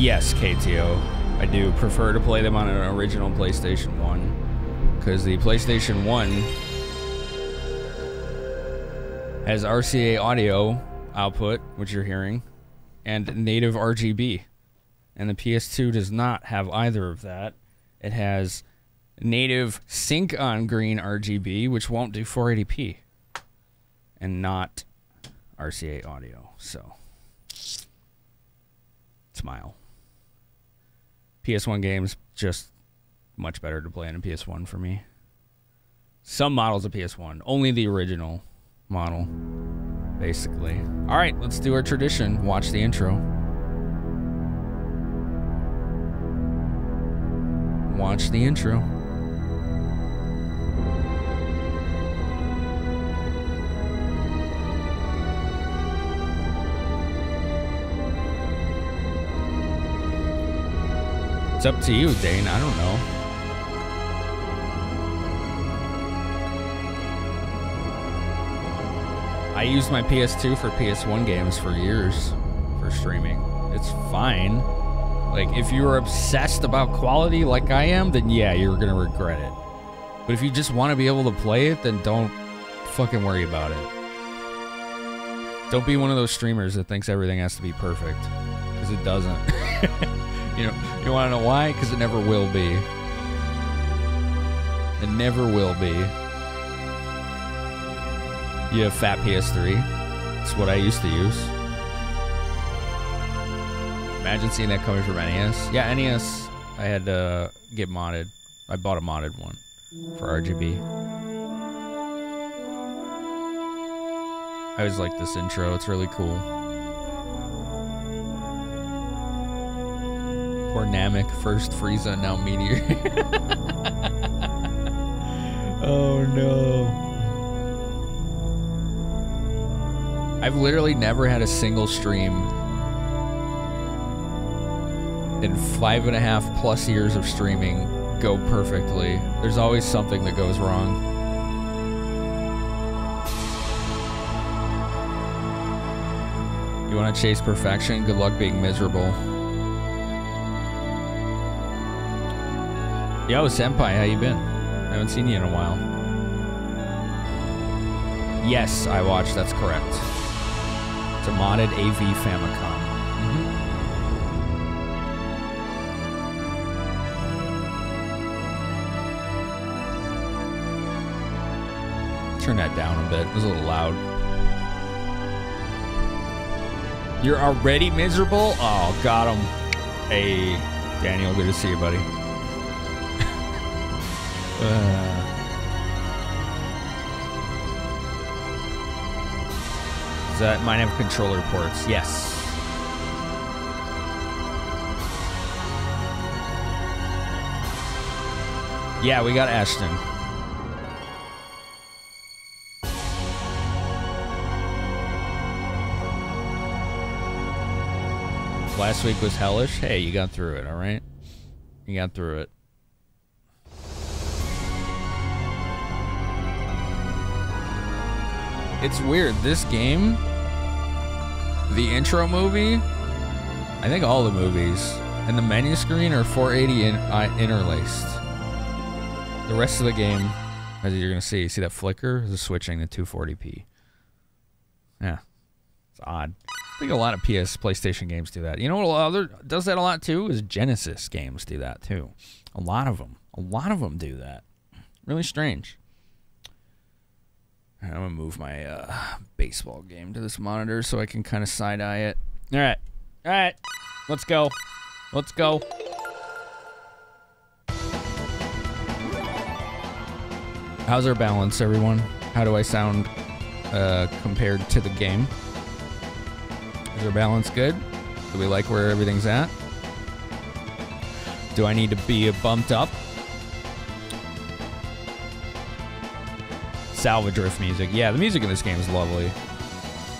Yes, KTO. I do prefer to play them on an original PlayStation 1. Because the PlayStation 1 has RCA audio output, which you're hearing, and native RGB. And the PS2 does not have either of that. It has native sync on green RGB, which won't do 480p. And not RCA audio. So, smile. PS1 games, just much better to play on a PS1 for me. Some models of PS1, only the original model, basically. All right, let's do our tradition. Watch the intro. Watch the intro. It's up to you, Dane. I don't know. I used my PS2 for PS1 games for years for streaming. It's fine. Like, if you're obsessed about quality like I am, then yeah, you're gonna regret it. But if you just want to be able to play it, then don't fucking worry about it. Don't be one of those streamers that thinks everything has to be perfect, because it doesn't. You want to know why? Because it never will be. It never will be. You have fat PS3. That's what I used to use. Imagine seeing that coming from NES. Yeah, NES, I had to get modded. I bought a modded one for RGB. I always like this intro. It's really cool. Poor Namek, first Frieza, now Meteor. Oh no. I've literally never had a single stream in 5.5+ years of streaming go perfectly. There's always something that goes wrong. You want to chase perfection? Good luck being miserable. Yo, Senpai, how you been? I haven't seen you in a while. Yes, I watched. That's correct. It's a modded AV Famicom. Turn that down a bit. It was a little loud. You're already miserable? Oh, got him. Hey, Daniel, good to see you, buddy. Does that mine have controller ports? Yes. Yeah, we got Ashton. Last week was hellish. Hey, you got through it, all right? You got through it. It's weird. This game, the intro movie, I think all the movies, and the menu screen are 480 interlaced. The rest of the game, as you're going to see that flicker? Is switching to 240p. Yeah, it's odd. I think a lot of PlayStation games do that. You know what other does that a lot too? Is Genesis games do that too. A lot of them do that. Really strange. I'm gonna move my baseball game to this monitor so I can kind of side-eye it. All right, let's go. How's our balance, everyone? How do I sound compared to the game? Is our balance good? Do we like where everything's at? Do I need to be bumped up? Salvadrift music. Yeah, the music in this game is lovely.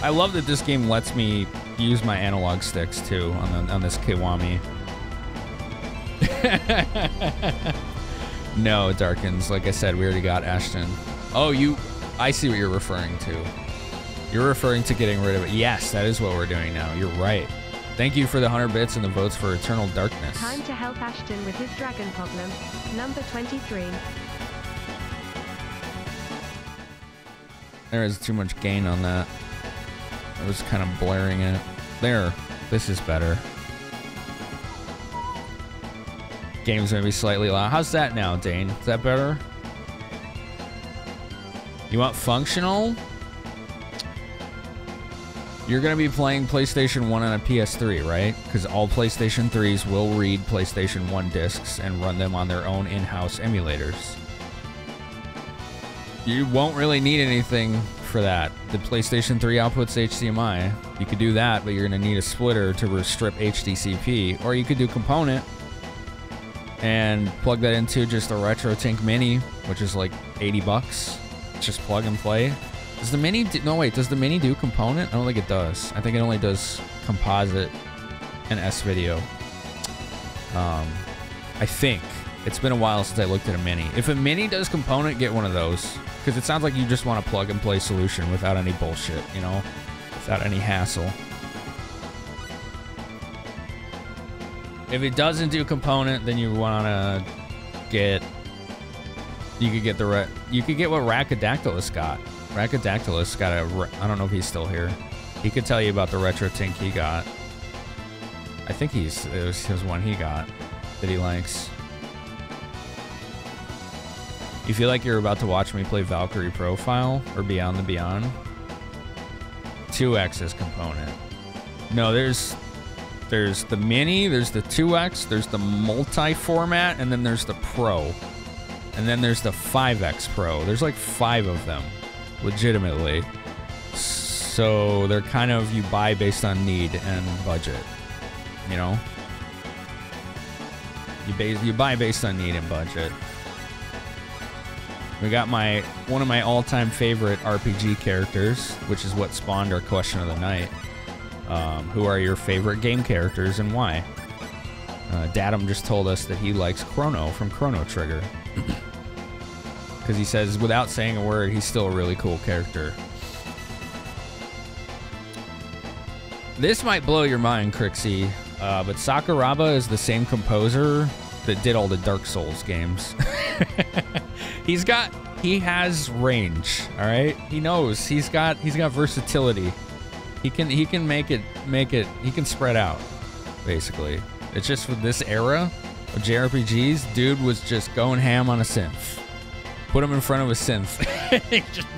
I love that this game lets me use my analog sticks too on this Kiwami. No, Darkins. Like I said, we already got Ashton. Oh, I see what you're referring to. You're referring to getting rid of it. Yes, that is what we're doing now. You're right. Thank you for the 100 bits and the votes for Eternal Darkness. Time to help Ashton with his dragon problem. Number 23. There is too much gain on that. I was kind of blaring it. There. This is better. Game's gonna be slightly loud. How's that now, Dane? Is that better? You want functional? You're gonna be playing PlayStation 1 on a PS3, right? Because all PlayStation 3s will read PlayStation 1 discs and run them on their own in-house emulators. You won't really need anything for that. The PlayStation 3 outputs HDMI. You could do that, but you're gonna need a splitter to strip HDCP, or you could do component and plug that into just a RetroTink Mini, which is like 80 bucks. Just plug and play. Does the Mini do, no wait, does the Mini do component? I don't think it does. I think it only does composite and S-Video. I think. It's been a while since I looked at a Mini. If a Mini does component, get one of those. Because it sounds like you just want a plug and play solution without any bullshit, you know? Without any hassle. If it doesn't do component, then you wanna get... You could get the... You could get what Rakadactylus got. Rakadactylus got a... I don't know if he's still here. He could tell you about the RetroTink he got. I think it was one he got that he likes. You feel like you're about to watch me play Valkyrie Profile or Beyond the Beyond? 2X is component. No, there's the Mini, there's the 2X, there's the multi-format, and then there's the Pro. And then there's the 5X Pro. There's like 5 of them, legitimately. So they're kind of, you buy based on need and budget, you know? You buy based on need and budget. We got one of my all-time favorite RPG characters, which is what spawned our question of the night. Who are your favorite game characters and why? Datum just told us that he likes Chrono from Chrono Trigger. Because he says, without saying a word, he's still a really cool character. This might blow your mind, Crixie, but Sakuraba is the same composer that did all the Dark Souls games. He has range, all right? He knows. He's got versatility. He can make it, he can spread out, basically. It's just for this era of JRPGs, dude was just going ham on a synth. Put him in front of a synth. Just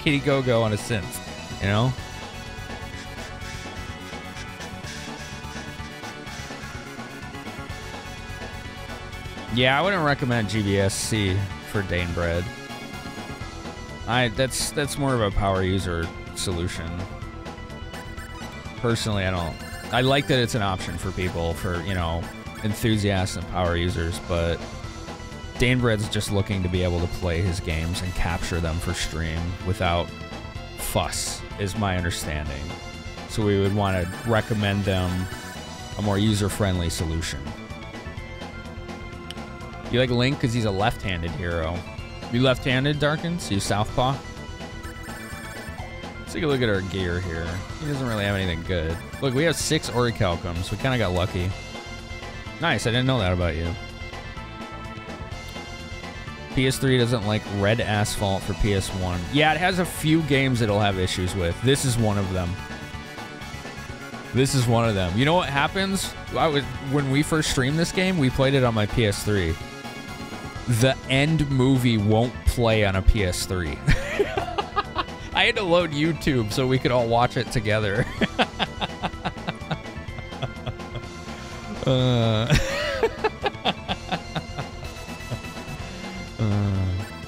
kitty go-go on a synth, you know? Yeah, I wouldn't recommend GBSC for Danebred. That's more of a power user solution. Personally, I like that it's an option for people, for, you know, enthusiasts and power users, but Danebred's just looking to be able to play his games and capture them for stream without fuss, is my understanding. So we would want to recommend them a more user-friendly solution. You like Link because he's a left-handed hero. You left-handed, Darkins? You southpaw? Let's take a look at our gear here. He doesn't really have anything good. Look, we have 6 Orichalcums. We kind of got lucky. Nice, I didn't know that about you. PS3 doesn't like Red Asphalt for PS1. Yeah, it has a few games it'll have issues with. This is one of them. This is one of them. You know what happens? When we first streamed this game, we played it on my PS3. The end movie won't play on a PS3. I had to load YouTube so we could all watch it together.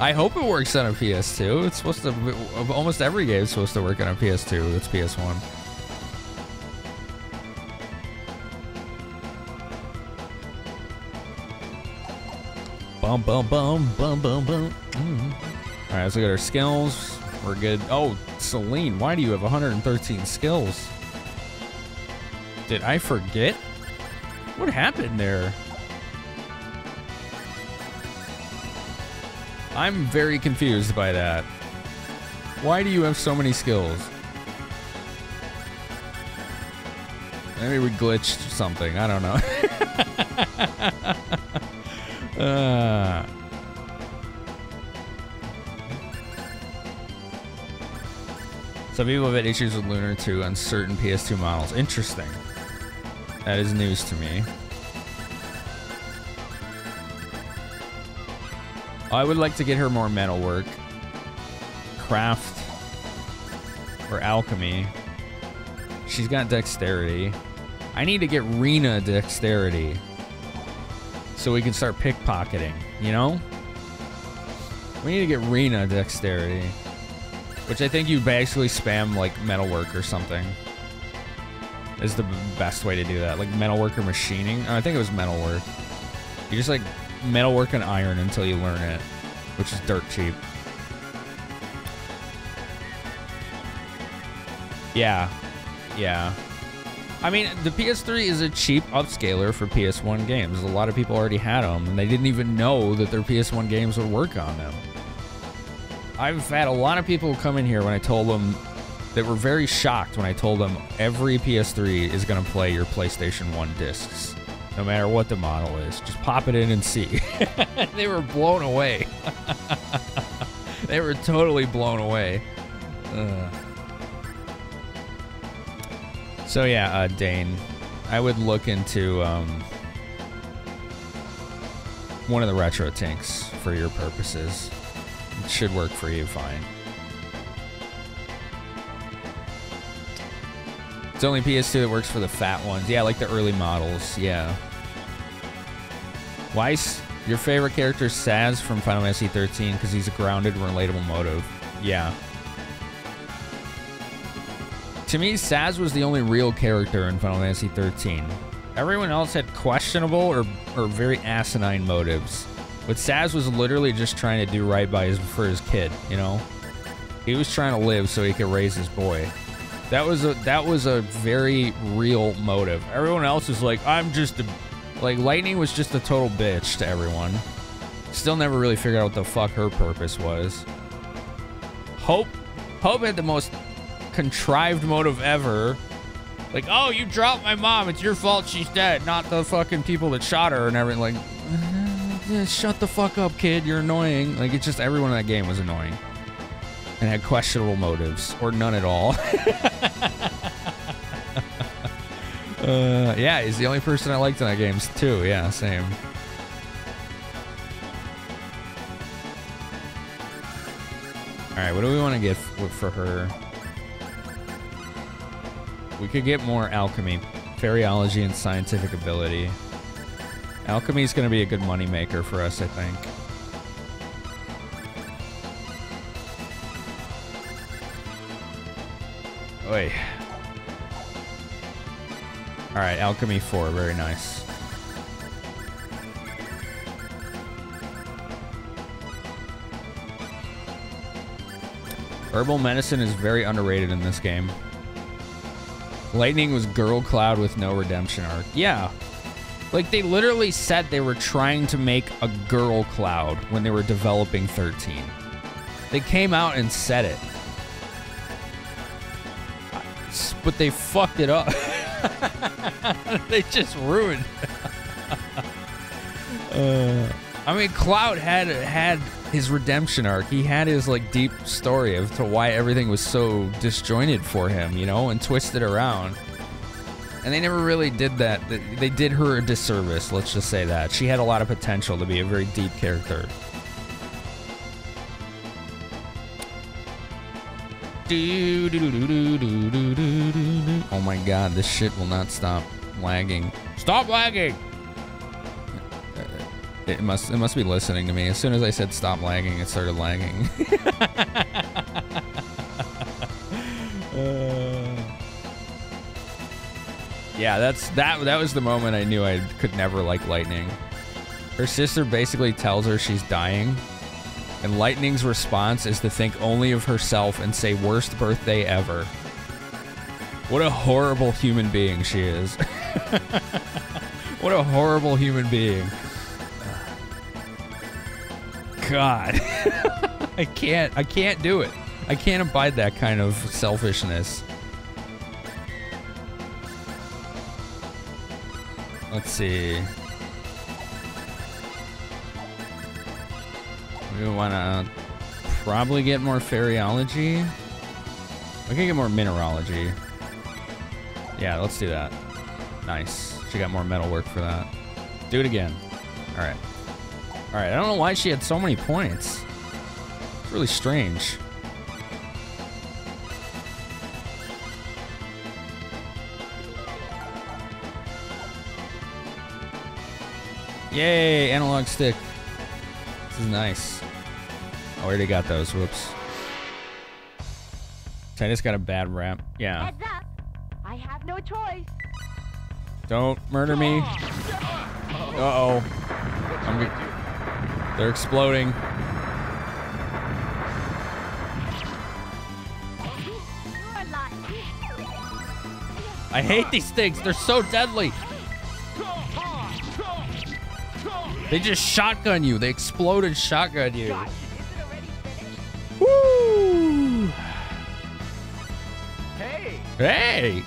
I hope it works on a PS2. It's supposed to. Almost every game is supposed to work on a PS2. It's PS1. Bum, bum, bum, bum, bum, bum. All right, let's look at our skills. We're good. Oh, Celine, why do you have 113 skills? Did I forget? What happened there? I'm very confused by that. Why do you have so many skills? Maybe we glitched something. I don't know. Some people have had issues with Lunar 2 on certain PS2 models. Interesting. That is news to me. I would like to get her more metalwork, craft, or alchemy. She's got dexterity. I need to get Rena dexterity so we can start pickpocketing, you know? We need to get Rena dexterity, which I think you basically spam like metalwork or something is the best way to do that. Like metalwork or machining. Oh, I think it was metalwork. You just like metalwork and iron until you learn it, which is dirt cheap. Yeah. Yeah. I mean, the PS3 is a cheap upscaler for PS1 games. A lot of people already had them, and they didn't even know that their PS1 games would work on them. I've had a lot of people come in here when I told them, that were very shocked when I told them every PS3 is going to play your PlayStation 1 discs, no matter what the model is. Just pop it in and see. They were blown away. They were totally blown away. So yeah, Dane, I would look into one of the retro tanks for your purposes. It should work for you fine. It's only PS2 that works for the fat ones. Yeah, like the early models, yeah. Weiss, your favorite character is Saz from Final Fantasy 13 because he's a grounded, relatable motive. Yeah. To me, Saz was the only real character in Final Fantasy 13. Everyone else had questionable or very asinine motives. But Saz was literally just trying to do right for his kid, you know? He was trying to live so he could raise his boy. That was a very real motive. Everyone else is like, I'm just a... Like, Lightning was just a total bitch to everyone. Still never really figured out what the fuck her purpose was. Hope had the most contrived motive ever. Like, oh, you dropped my mom. It's your fault she's dead, not the fucking people that shot her and everything. Like, shut the fuck up, kid. You're annoying. Like, it's just everyone in that game was annoying. And had questionable motives, or none at all. Yeah, he's the only person I liked in that game too. Yeah, same. All right, what do we want to get for her? We could get more alchemy, fairyology, and scientific ability. Alchemy is going to be a good moneymaker for us, I think. Oi. Alright, Alchemy 4, very nice. Herbal medicine is very underrated in this game. Lightning was Girl Cloud with no redemption arc. Yeah. Like, they literally said they were trying to make a Girl Cloud when they were developing 13. They came out and said it. But they fucked it up. They just ruined it. I mean, Cloud had his redemption arc. He had his, like, deep story as to why everything was so disjointed for him, you know, and twisted around. And they never really did that. They did her a disservice, let's just say that. She had a lot of potential to be a very deep character. Oh my god, this shit will not stop lagging. Stop lagging! It must be listening to me. As soon as I said stop lagging, it started lagging. Yeah, that was the moment I knew I could never like Lightning. Her sister basically tells her she's dying. And Lightning's response is to think only of herself and say, worst birthday ever. What a horrible human being she is. What a horrible human being. God. I can't do it. I can't abide that kind of selfishness. Let's see. We want to probably get more Fairyology. We can get more Mineralogy. Yeah, let's do that. Nice. She got more metalwork for that. Do it again. All right. All right, I don't know why she had so many points. It's really strange. Yay, analog stick. This is nice. I already got those. Whoops. Titus got a bad rap. Yeah. Heads up. I have no choice. Don't murder me. Uh-oh. They're exploding. I hate these things. They're so deadly. They just shotgun you. They explode and shotgun you. Woo! Hey! Hey!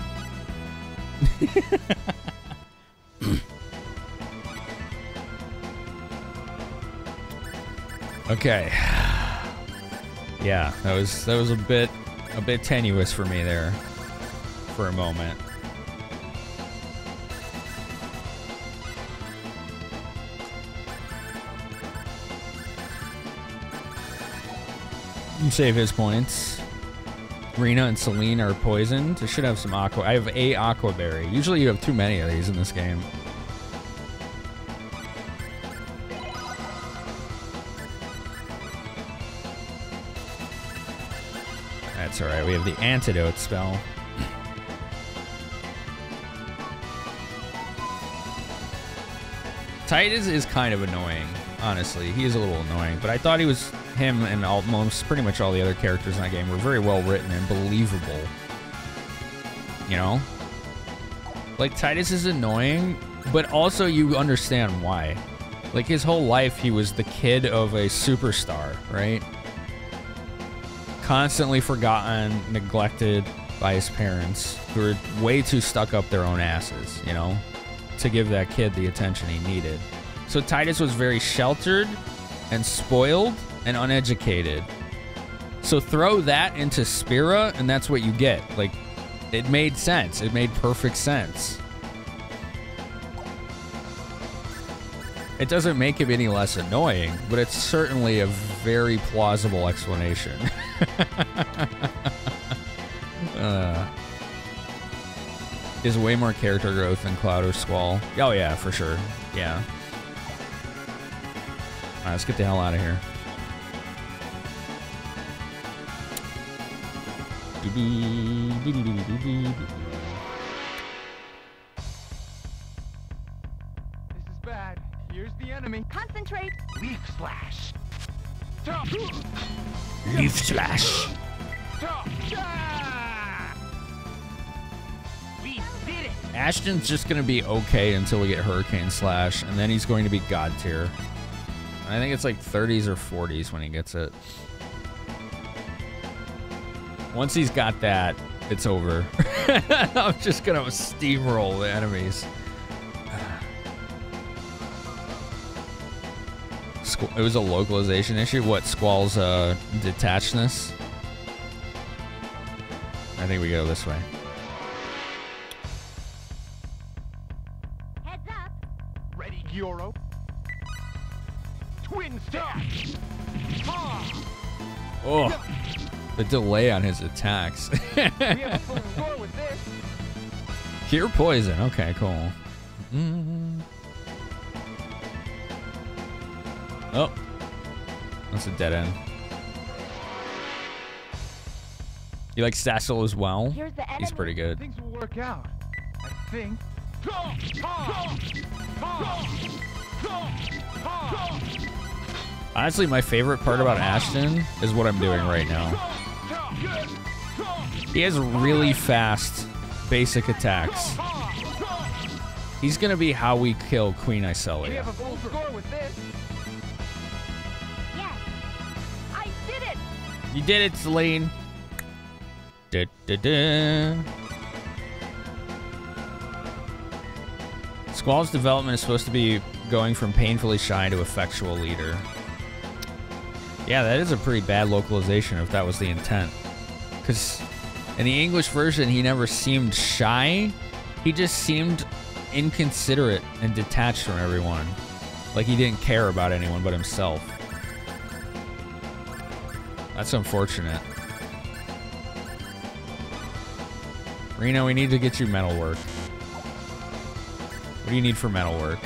Okay. Yeah, that was a bit tenuous for me there for a moment. Save his points. Rena and Celine are poisoned. I should have some aqua. I have a aqua berry. Usually you have too many of these in this game. That's alright. We have the antidote spell. Titus is kind of annoying, honestly. He is a little annoying, but I thought him and almost pretty much all the other characters in that game were very well written and believable. You know? Like, Titus is annoying, but also you understand why. Like, his whole life, he was the kid of a superstar, right? Constantly forgotten, neglected by his parents, who were way too stuck up their own asses, you know, to give that kid the attention he needed. So Titus was very sheltered and spoiled and uneducated. So throw that into Spira, and that's what you get. Like, it made sense. It made perfect sense. It doesn't make him any less annoying, but it's certainly a very plausible explanation. Is way more character growth than Cloud or Squall. Oh yeah, for sure. Yeah. Alright, let's get the hell out of here. This is bad. Here's the enemy. Concentrate. Leaf slash. Leaf slash. We did it. Ashton's just gonna be okay until we get Hurricane Slash, and then he's going to be God tier. I think it's like 30s or 40s when he gets it. Once he's got that, it's over. I'm just gonna steamroll the enemies. It was a localization issue. What, Squall's detachedness? I think we go this way. Heads up. Ready, Gyoro. Twin stash. Oh, the delay on his attacks. We have a full score with this. Cure poison. Okay, cool. Oh, that's a dead end. You like Sassel as well? Here's the enemy. He's pretty good. Things will work out. I think. Honestly, my favorite part about Ashton is what I'm doing right now. He has really fast basic attacks. He's gonna be how we kill Queen We Iselia. have a full score with this. Yes. I did it. You did it, Celine. Squall's development is supposed to be going from painfully shy to effectual leader. Yeah, that is a pretty bad localization if that was the intent. Because in the English version, he never seemed shy. He just seemed inconsiderate and detached from everyone. Like he didn't care about anyone but himself. That's unfortunate. Reno, we need to get you metalwork. What do you need for metalwork?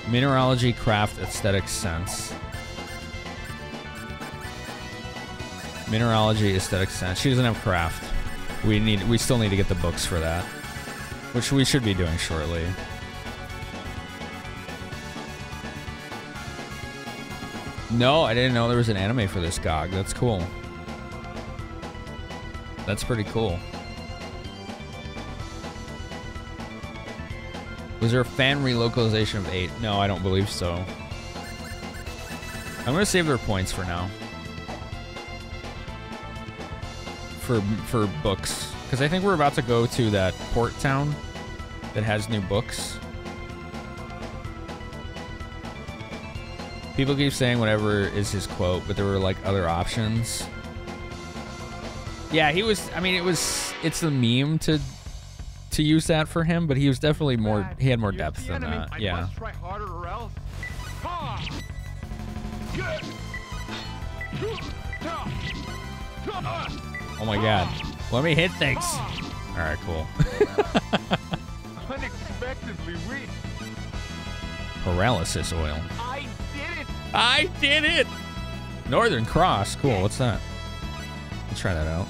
Mineralogy, craft, aesthetic sense. Mineralogy, aesthetic sense. She doesn't have craft. We still need to get the books for that, which we should be doing shortly. No, I didn't know there was an anime for this GOG. That's cool. That's pretty cool. Was there a fan relocalization of 8? No, I don't believe so. I'm gonna save their points for now. For books. Because I think we're about to go to that port town that has new books. People keep saying whatever is his quote, but there were like other options. Yeah, he was, I mean, it's a meme to use that for him, but he was definitely more, he had more depth than that. Yeah. Must try harder or else. Oh my god. Let me hit things. Alright, cool. Unexpectedly weak. Paralysis oil. I did it. I did it! Northern Cross. Cool, what's that? Let's try that out.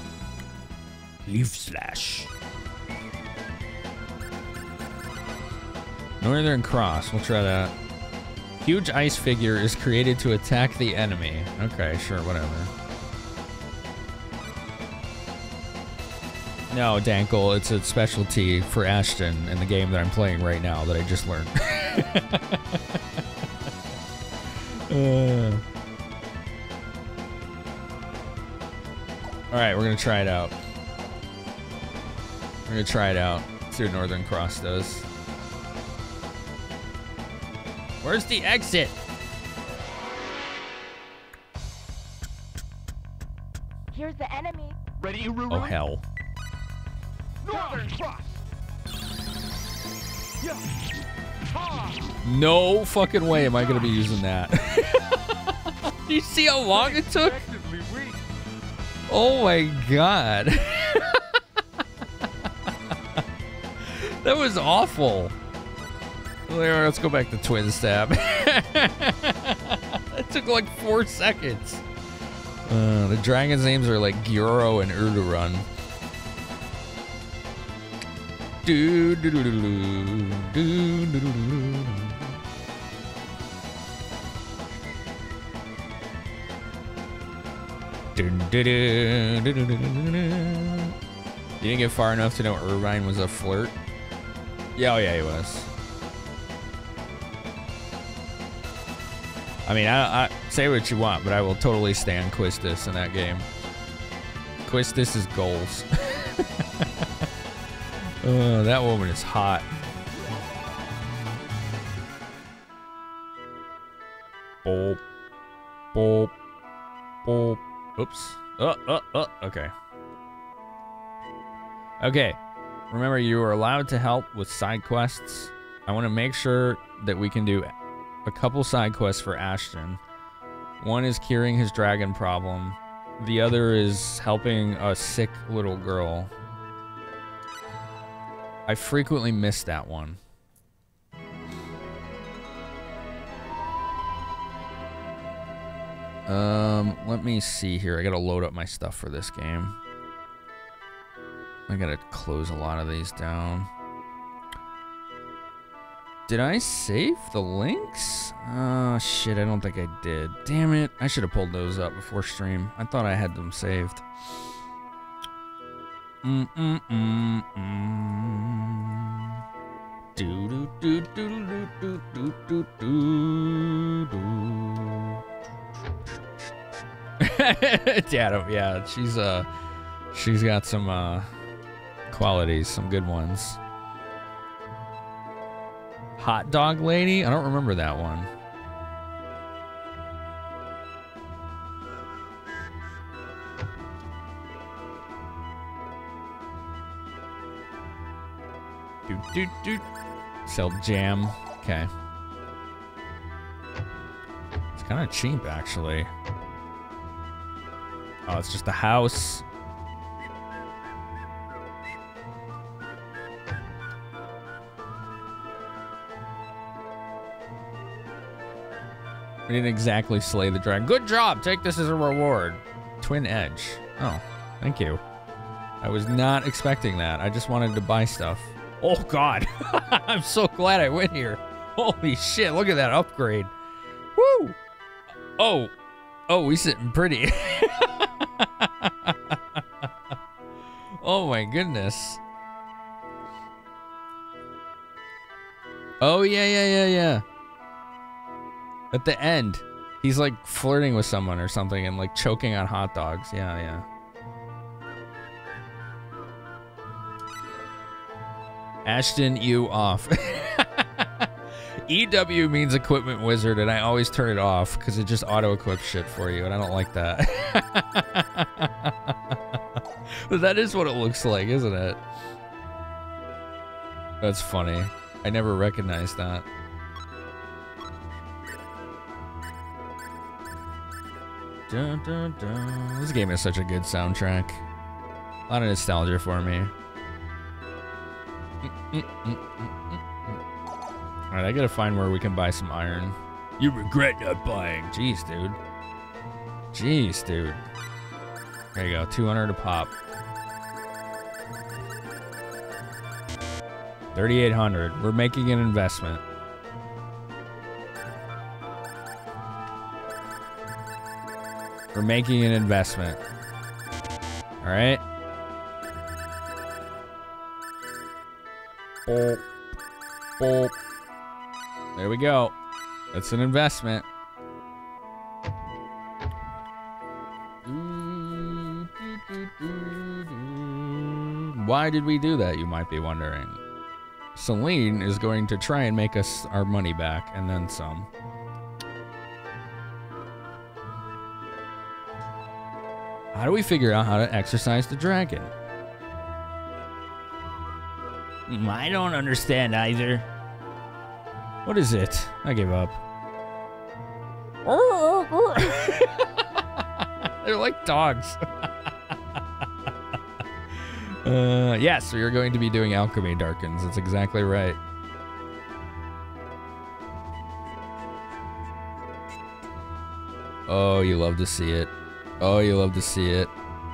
Leaf Slash. Northern Cross. We'll try that. Huge ice figure is created to attack the enemy. Okay, sure, whatever. No, Dankle, it's a specialty for Ashton in the game that I'm playing right now that I just learned. Alright, we're gonna try it out. We're gonna try it out. See what Northern Cross does. Where's the exit? Here's the enemy. Ready, Ruru? Oh, hell. Northern Cross. Yeah. No fucking way am I gonna be using that. Do you see how long it took? Unexpectedly weak. Oh my god. That was awful. Well, let's go back to Twin Stab. It took like 4 seconds. The dragon's names are like Gyuro and Urdarun. Do do do do do do do do do. You didn't get far enough to know Irvine was a flirt? Yeah, oh yeah, he was. I mean, I say what you want, but I will totally stand Quistis in that game. Quistis is goals. That woman is hot. Boop. Boop. Boop. Oops. Okay. Okay. Remember, you are allowed to help with side quests. I want to make sure that we can do a couple side quests for Ashton. One is curing his dragon problem. The other is helping a sick little girl. I frequently miss that one. Let me see here. I gotta load up my stuff for this game. I gotta close a lot of these down. Did I save the links? Oh, shit, I don't think I did. Damn it. I should have pulled those up before stream. I thought I had them saved. Yeah, she's got some qualities, some good ones. Hot dog lady? I don't remember that one. Doot. Sell jam. Okay. It's kind of cheap, actually. Oh, it's just a house. We didn't exactly slay the dragon. Good job. Take this as a reward. Twin edge. Oh, thank you. I was not expecting that. I just wanted to buy stuff. Oh, God. I'm so glad I went here. Holy shit. Look at that upgrade. Woo. Oh, we sitting pretty. Oh, my goodness. Oh, yeah. At the end, he's like flirting with someone or something and like choking on hot dogs. Yeah. Ashton, you off. EW means equipment wizard, and I always turn it off because it just auto-equips shit for you, and I don't like that. But that is what it looks like, isn't it? That's funny. I never recognized that. Dun, dun, dun. This game has such a good soundtrack. A lot of nostalgia for me. Alright, I gotta find where we can buy some iron. You regret not buying. Jeez, dude. There you go, 200 a pop. 3,800. We're making an investment. We're making an investment. All right. Boop. There we go. That's an investment. Why did we do that, you might be wondering. Celine is going to try and make us our money back, and then some. How do we figure out how to exercise the dragon? I don't understand either. What is it? I give up. They're like dogs. Yes, we are going to be doing alchemy, Darkins. That's exactly right. Oh, you love to see it. Oh, you love to see it.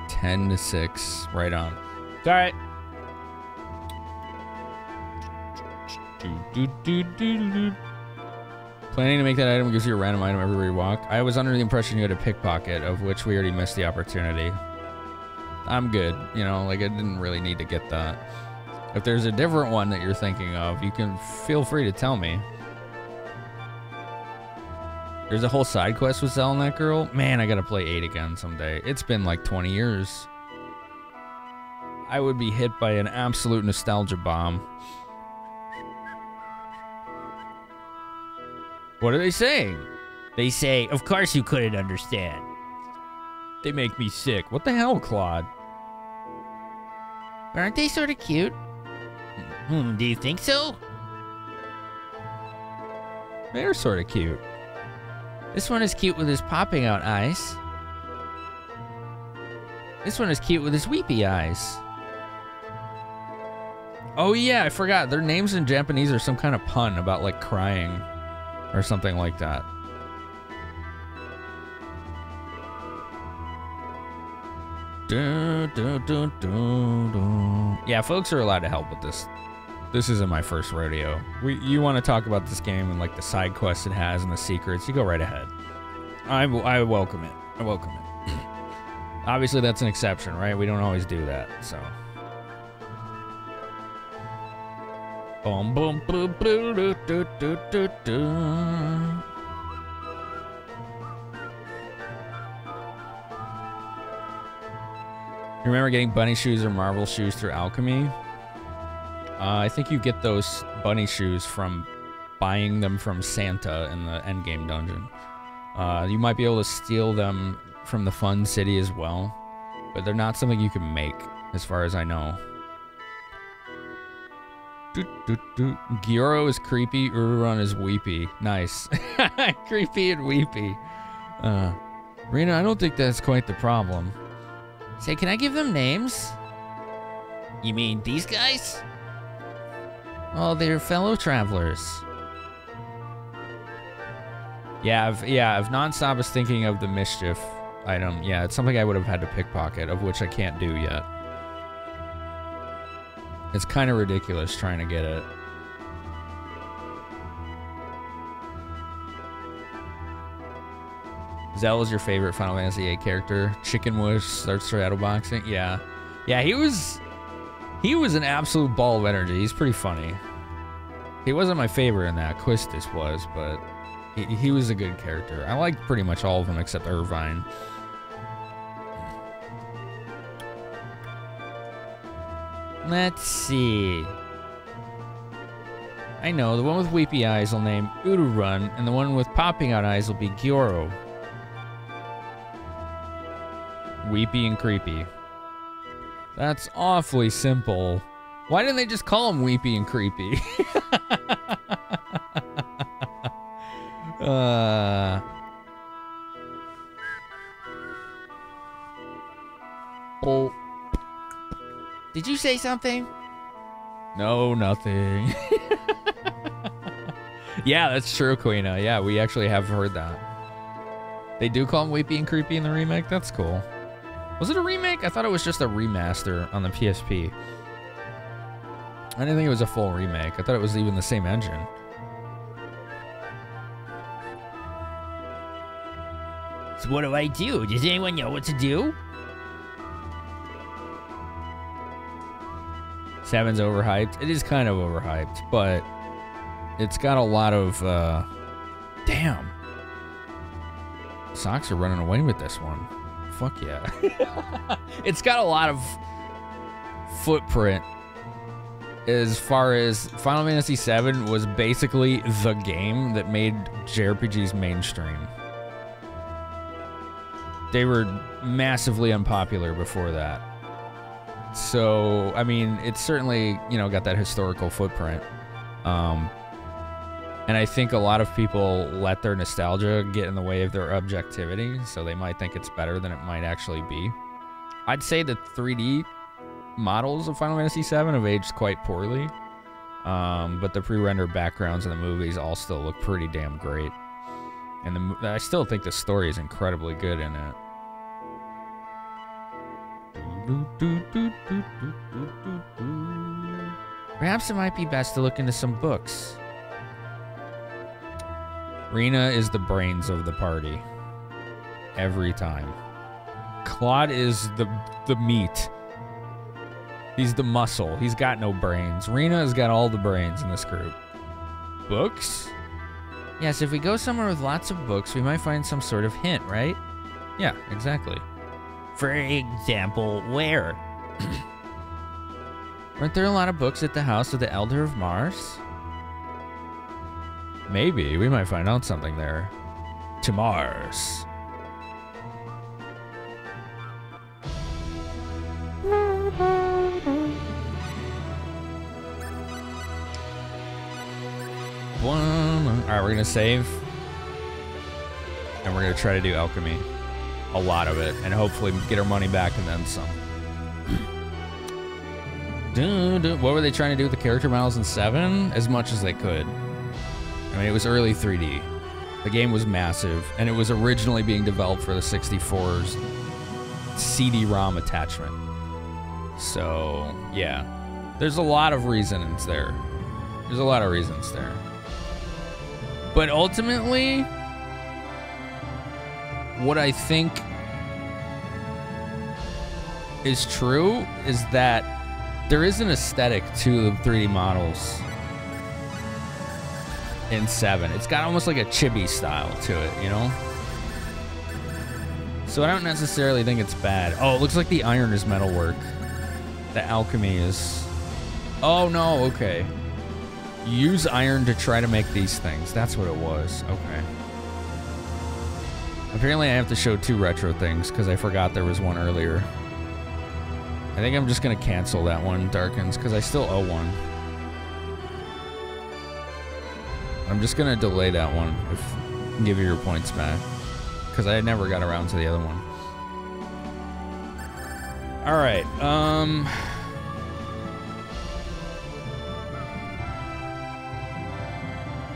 10 to 6. Right on. It's all right. Planning to make that item gives you a random item everywhere you walk. I was under the impression you had a pickpocket, of which we already missed the opportunity. I'm good. You know, like, I didn't really need to get that. If there's a different one that you're thinking of, you can feel free to tell me. There's a whole side quest with selling that girl. Man, I gotta play 8 again someday. It's been like 20 years. I would be hit by an absolute nostalgia bomb. What are they saying? They say, of course you couldn't understand. They make me sick. What the hell, Claude? Aren't they sort of cute? Do you think so? They're sort of cute. This one is cute with his popping out eyes. This one is cute with his weepy eyes. Oh yeah, I forgot. Their names in Japanese are some kind of pun about like crying or something like that. Yeah, folks are allowed to help with this. This isn't my first rodeo. You want to talk about this game and like the side quests it has and the secrets, you go right ahead. I welcome it. I welcome it. Obviously, that's an exception, right? We don't always do that, so. Boom, boom, boom, boom, do, do, do, do, do. Remember getting bunny shoes or marble shoes through alchemy? I think you get those bunny shoes from buying them from Santa in the endgame dungeon. You might be able to steal them from the Fun City as well, but they're not something you can make, as far as I know. Gyoro is creepy, Ururun is weepy. Nice. Creepy and weepy. Rena, I don't think that's quite the problem. Say, can I give them names? You mean these guys? Oh, they're fellow travelers. Yeah, if nonstop is thinking of the mischief item, yeah, it's something I would have had to pickpocket, of which I can't do yet. It's kind of ridiculous trying to get it. Zell is your favorite Final Fantasy VIII character. Chicken Wish starts shadowboxing. Yeah. Yeah, he was an absolute ball of energy. He's pretty funny. He wasn't my favorite in that. Quistis was, but he was a good character. I liked pretty much all of them except Irvine. Let's see. I know, the one with weepy eyes will name Ururun, and the one with popping out eyes will be Gyoro. Weepy and creepy. That's awfully simple. Why didn't they just call him Weepy and Creepy? Oh. Did you say something? No, nothing. Yeah, that's true, Queena. Yeah, we actually have heard that. They do call him Weepy and Creepy in the remake? That's cool. Was it a remake? I thought it was just a remaster on the PSP. I didn't think it was a full remake. I thought it was even the same engine. So what do I do? Does anyone know what to do? 7's overhyped. It is kind of overhyped, but it's got a lot of, damn. Socks are running away with this one. Fuck yeah. It's got a lot of footprint as far as Final Fantasy VII was basically the game that made JRPGs mainstream. They were massively unpopular before that. So, I mean, it's certainly, you know, got that historical footprint. And I think a lot of people let their nostalgia get in the way of their objectivity, so they might think it's better than it might actually be. I'd say the 3D models of Final Fantasy VII have aged quite poorly, but the pre-rendered backgrounds in the movies all still look pretty damn great. And I still think the story is incredibly good in it. Perhaps it might be best to look into some books. Rena is the brains of the party. Every time. Claude is the meat. He's the muscle. He's got no brains. Rena has got all the brains in this group. Books? Yes, if we go somewhere with lots of books, we might find some sort of hint, right? Yeah, exactly. For example, where? Weren't there a lot of books at the house of the Elder of Mars? Maybe. We might find out something there. To Mars. Alright, we're gonna save. And we're gonna try to do alchemy. A lot of it. And hopefully get our money back and then some. What were they trying to do with the character models in 7? As much as they could. I mean, it was early 3D. The game was massive, and it was originally being developed for the 64's CD-ROM attachment. So, yeah. There's a lot of reasons there. There's a lot of reasons there. But ultimately, what I think is true is that there is an aesthetic to the 3D models in 7. It's got almost like a chibi style to it, you know? So I don't necessarily think it's bad. Oh, it looks like the iron is metalwork. The alchemy is... Oh, no, okay. Use iron to try to make these things. That's what it was. Okay. Apparently I have to show 2 retro things because I forgot there was one earlier. I think I'm just going to cancel that one, Darkens, because I still owe one. I'm just going to delay that one and give you your points back. Because I never got around to the other one. Alright,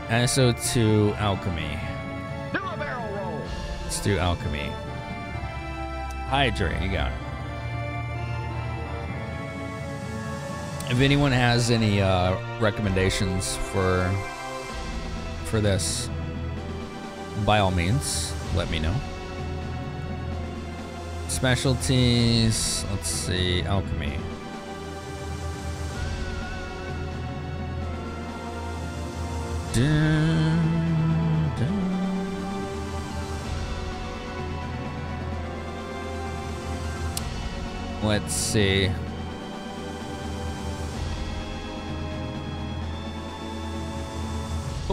SO2 alchemy. Do a barrel roll. Let's do alchemy. Hydrate, you got it. If anyone has any recommendations for this, by all means, let me know. Specialties, let's see, alchemy. Dun, dun. Let's see.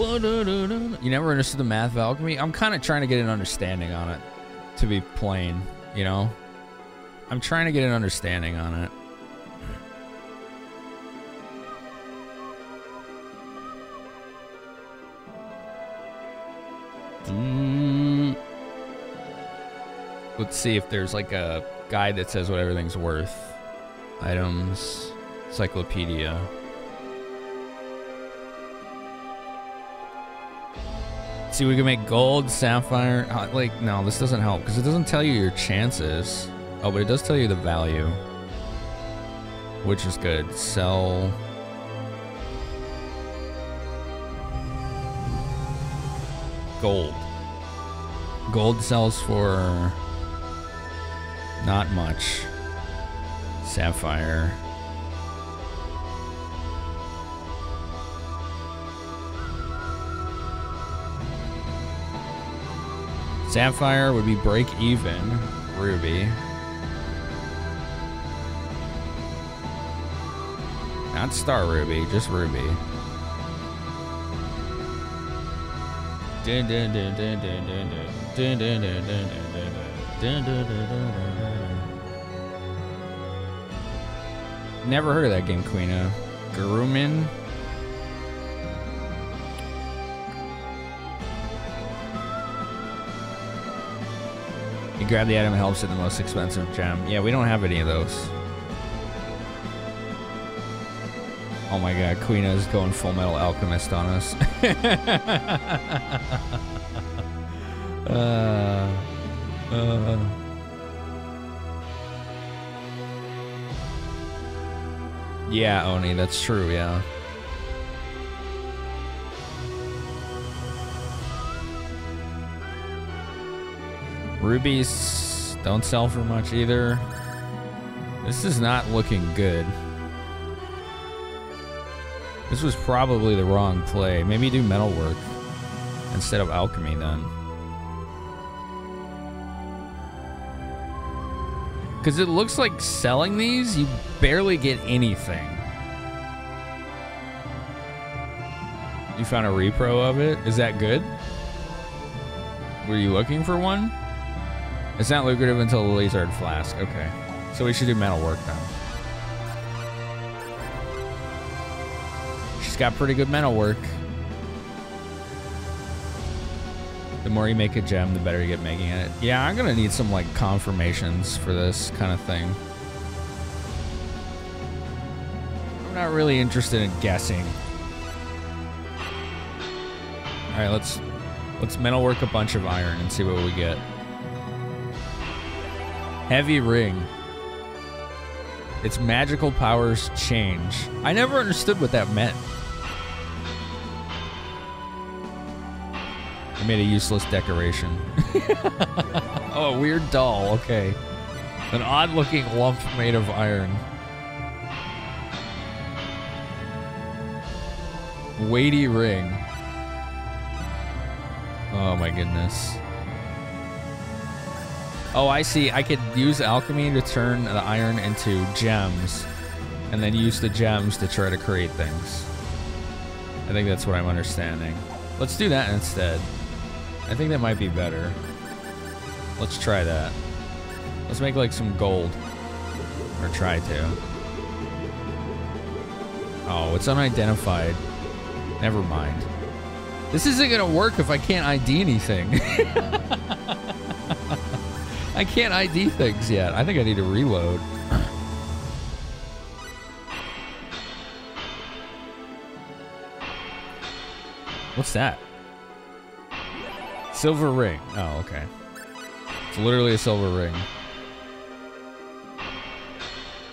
You never understood the math of alchemy? I'm kind of trying to get an understanding on it, to be plain, you know? I'm trying to get an understanding on it. Let's see if there's like a guide that says what everything's worth. Items, encyclopedia. See, we can make gold, sapphire. Like, no, this doesn't help because it doesn't tell you your chances. Oh, but it does tell you the value, which is good. Sell. Gold. Gold sells for not much. Sapphire. Sapphire would be break even. Ruby. Not Star Ruby, just Ruby. Never heard of that game, Queena. Garumin. You grab the item, it helps it the most expensive gem. Yeah, we don't have any of those. Oh my god, Queena is going Full Metal Alchemist on us. Yeah, Oni, that's true, yeah. Rubies don't sell for much either. This is not looking good. This was probably the wrong play. Maybe do metalwork instead of alchemy then. Because it looks like selling these, you barely get anything. You found a repro of it? Is that good? Were you looking for one? It's not lucrative until the Lizard Flask. Okay. So we should do metalwork then. She's got pretty good metalwork. The more you make a gem, the better you get making it. Yeah, I'm gonna need some like confirmations for this kind of thing. I'm not really interested in guessing. All right, let's metalwork a bunch of iron and see what we get. Heavy ring. Its magical powers change. I never understood what that meant. I made a useless decoration. Oh, a weird doll. Okay. An odd-looking lump made of iron. Weighty ring. Oh my goodness. Oh, I see. I could use alchemy to turn the iron into gems, and then use the gems to try to create things. I think that's what I'm understanding. Let's do that instead. I think that might be better. Let's try that. Let's make like some gold. Or try to. Oh, it's unidentified. Never mind. This isn't gonna work if I can't ID anything. I can't ID things yet. I think I need to reload. What's that? Silver ring. Oh, okay. It's literally a silver ring.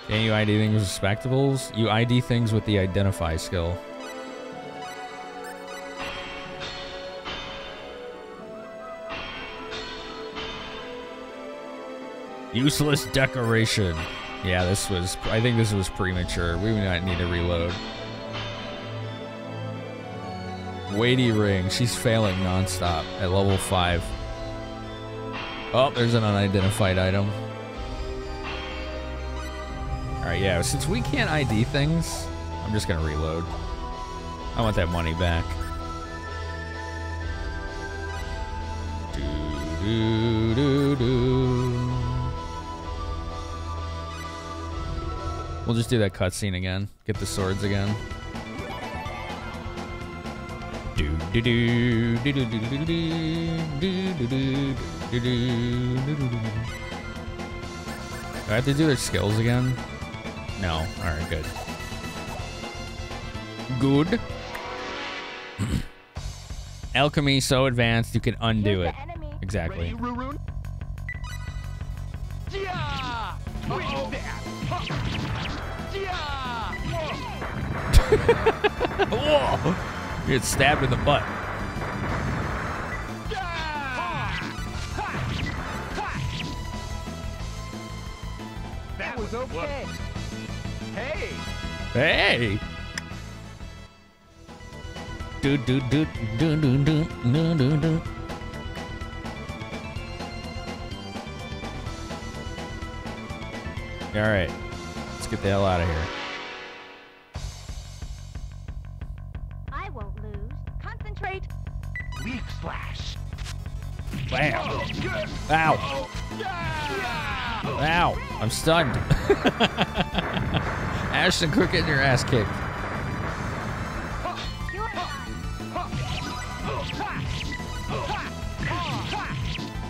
Can you ID things with respectables? You ID things with the identify skill. Useless decoration. Yeah, this was... I think this was premature. We might need to reload. Weighty ring. She's failing nonstop at level 5. Oh, there's an unidentified item. Alright, yeah, since we can't ID things, I'm just gonna reload. I want that money back. We'll just do that cutscene again. Get the swords again. Do I have to do their skills again? No. Alright, good. Good. Alchemy so advanced you can undo it. Exactly. Whoa! You get stabbed in the butt. That was okay. Hey! Hey! Do do do do do do do do do. All right, let's get the hell out of here. I won't lose. Concentrate. Leaf slash. Bam! Ow! Ow! I'm stunned. Ashton, quit getting your ass kicked.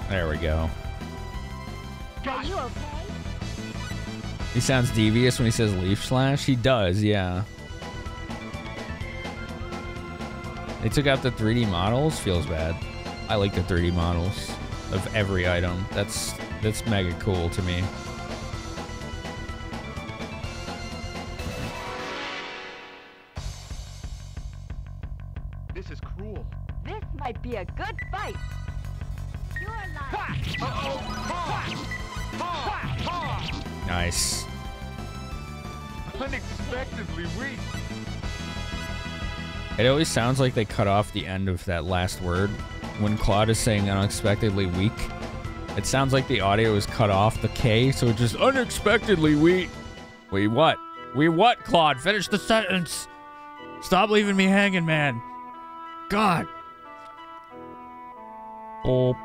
There we go. Are you okay? He sounds devious when he says leaf slash. He does, yeah. They took out the 3D models. Feels bad. I like the 3D models of every item. That's mega cool to me. This is cruel. This might be a good fight. You're alive. Nice. Unexpectedly weak. It always sounds like they cut off the end of that last word. When Claude is saying unexpectedly weak, it sounds like the audio is cut off the K, so it just unexpectedly weak. Wait, what? We what, Claude? Finish the sentence. Stop leaving me hanging, man. God. Boop.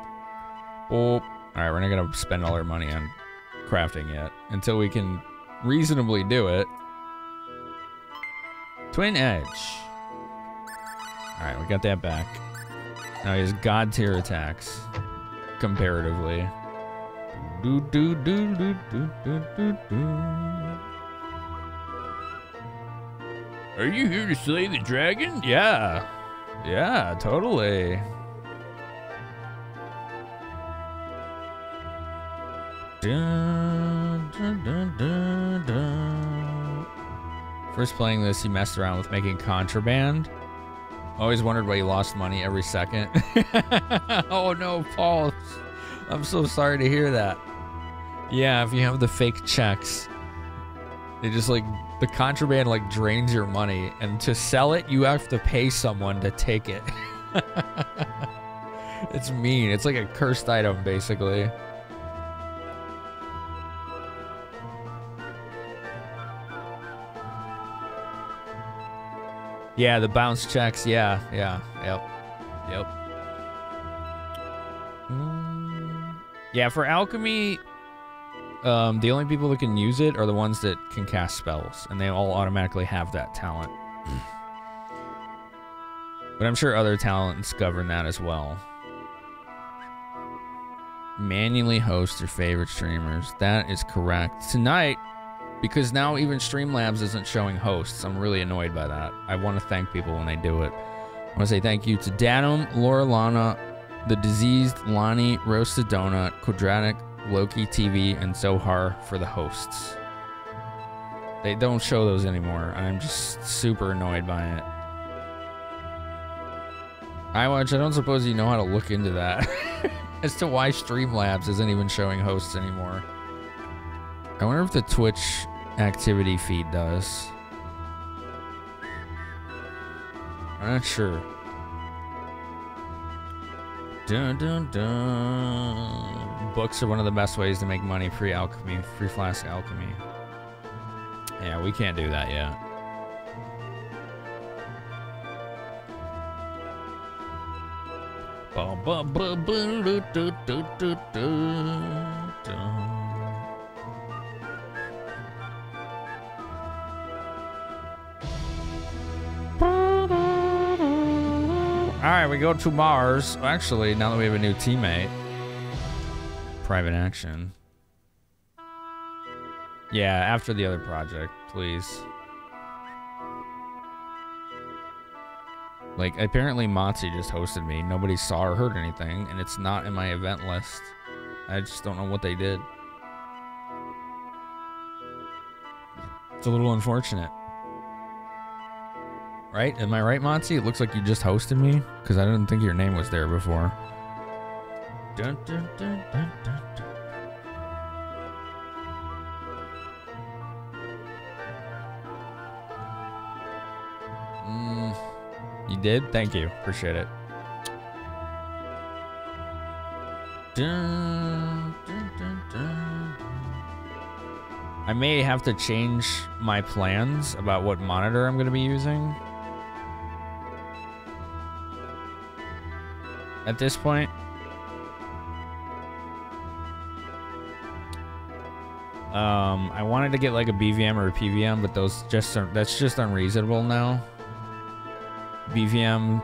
Boop. Alright, we're not gonna spend all our money on crafting yet until we can reasonably do it. Twin Edge. Alright, we got that back. Now he has god tier attacks. Comparatively. Do do do do do do do do. Are you here to slay the dragon? Yeah. Yeah, totally. Dun, dun, dun, dun, dun. First playing this, he messed around with making contraband. Always wondered why you lost money every second. Oh no, Paul. I'm so sorry to hear that. Yeah, if you have the fake checks, they just like, the contraband like drains your money, and to sell it, you have to pay someone to take it. It's mean. It's like a cursed item, basically. Yeah, the bounce checks. Yeah. Yep. Yeah, for alchemy, the only people that can use it are the ones that can cast spells, and they all automatically have that talent. But I'm sure other talents govern that as well. Manually host your favorite streamers. That is correct. Tonight, because now even Streamlabs isn't showing hosts, I'm really annoyed by that. I want to thank people when they do it. I want to say thank you to Datum, Laura Lana, The Diseased, Lonnie, Roasted Donut, Quadratic, Loki TV, and Zohar for the hosts. They don't show those anymore, and I'm just super annoyed by it. I don't suppose you know how to look into that. As to why Streamlabs isn't even showing hosts anymore. I wonder if the Twitch activity feed does. I'm not sure. Dun dun dun. Books are one of the best ways to make money. Free alchemy, free flask alchemy. Yeah, we can't do that yet. Alright, we go to Mars. Actually, now that we have a new teammate. Private action. Yeah, after the other project, please. Like, apparently Motoi just hosted me. Nobody saw or heard anything, and it's not in my event list. I just don't know what they did. It's a little unfortunate. Right? Am I right, Motoi? It looks like you just hosted me, because I didn't think your name was there before. Dun, dun, dun, dun, dun, dun. You did? Thank you. Appreciate it. Dun, dun, dun, dun. I may have to change my plans about what monitor I'm going to be using. At this point. I wanted to get like a BVM or a PVM, but that's just unreasonable now. BVM,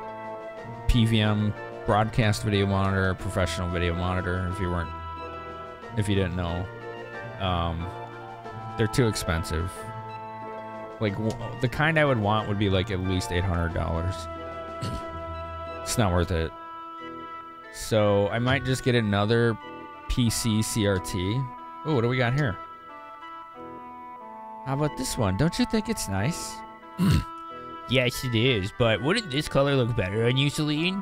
PVM, broadcast video monitor, professional video monitor, if you didn't know. They're too expensive. Like, the kind I would want would be like at least $800. It's not worth it. So, I might just get another PC CRT. Oh, what do we got here? How about this one? Don't you think it's nice? Yes, it is, but wouldn't this color look better on you, Celine?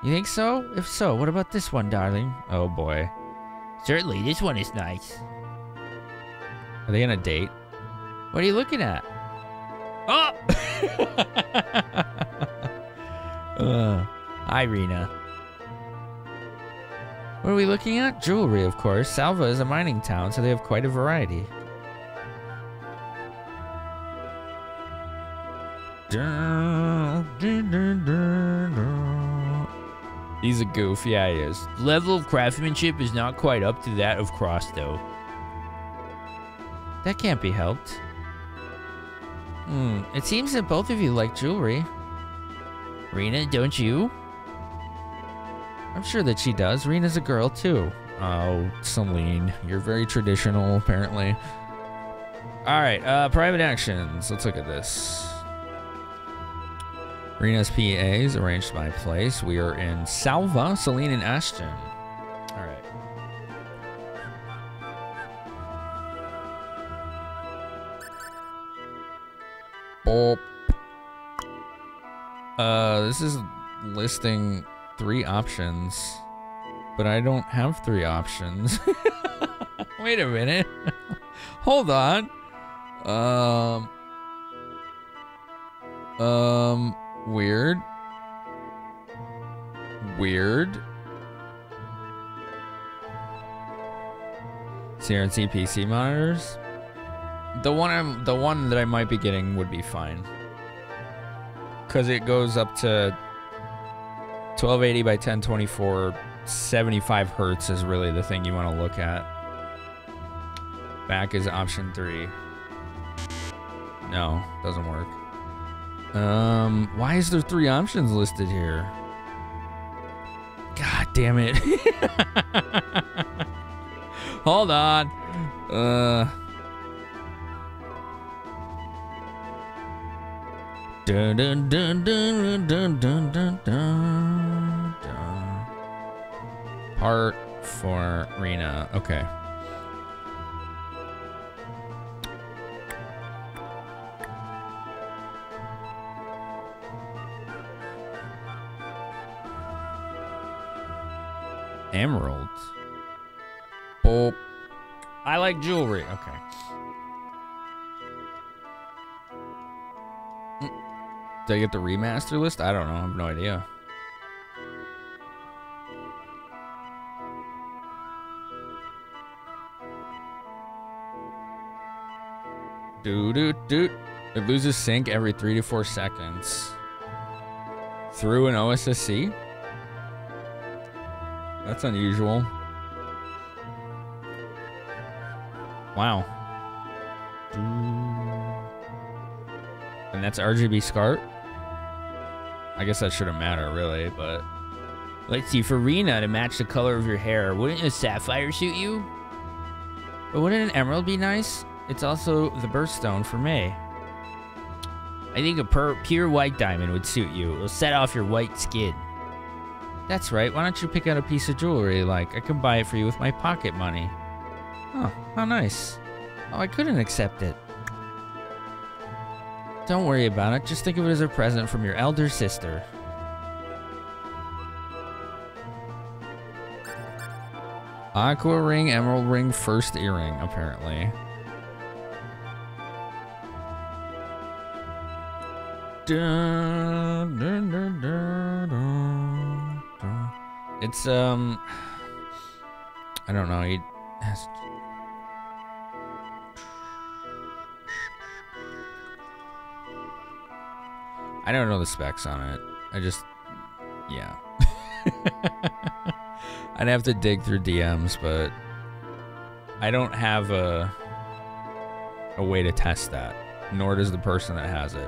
You think so? If so, what about this one, darling? Oh, boy. Certainly, this one is nice. Are they on a date? What are you looking at? Oh! Hi, Rena. What are we looking at? Jewelry, of course. Salva is a mining town, so they have quite a variety. He's a goof. Yeah, he is. The level of craftsmanship is not quite up to that of Cross, though. That can't be helped. It seems that both of you like jewelry. Rena, don't you? I'm sure that she does. Rena's a girl, too. Oh, Celine. You're very traditional, apparently. Alright, private actions. Let's look at this. Rena's PAs arranged by place. We are in Salva, Celine, and Ashton. Alright. Boop. This is listing 3 options, but I don't have 3 options. Wait a minute. Hold on. Weird. CRT PC monitors. The one that I might be getting would be fine. because it goes up to 1280 by 1024. 75 hertz is really the thing you want to look at. Back is option 3. No, doesn't work. Why is there 3 options listed here? God damn it. Hold on. Dun, dun, dun, dun, dun, dun, dun, dun, dun. Part for Rena. Okay. Emeralds. Oh, I like jewelry. Okay. Did I get the remaster list? I don't know. I have no idea. Doot. It loses sync every 3 to 4 seconds. Through an OSSC? That's unusual. Wow. And that's RGB SCART? I guess that shouldn't matter, really, but... Let's see, for Rena, to match the color of your hair, wouldn't a sapphire suit you? But wouldn't an emerald be nice? It's also the birthstone for May. I think a pure white diamond would suit you. It'll set off your white skin. That's right. Why don't you pick out a piece of jewelry? Like, I can buy it for you with my pocket money. Oh, how nice. Oh, I couldn't accept it. Don't worry about it. Just think of it as a present from your elder sister. Aqua ring, emerald ring, first earring, apparently. Dun, dun, dun, dun, dun, dun. It's, I don't know. He has... I don't know the specs on it. I just, yeah. I'd have to dig through DMs, but I don't have a way to test that, nor does the person that has it.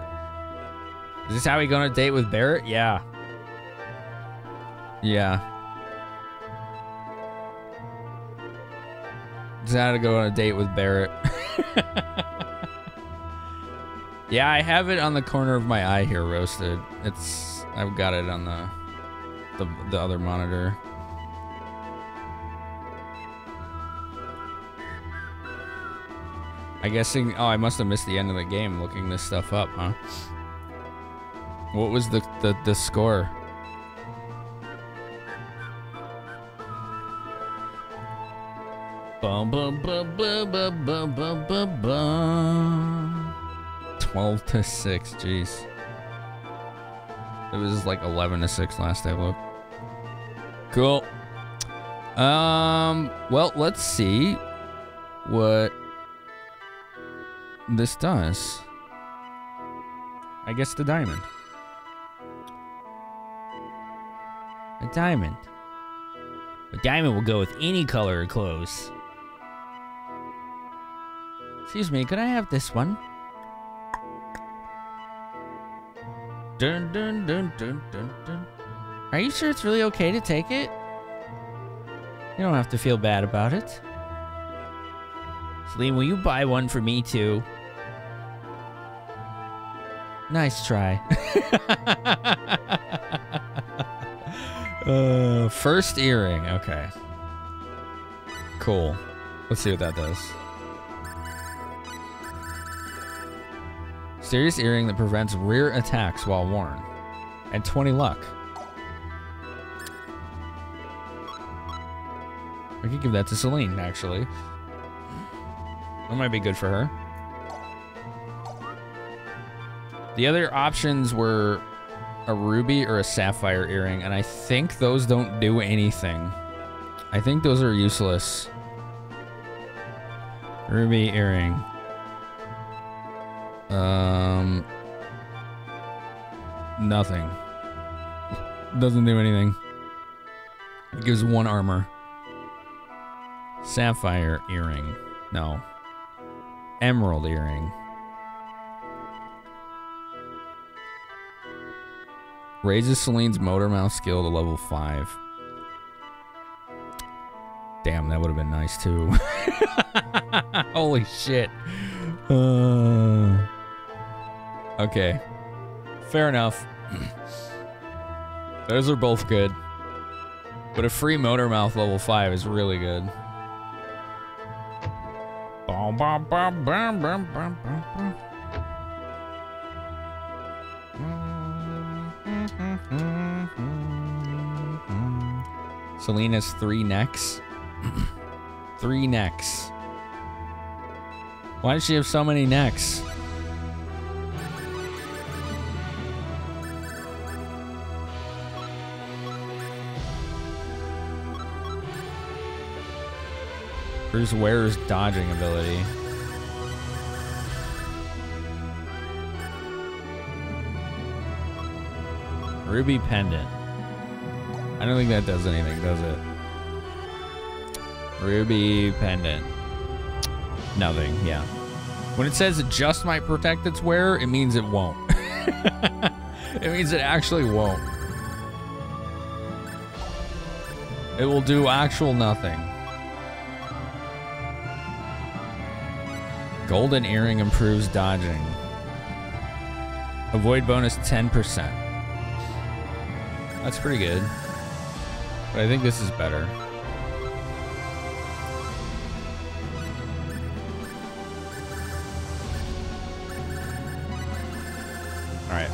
Is this how we go on a date with Barrett? Yeah. Yeah. This is how to go on a date with Barrett. Yeah, I have it on the corner of my eye here, roasted. I've got it on the other monitor. I guessing, oh, I must have missed the end of the game looking this stuff up, huh? What was the score? Bum bum bum bum bum bum bum bum bum. 12 to 6, jeez. It was like 11 to 6 last I looked. Cool. Well, let's see what this does. I guess the diamond. A diamond. A diamond will go with any color of clothes. Excuse me, could I have this one? Dun dun dun dun dun dun. Are you sure it's really okay to take it? You don't have to feel bad about it. Celine, will you buy one for me too? Nice try. First earring. Okay. Cool. Let's see what that does. Serious earring that prevents rear attacks while worn. And 20 luck. I could give that to Celine, actually. That might be good for her. The other options were a ruby or a sapphire earring, and I think those don't do anything. I think those are useless. Ruby earring. nothing. Doesn't do anything. It gives 1 armor. Sapphire earring. No. Emerald earring. Raises Celine's motor mouth skill to level 5. Damn, that would have been nice too. Holy shit. Okay. Fair enough. Those are both good. But a free motor mouth level 5 is really good. Celine has 3 necks. 3 necks. Why does she have so many necks? Bruce Ware's dodging ability. Ruby pendant. I don't think that does anything, does it? Ruby pendant. Nothing, yeah. When it says it just might protect its wearer, it means it won't. It means it actually won't. It will do actual nothing. Golden earring improves dodging. Avoid bonus 10%. That's pretty good. But I think this is better. Alright.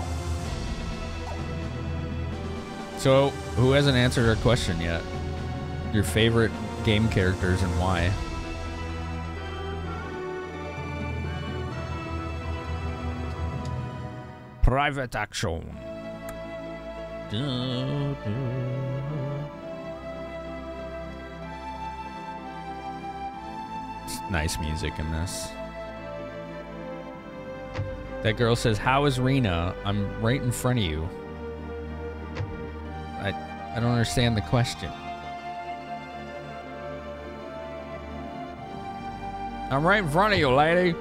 So, who hasn't answered our question yet? Your favorite game characters and why? Private action. It's nice music in this. That girl says, "How is Rena? I'm right in front of you." I don't understand the question. I'm right in front of you, lady.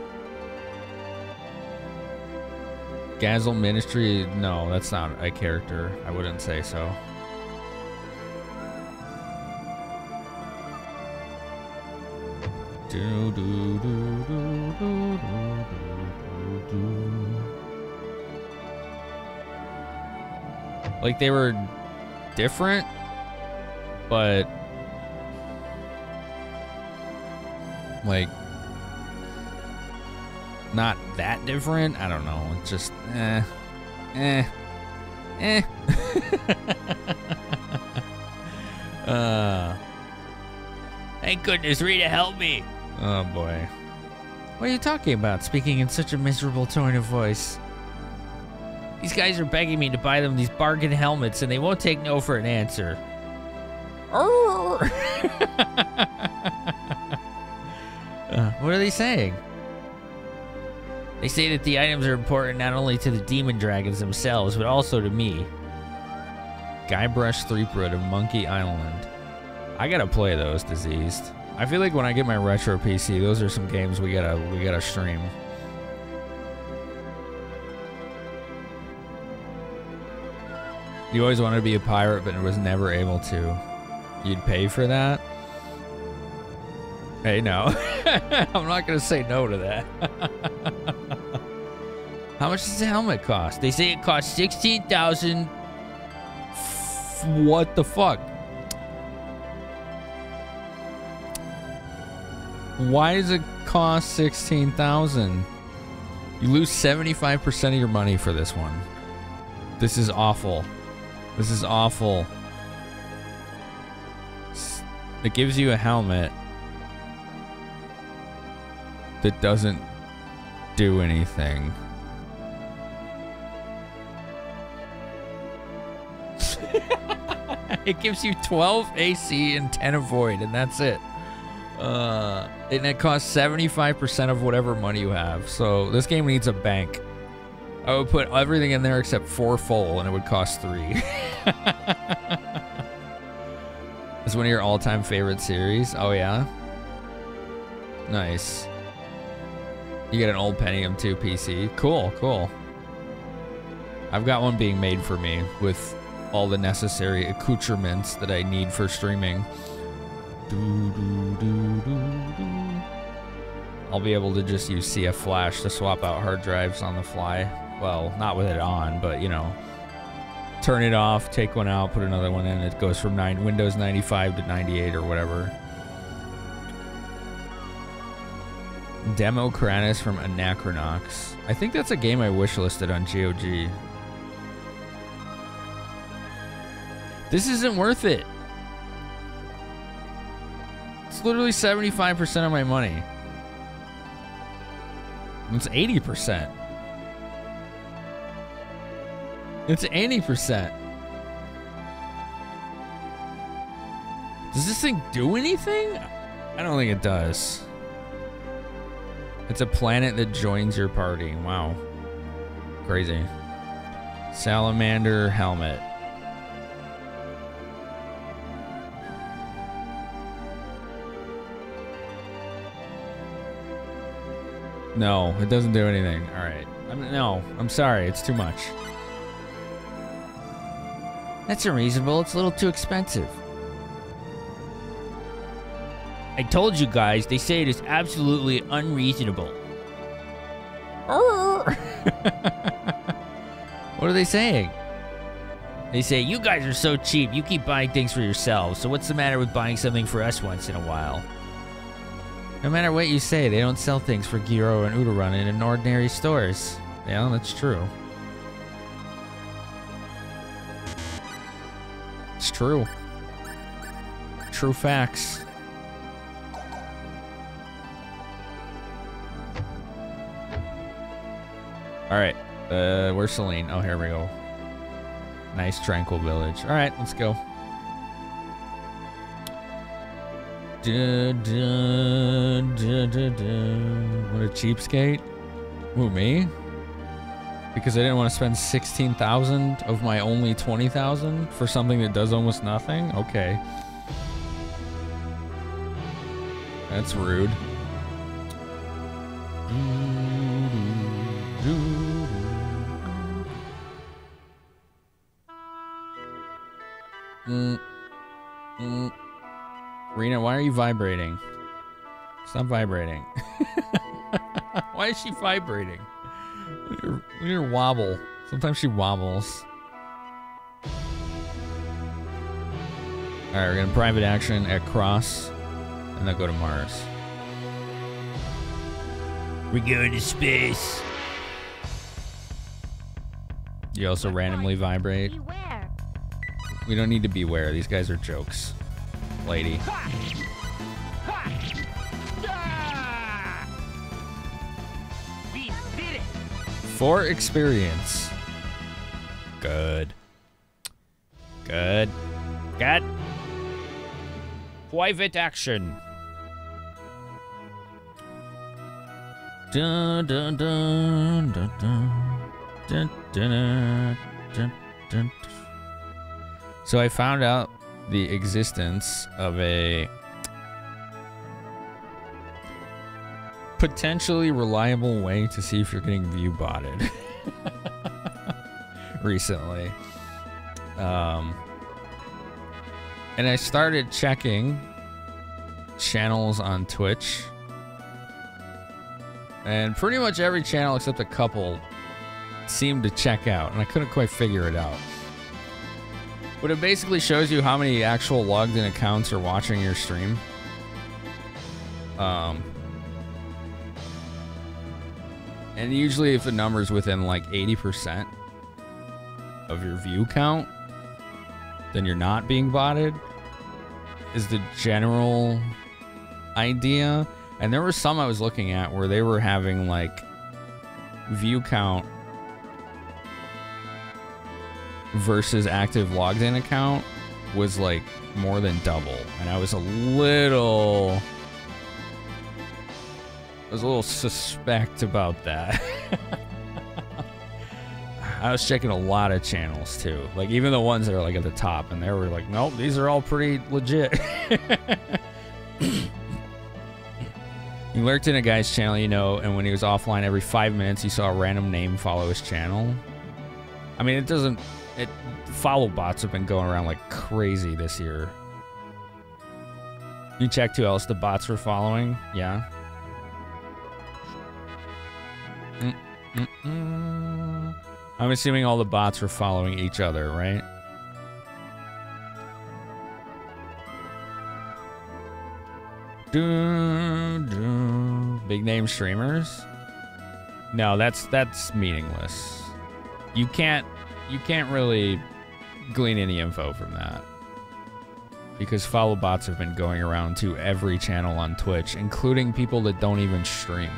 Gazzle Ministry, no, that's not a character. I wouldn't say so. Like they were different, but like not that different. I don't know. It's just Thank goodness Rita helped me. Oh boy. What are you talking about, speaking in such a miserable tone of voice? These guys are begging me to buy them these bargain helmets and they won't take no for an answer. What are they saying? They say that the items are important not only to the demon dragons themselves, but also to me. Guybrush Threepwood of Monkey Island. I gotta play those, Diseased. I feel like when I get my retro PC, those are some games we gotta stream. You always wanted to be a pirate, but was never able to. You'd pay for that? Hey, no. I'm not gonna say no to that. How much does the helmet cost? They say it costs 16,000. What the fuck? Why does it cost 16,000? You lose 75% of your money for this one. This is awful. This is awful. It gives you a helmet that doesn't do anything. It gives you 12 AC and 10 avoid, and that's it. And it costs 75% of whatever money you have. So this game needs a bank. I would put everything in there except 4 full, and it would cost 3. It's one of your all-time favorite series? Oh, yeah? Nice. You get an old Pentium 2 PC. Cool, cool. I've got one being made for me with all the necessary accoutrements that I need for streaming. I'll be able to just use CF Flash to swap out hard drives on the fly. Well, not with it on, but, you know, turn it off, take one out, put another one in. It goes from Windows 95 to 98 or whatever. Democratus from Anachronox. I think that's a game I wishlisted on GOG. This isn't worth it. It's literally 75% of my money. It's 80%. It's 80%. Does this thing do anything? I don't think it does. It's a planet that joins your party. Wow. Crazy. Salamander helmet. No, it doesn't do anything. All right. No, I'm sorry. It's too much. That's unreasonable. It's a little too expensive. I told you guys, they say it is absolutely unreasonable. What are they saying? They say, you guys are so cheap, you keep buying things for yourselves, so what's the matter with buying something for us once in a while? No matter what you say, they don't sell things for Gyro and Udorun in ordinary stores. Yeah, that's true. It's true. True facts. Alright, where's Celine? Oh, here we go. Nice, tranquil village. Alright, let's go. What a cheapskate. Who, me? Because I didn't want to spend 16,000 of my only 20,000 for something that does almost nothing? Okay. That's rude. Rena, why are you vibrating? Stop vibrating. Why is she vibrating? Look at her wobble. Sometimes she wobbles. Alright, we're gonna private action at Cross, and then go to Mars. We're going to space. You also randomly vibrate. Beware. We don't need to beware. These guys are jokes. Lady. We did it! For experience. Good. Good. Good. Private action. Dun, dun, dun, dun, dun, dun, dun, dun, dun. So I found out the existence of a potentially reliable way to see if you're getting view botted recently. And I started checking channels on Twitch, and pretty much every channel except a couple seemed to check out, and I couldn't quite figure it out. But it basically shows you how many actual logged in accounts are watching your stream. And usually if the number's within like 80% of your view count, then you're not being botted, is the general idea. And there were some I was looking at where they were having like view count versus active logged in account was like more than double, and I was a little suspect about that. I was checking a lot of channels too. Like even the ones that are like at the top, and they were like, nope, these are all pretty legit. He lurked in a guy's channel, you know, and when he was offline every 5 minutes, you saw a random name follow his channel. I mean, follow bots have been going around like crazy this year. You checked who else the bots were following? Yeah. I'm assuming all the bots were following each other, right? Big name streamers? No, that's meaningless. You can't really glean any info from that. Because follow bots have been going around to every channel on Twitch, including people that don't even stream.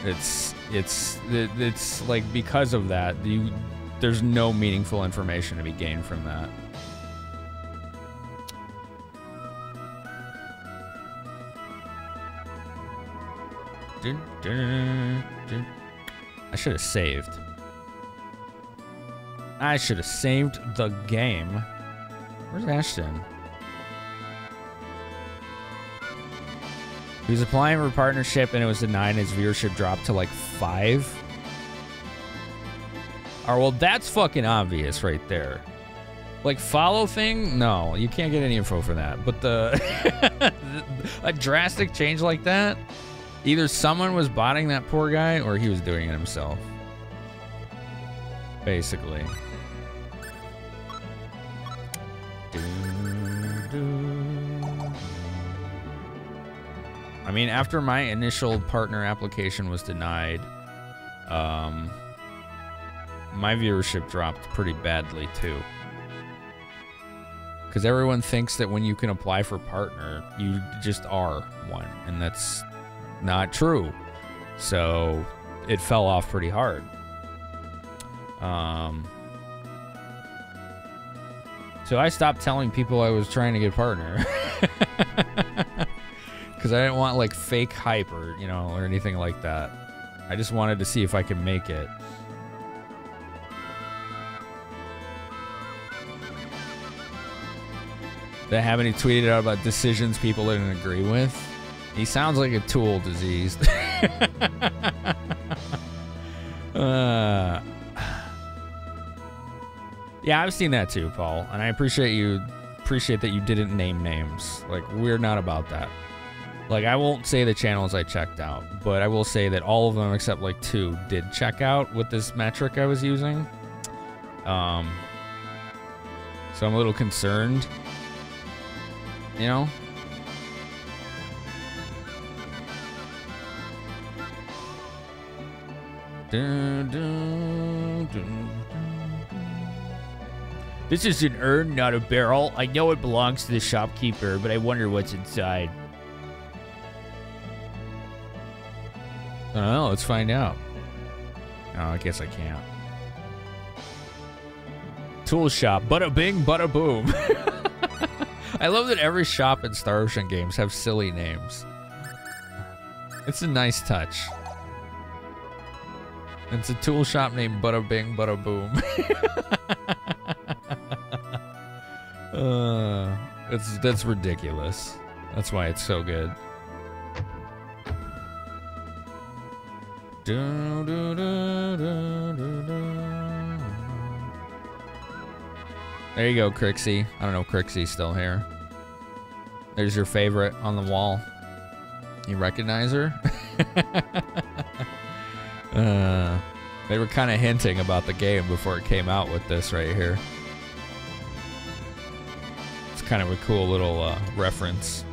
It's like because of that, there's no meaningful information to be gained from that. I should have saved. I should have saved the game. Where's Ashton? He was applying for a partnership and it was denied and his viewership dropped to like 5. Oh, well, that's fucking obvious right there. Like, follow thing? No, you can't get any info for that. But a drastic change like that, either someone was botting that poor guy or he was doing it himself. Basically. I mean, after my initial partner application was denied, my viewership dropped pretty badly too. Because everyone thinks that when you can apply for partner, you just are one, and that's not true. So it fell off pretty hard. So I stopped telling people I was trying to get partner. Because I didn't want like fake hype or, you know, or anything like that. I just wanted to see if I could make it. That happened, he tweeted out about decisions people didn't agree with. He sounds like a tool diseased. Yeah, I've seen that too, Paul, and I appreciate that you didn't name names. Like, we're not about that. Like, I won't say the channels I checked out, but I will say that all of them except like 2 did check out with this metric I was using. So I'm a little concerned, you know? This is an urn, not a barrel. I know it belongs to the shopkeeper, but I wonder what's inside. I don't know, let's find out. Oh, I guess I can't. Tool shop, bada bing, bada boom. I love that every shop in Star Ocean games have silly names. It's a nice touch. It's a tool shop named Bada Bing Bada Boom. That's ridiculous. That's why it's so good. There you go, Crixie. I don't know if Crixie's still here. There's your favorite on the wall. You recognize her? They were kind of hinting about the game before it came out with this right here. It's kind of a cool little reference.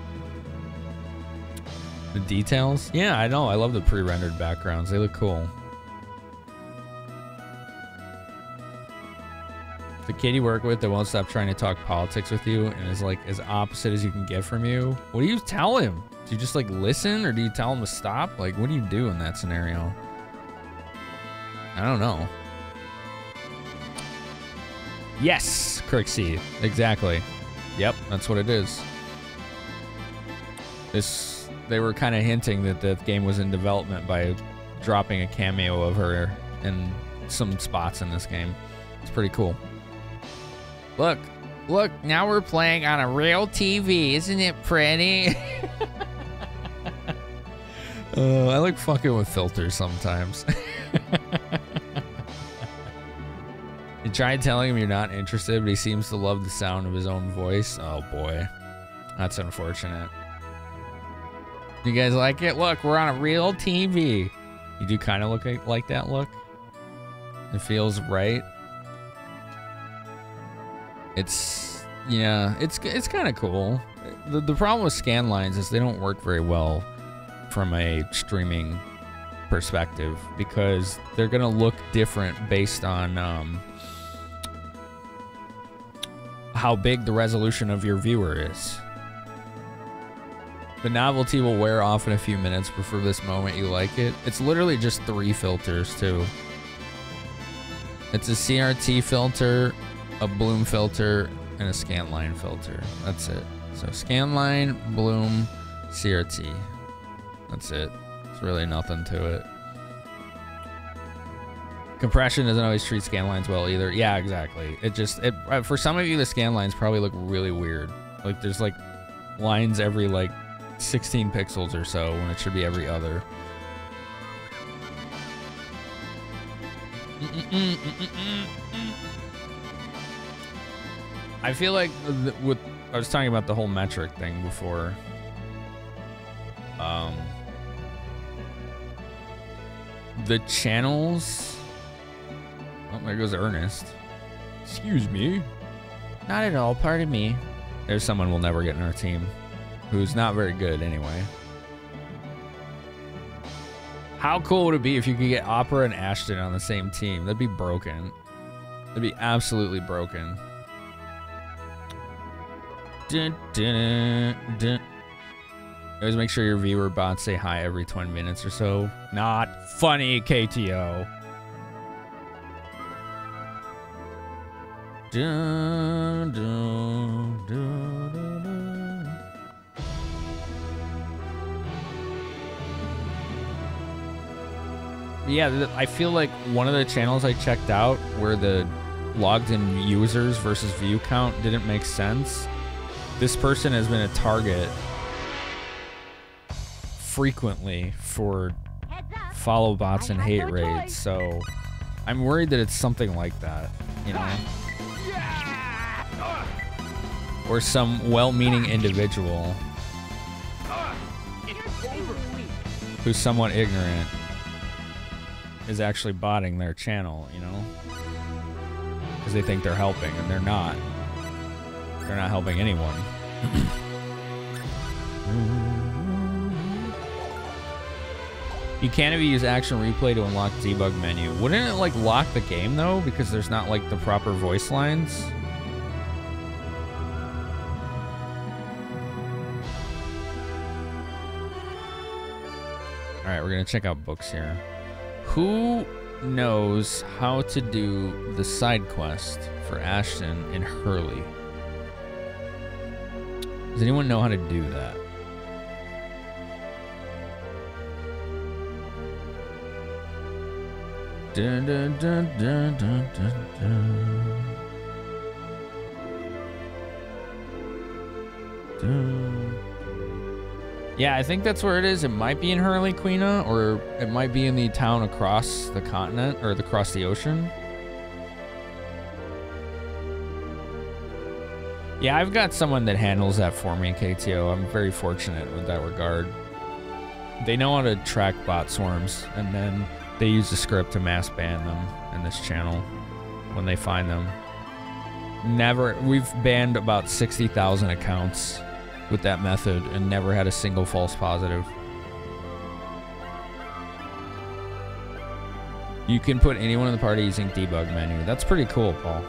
The details? Yeah, I know. I love the pre-rendered backgrounds. They look cool. The kid you work with that won't stop trying to talk politics with you and is like as opposite as you can get from you. What do you tell him? Do you just like listen or do you tell him to stop? Like, what do you do in that scenario? I don't know. Yes, Crixie. Exactly. Yep, that's what it is. This they were kind of hinting that the game was in development by dropping a cameo of her in some spots in this game. It's pretty cool. Look, now we're playing on a real TV. Isn't it pretty? I like fucking with filters sometimes. You try telling him you're not interested, but he seems to love the sound of his own voice. Oh boy, that's unfortunate. You guys like it? Look, we're on a real TV. You do kind of look like that look. It feels right. It's, yeah, it's kind of cool. The problem with scan lines is they don't work very well from a streaming perspective because they're gonna look different based on how big the resolution of your viewer is. The novelty will wear off in a few minutes, but for this moment you like it. It's literally just 3 filters too. It's a CRT filter, a bloom filter, and a scanline filter. That's it. So scanline, bloom, CRT. That's it. It's really nothing to it. Compression doesn't always treat scanlines well either. Yeah, exactly. For some of you, the scanlines probably look really weird. Like there's like lines every like 16 pixels or so when it should be every other. I feel like I was talking about the whole metric thing before. The channels. Oh, there goes Ernest. Excuse me. Not at all. Pardon me. There's someone we'll never get in our team, who's not very good anyway. How cool would it be if you could get Opera and Ashton on the same team? That'd be broken. That'd be absolutely broken. Dun, dun, dun. Always make sure your viewer bots say hi every 20 minutes or so. Not funny, KTO. Dun, dun, dun, dun, dun. Yeah, I feel like one of the channels I checked out where the logged in users versus view count didn't make sense. This person has been a target frequently for follow bots and hate raids, so I'm worried that it's something like that, you know? Or some well-meaning individual who's somewhat ignorant is actually botting their channel, you know? Because they think they're helping, and they're not. They're not helping anyone. You can't even use action replay to unlock debug menu. Wouldn't it like lock the game though? Because there's not like the proper voice lines? Alright, we're gonna check out books here. Who knows how to do the side quest for Ashton in Hurley? Does anyone know how to do that? Dun, dun, dun, dun, dun, dun, dun. Dun. Yeah, I think that's where it is. It might be in Hurley, Queena, or it might be in the town across the continent, or across the ocean. Yeah, I've got someone that handles that for me, KTO. I'm very fortunate with that regard. They know how to track bot swarms, and then they use the script to mass ban them in this channel when they find them. We've banned about 60,000 accounts with that method and never had a single false positive. You can put anyone in the party using debug menu. That's pretty cool, Paul.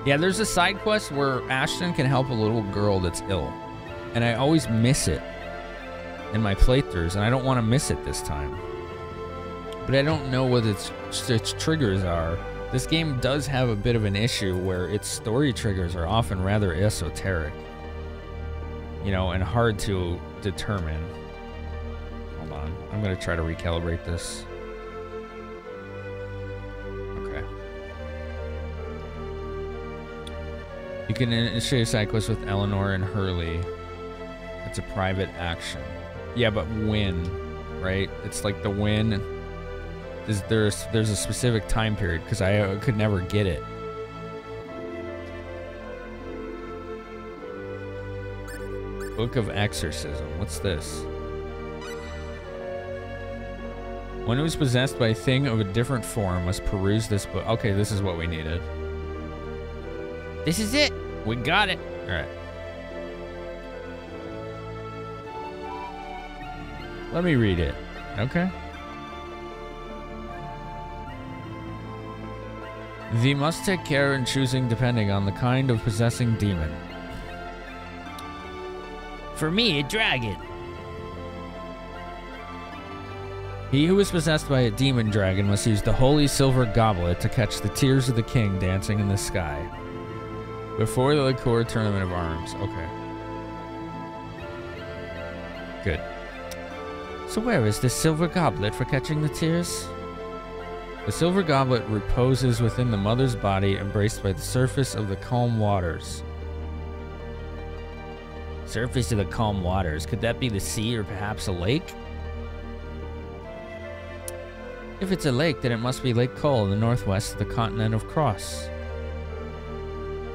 Yeah, there's a side quest where Ashton can help a little girl that's ill, and I always miss it in my playthroughs, and I don't want to miss it this time. But I don't know what its triggers are. This game does have a bit of an issue where its story triggers are often rather esoteric. you know, and hard to determine. Hold on. I'm going to try to recalibrate this. Okay. You can initiate a side quest with Eleanor and Hurley. It's a private action. Yeah, but when, right? It's like the when. There's a specific time period because I could never get it. Book of Exorcism. What's this? One who is possessed by a thing of a different form must peruse this book. Okay, this is what we needed. This is it. We got it. All right. Let me read it. Okay. Thee must take care in choosing depending on the kind of possessing demon. For me, a dragon. He who is possessed by a demon dragon must use the holy silver goblet to catch the tears of the king dancing in the sky. Before the liqueur tournament of arms. Okay. Good. So where is this silver goblet for catching the tears? The silver goblet reposes within the mother's body, embraced by the surface of the calm waters. Surface of the calm waters. Could that be the sea or perhaps a lake? If it's a lake, then it must be Lake Cole in the northwest of the continent of Cross.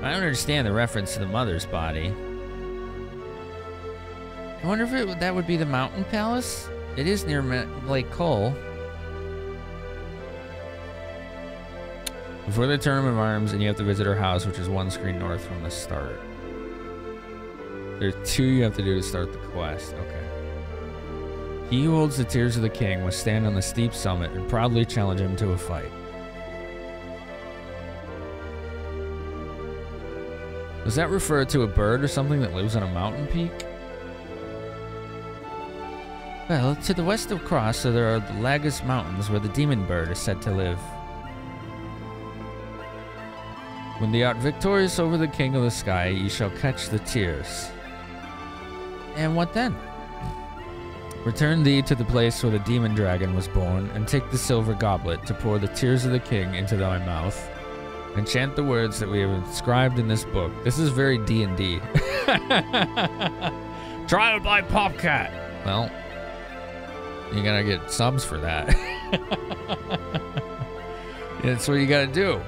I don't understand the reference to the mother's body. I wonder if that would be the mountain palace? It is near Lake Cole. Before the tournament of arms, and you have to visit her house, which is one screen north from the start. There's 2 you have to do to start the quest. Okay. He who holds the tears of the king must stand on the steep summit and proudly challenge him to a fight. Does that refer to a bird or something that lives on a mountain peak? Well, to the west of Cross, so there are the Lagus Mountains where the demon bird is said to live. When thou art victorious over the king of the sky, ye shall catch the tears. And what then? Return thee to the place where the demon dragon was born, and take the silver goblet to pour the tears of the king into thy mouth, and chant the words that we have inscribed in this book. This is very D&D. Trial by Popcat. Well, you gotta get subs for that. That's what you gotta do.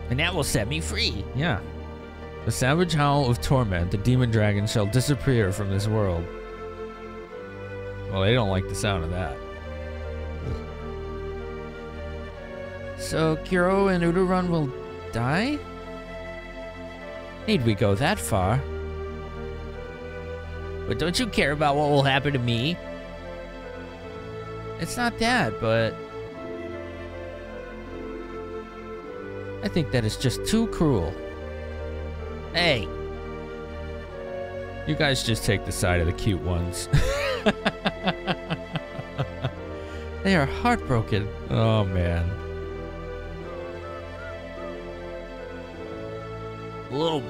And that will set me free. Yeah. The savage howl of torment, the demon dragon shall disappear from this world. Well, they don't like the sound of that. So Kuro and Udurun will die? Need we go that far? But don't you care about what will happen to me? It's not that, but I think that is just too cruel. Hey. You guys just take the side of the cute ones. They are heartbroken. Oh, man. Little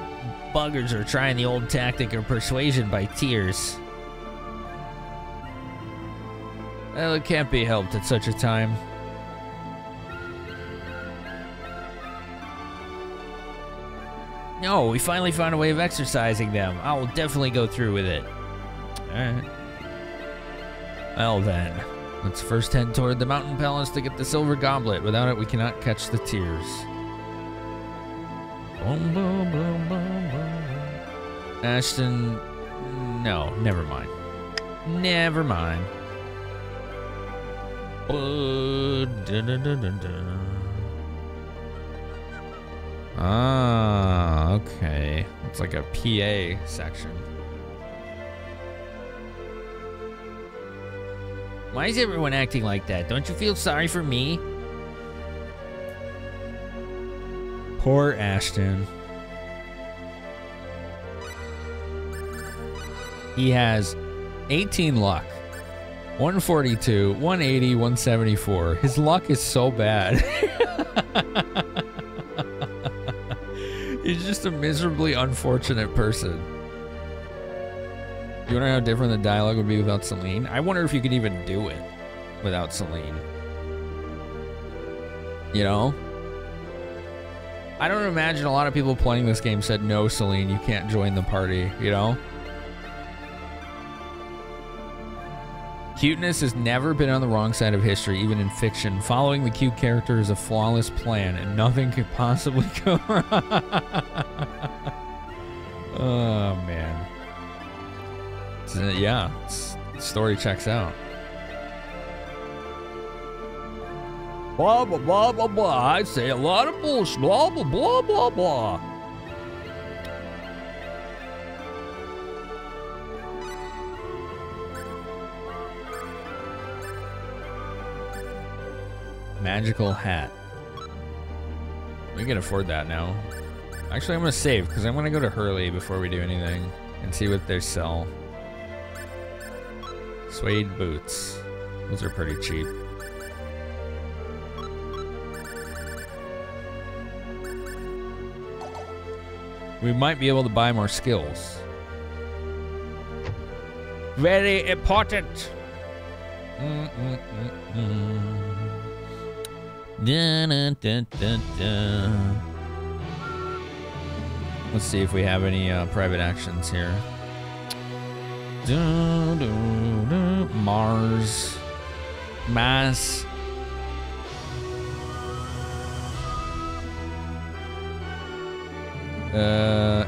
buggers are trying the old tactic of persuasion by tears. Well, it can't be helped at such a time. No, we finally found a way of exercising them. I will definitely go through with it. Alright. Well then, let's first head toward the mountain palace to get the silver goblet. Without it, we cannot catch the tears. Boom, boom, boom, boom, boom. Ashton, no, never mind. Never mind. Ah, okay. It's like a PA section. Why is everyone acting like that? Don't you feel sorry for me? Poor Ashton. He has 18 luck. 142, 180, 174. His luck is so bad. He's just a miserably unfortunate person. You wonder how different the dialogue would be without Celine? I wonder if you could even do it without Celine. You know? I don't imagine a lot of people playing this game said, no, Celine, you can't join the party, you know? Cuteness has never been on the wrong side of history, even in fiction. Following the cute character is a flawless plan, and nothing could possibly go wrong. Oh, man. Yeah, story checks out. Blah, blah, blah, blah, blah. I say a lot of bullshit. Blah, blah, blah, blah, blah. Magical hat. We can afford that now. Actually, I'm gonna save because I'm gonna go to Hurley before we do anything and see what they sell. Suede boots. Those are pretty cheap. We might be able to buy more skills. Very important. Dun, dun, dun, dun, dun. Let's see if we have any private actions here. Dun, dun, dun. Mars. Mass.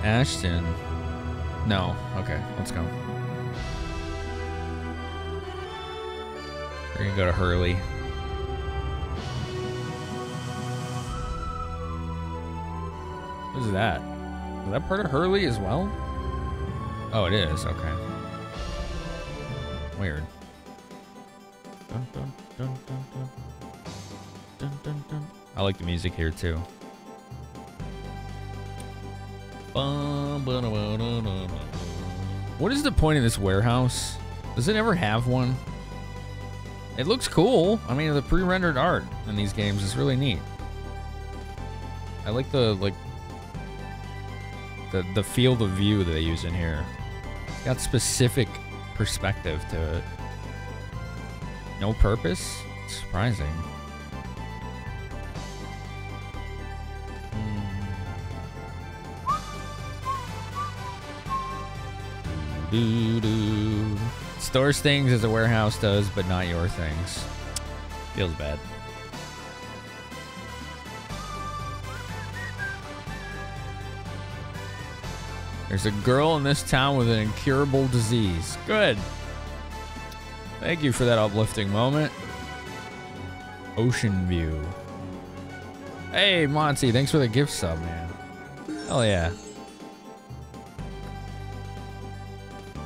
Ashton. No. Okay, let's go. We're gonna go to Hurley. What is that? Is that part of Hurley as well? Oh, it is. Okay. Weird. Dun, dun, dun, dun, dun. Dun, dun, dun. I like the music here too. What is the point of this warehouse? Does it ever have one? It looks cool. I mean, the pre-rendered art in these games is really neat. I like the field of view that they use in here. It's got specific perspective to it. No purpose? It's surprising. Doo-doo. Stores things as a warehouse does, but not your things. Feels bad. There's a girl in this town with an incurable disease. Good. Thank you for that uplifting moment. Ocean view. Hey, Monty, thanks for the gift sub, man. Hell yeah.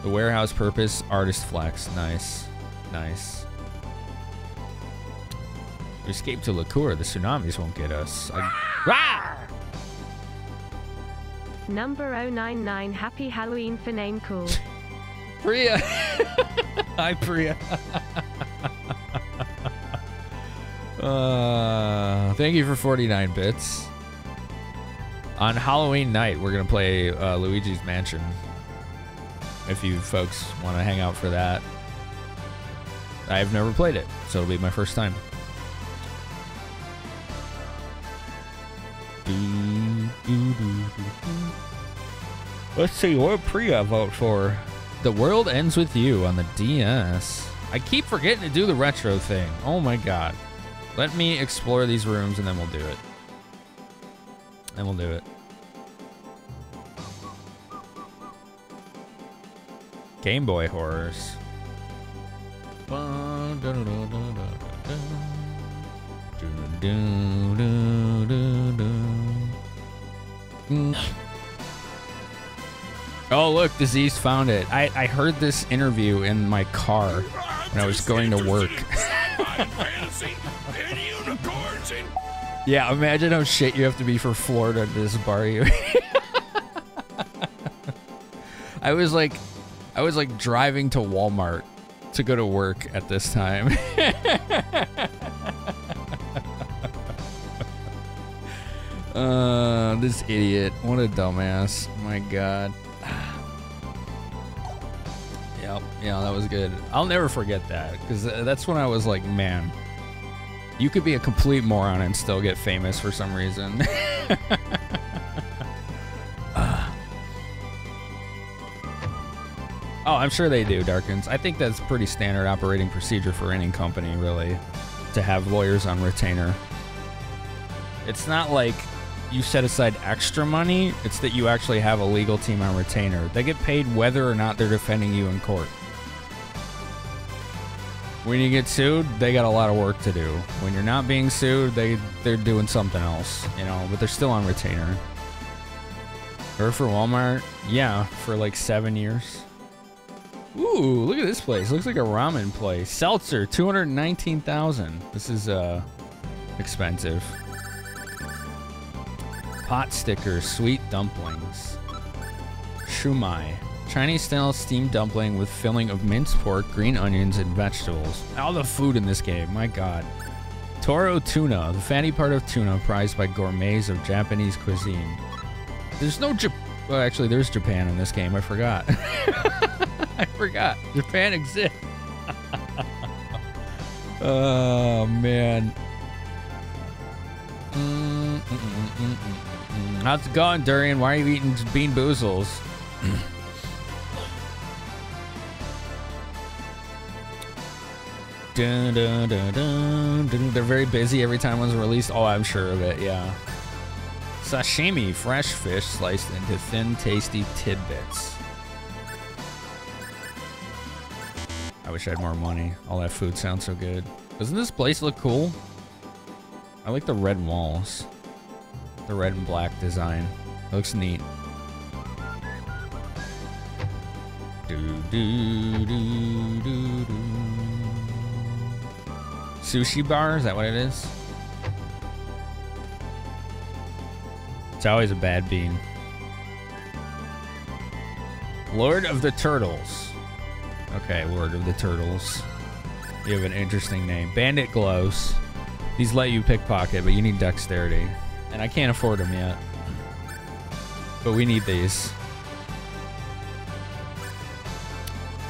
The warehouse purpose, artist flex. Nice. Nice. We escape to Liqueur. The tsunamis won't get us. Rah! Number 099, happy Halloween for name cool. Priya. Hi, Priya. Thank you for 49 bits. On Halloween night, we're going to play Luigi's Mansion. If you folks want to hang out for that. I've never played it, so it'll be my first time. Let's see, what would Priya vote for? The World Ends With You on the DS. I keep forgetting to do the retro thing. Oh my god. Let me explore these rooms and then we'll do it. Then we'll do it. Game Boy horrors. Oh, look, Disease found it. I heard this interview in my car when I was going to work. Yeah, imagine how shit you have to be for Florida to this bar you. I was like driving to Walmart to go to work at this time. This idiot. What a dumbass. My God. Yep. Yeah, that was good. I'll never forget that because that's when I was like, man, you could be a complete moron and still get famous for some reason. Oh, I'm sure they do, Darkins. I think that's pretty standard operating procedure for any company, really, to have lawyers on retainer. It's not like you set aside extra money. It's that you actually have a legal team on retainer. They get paid whether or not they're defending you in court. When you get sued, they got a lot of work to do. When you're not being sued, they're doing something else, you know, but they're still on retainer. Or for Walmart, yeah, for like 7 years. Ooh, look at this place. Looks like a ramen place. Seltzer, 219,000. This is expensive. Pot stickers, sweet dumplings. Shumai, Chinese-style steamed dumpling with filling of minced pork, green onions, and vegetables. All the food in this game, my God. Toro tuna, the fatty part of tuna prized by gourmets of Japanese cuisine. There's no well, actually, there's Japan in this game. I forgot. I forgot. Japan exists. Oh, man. How's it going, Durian? Why are you eating bean boozles? Dun, dun, dun, dun, dun. They're very busy every time one's released. Oh, I'm sure of it, yeah. Sashimi, fresh fish sliced into thin, tasty tidbits. I wish I had more money. All that food sounds so good. Doesn't this place look cool? I like the red walls. The red and black design. It looks neat. Sushi bar? Is that what it is? It's always a bad bean. Lord of the Turtles. Okay, Lord of the Turtles. You have an interesting name. Bandit gloves. These let you pickpocket, but you need dexterity. And I can't afford them yet. But we need these.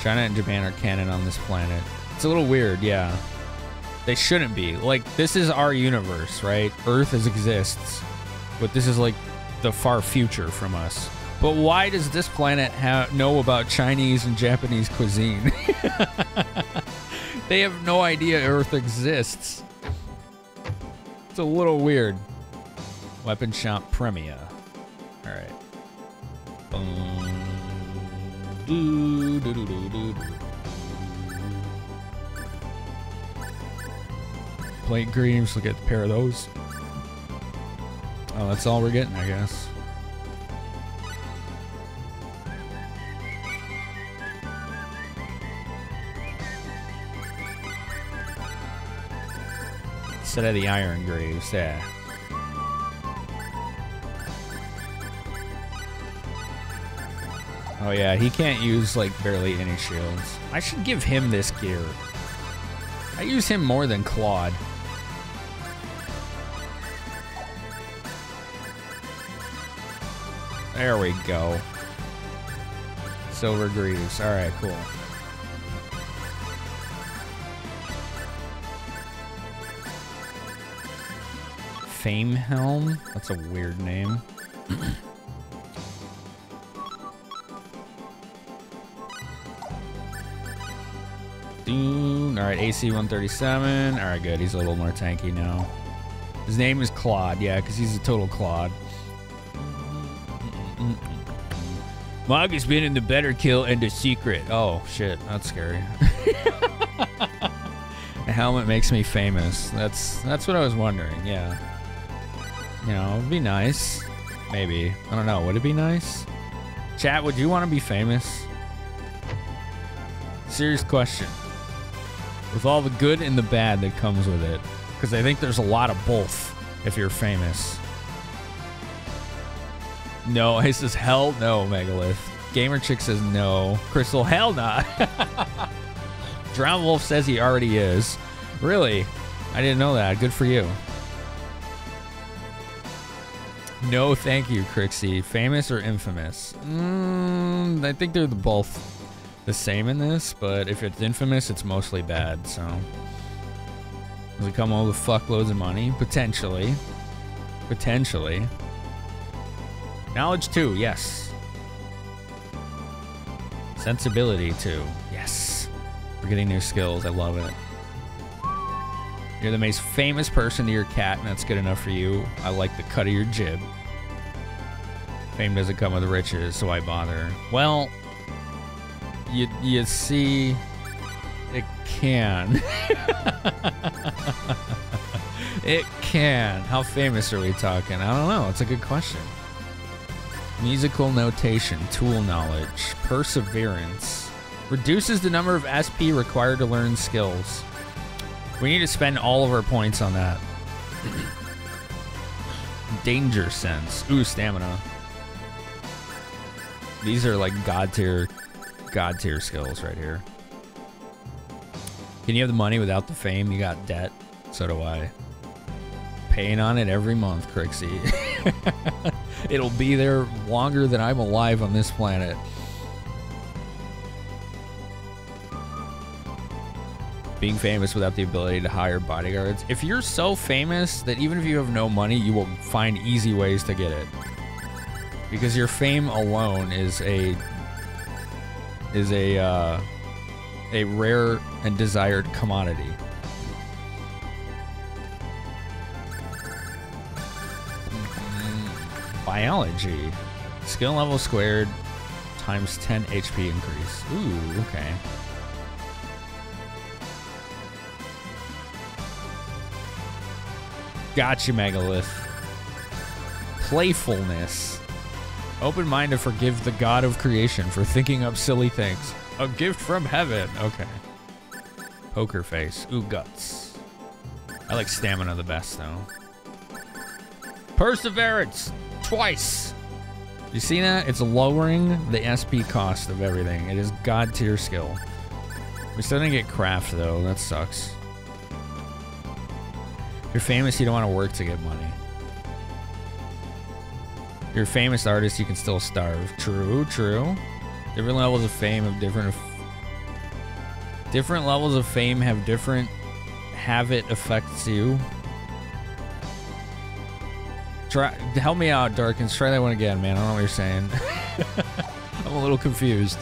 China and Japan are canon on this planet. It's a little weird, yeah. They shouldn't be. Like, this is our universe, right? Earth exists. But this is like the far future from us. But why does this planet know about Chinese and Japanese cuisine? They have no idea Earth exists. It's a little weird. Weapon shop Premia. All right. Plate greaves. Look at a pair of those. Oh, that's all we're getting, I guess. Instead of the iron graves, yeah. Oh yeah, he can't use like barely any shields. I should give him this gear. I use him more than Claude. There we go. Silver greaves. All right, cool. Fame Helm? That's a weird name. Alright, AC 137. Alright, good. He's a little more tanky now. His name is Claude, yeah, because he's a total Claude. Mog has been in the Better Kill and the Secret. Oh, shit. That's scary. A helmet makes me famous. That's what I was wondering, yeah. You know, it'd be nice. Maybe. I don't know. Would it be nice? Chat, would you want to be famous? Serious question. With all the good and the bad that comes with it. Because I think there's a lot of both if you're famous. No, he says hell no, Megalith. Gamer Chick says no. Crystal, hell not. Drown Wolf says he already is. Really? I didn't know that. Good for you. No, thank you, Crixie. Famous or infamous? I think they're both the same in this, but if it's infamous, it's mostly bad, so. Does it come home with fuckloads of money? Potentially. Potentially. Knowledge 2, yes. Sensibility 2, yes. We're getting new skills, I love it. You're the most famous person to your cat, and that's good enough for you. I like the cut of your jib. Fame doesn't come with riches, so why bother? Well, you see, it can. It can. How famous are we talking? I don't know. It's a good question. Musical notation, tool knowledge, perseverance. Reduces the number of SP required to learn skills. We need to spend all of our points on that. Danger sense. Ooh, stamina. These are like god tier skills right here. Can you have the money without the fame? You got debt. So do I. Paying on it every month, Crixie. It'll be there longer than I'm alive on this planet. Being famous without the ability to hire bodyguards. If you're so famous that even if you have no money, you will find easy ways to get it. Because your fame alone is a rare and desired commodity. Biology. Skill level squared times 10 HP increase. Ooh, okay. Gotcha, Megalith. Playfulness. Open mind to forgive the god of creation for thinking up silly things. A gift from heaven. Okay. Poker face. Ooh, guts. I like stamina the best, though. Perseverance. Twice. You see that? It's lowering the SP cost of everything. It is god tier skill. We still didn't get craft, though. That sucks. If you're famous, you don't want to work to get money. If you're a famous artist, you can still starve. True, true. Different levels of fame have different levels of fame have different habit affects you. Help me out, Darkins. Try that one again, man. I don't know what you're saying. I'm a little confused.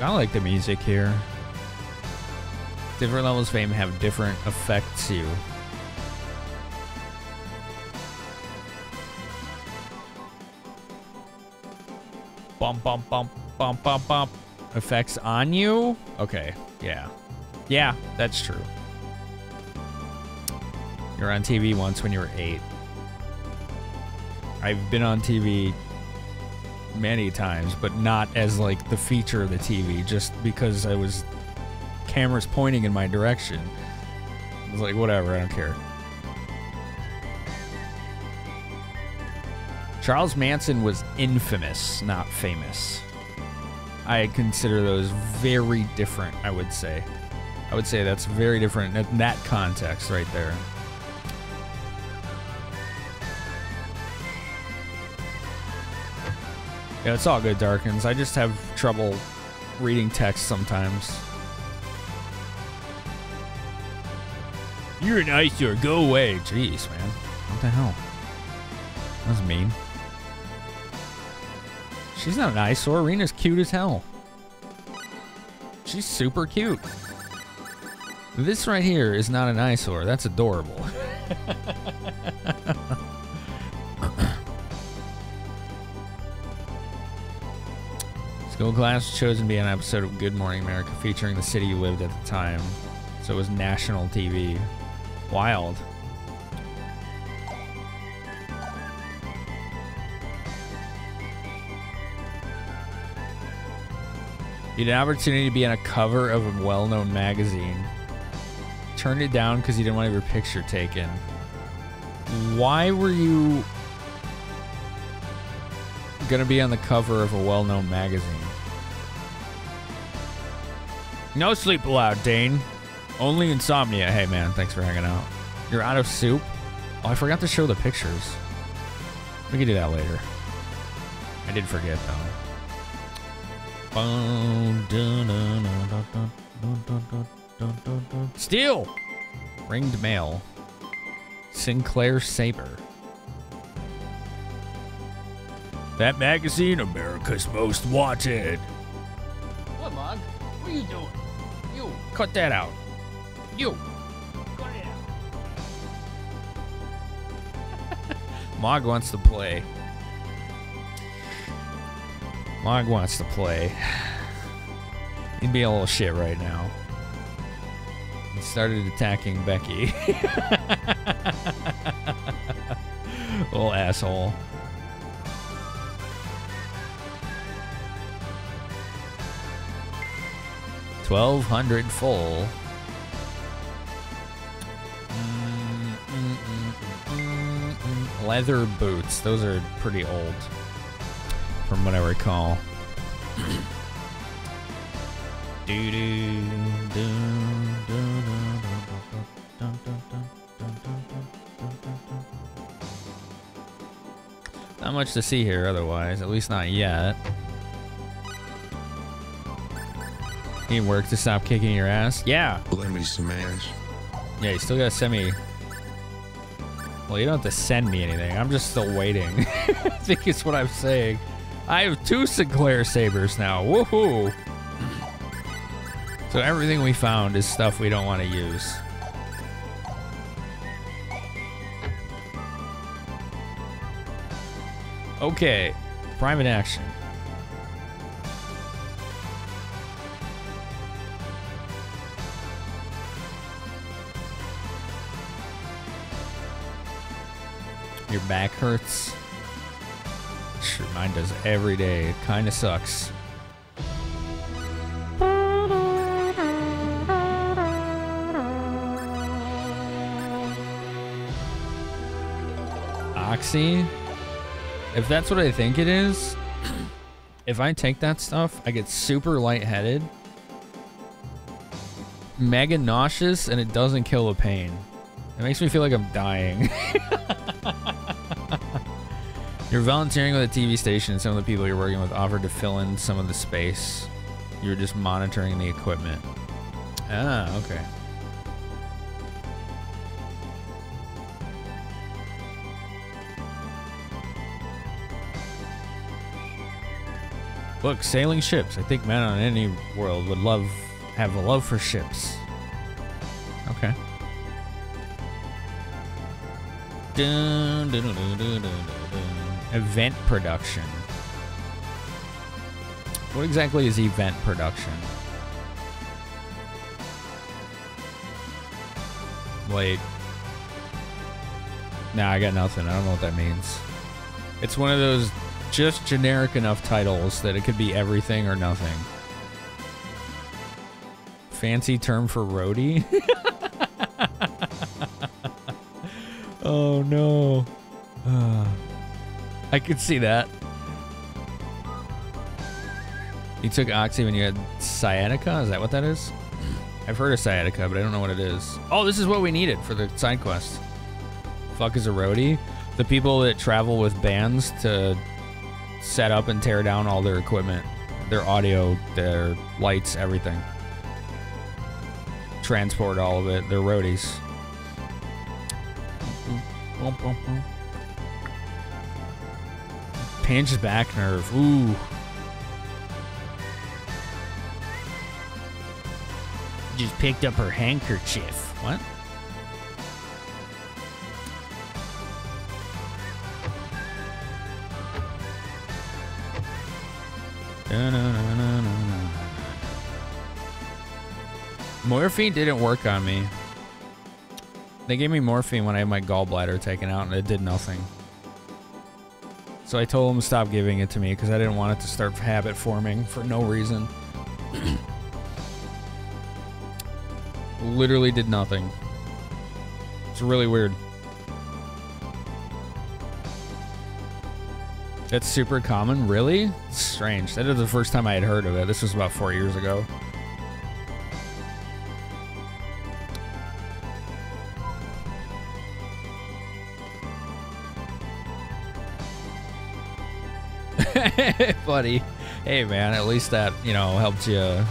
I like the music here. Different levels of fame have different effects you. Bump, bump, bump, bump, bump, bump. Effects on you? Okay, yeah. Yeah, that's true. You were on TV once when you were 8. I've been on TV many times, but not as like the feature of the TV, just because I was cameras pointing in my direction. I was like, whatever, I don't care. Charles Manson was infamous, not famous. I consider those very different, I would say. I would say that's very different in that context right there. Yeah, it's all good, Darkins. I just have trouble reading text sometimes. You're an eyesore. Go away. Jeez, man. What the hell? That was mean. She's not an eyesore. Rena's cute as hell. She's super cute. This right here is not an eyesore. That's adorable. Skill class was chosen to be an episode of Good Morning America featuring the city you lived at the time. So it was national TV. Wild. You had an opportunity to be on a cover of a well-known magazine. Turned it down because you didn't want to have your picture taken. Why were you gonna be on the cover of a well-known magazine? No sleep allowed, Dane. Only insomnia. Hey, man, thanks for hanging out. You're out of soup? Oh, I forgot to show the pictures. We can do that later. I did forget, though. Steel! Ringed mail. Sinclair Saber. That magazine, America's Most Wanted. What, Mog? What are you doing? You. Cut that out. You. Cut it out. Mog wants to play. Mog wants to play. He'd be a little shit right now. He started attacking Becky. Little asshole. $1,200 full. Leather boots. Those are pretty old, from what I recall. Not much to see here otherwise, at least not yet. Need work to stop kicking your ass? Yeah. Let me smash. Yeah, you still gotta send me. Well, you don't have to send me anything. I'm just still waiting. I think it's what I'm saying. I have 2 Sinclair Sabers now. Woohoo! So everything we found is stuff we don't want to use. Okay. Private action. Your back hurts? Sure, mine does every day. It kind of sucks. Oxy? If that's what I think it is, if I take that stuff, I get super lightheaded, mega nauseous, and it doesn't kill the pain. It makes me feel like I'm dying. You're volunteering with a TV station and some of the people you're working with offered to fill in some of the space. You're just monitoring the equipment. Ah, okay. Look, sailing ships. I think men on any world would have a love for ships. Okay. Dun, dun, dun, dun, dun, dun, dun. Event production. What exactly is event production? Wait. Nah, I got nothing. I don't know what that means. It's one of those just generic enough titles that it could be everything or nothing. Fancy term for roadie? Oh no. I could see that. You took Oxy when you had sciatica? Is that what that is? I've heard of sciatica, but I don't know what it is. Oh, this is what we needed for the side quest. Fuck is a roadie? The people that travel with bands to set up and tear down all their equipment. Their audio, their lights, everything. Transport all of it. They're roadies. Pinch back nerve. Ooh. Just picked up her handkerchief. What? Morphine didn't work on me. They gave me morphine when I had my gallbladder taken out, and it did nothing. So I told them to stop giving it to me because I didn't want it to start habit forming for no reason. Literally did nothing. It's really weird. That's super common? Really? It's strange. That is the first time I had heard of it. This was about 4 years ago. buddy. Hey, man, at least that, you know, helped you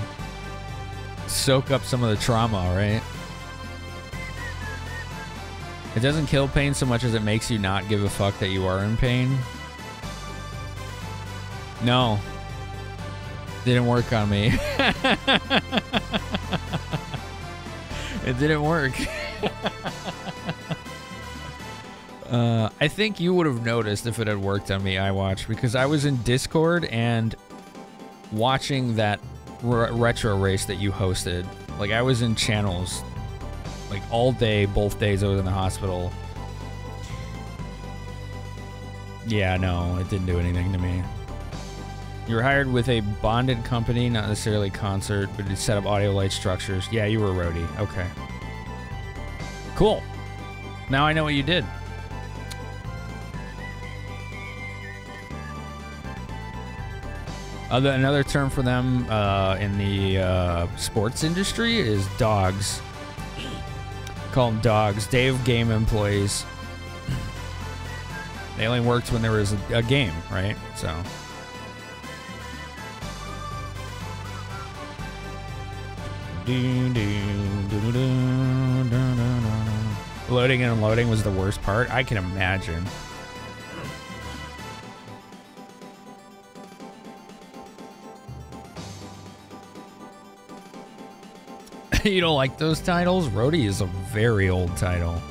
soak up some of the trauma, right? It doesn't kill pain so much as it makes you not give a fuck that you are in pain. No. Didn't work on me. It didn't work. I think you would have noticed if it had worked on me, iWatch, because I was in Discord and watching that retro race that you hosted. Like, I was in channels, like, all day, both days I was in the hospital. Yeah, no, it didn't do anything to me. You were hired with a bonded company, not necessarily concert, but to set up audio light structures. Yeah, you were a roadie. Okay. Cool. Now I know what you did. Another term for them in the sports industry is dogs. Call them dogs. Dave game employees. They only worked when there was a game, right? So. Loading and unloading was the worst part. I can imagine. You don't like those titles? Roadie is a very old title.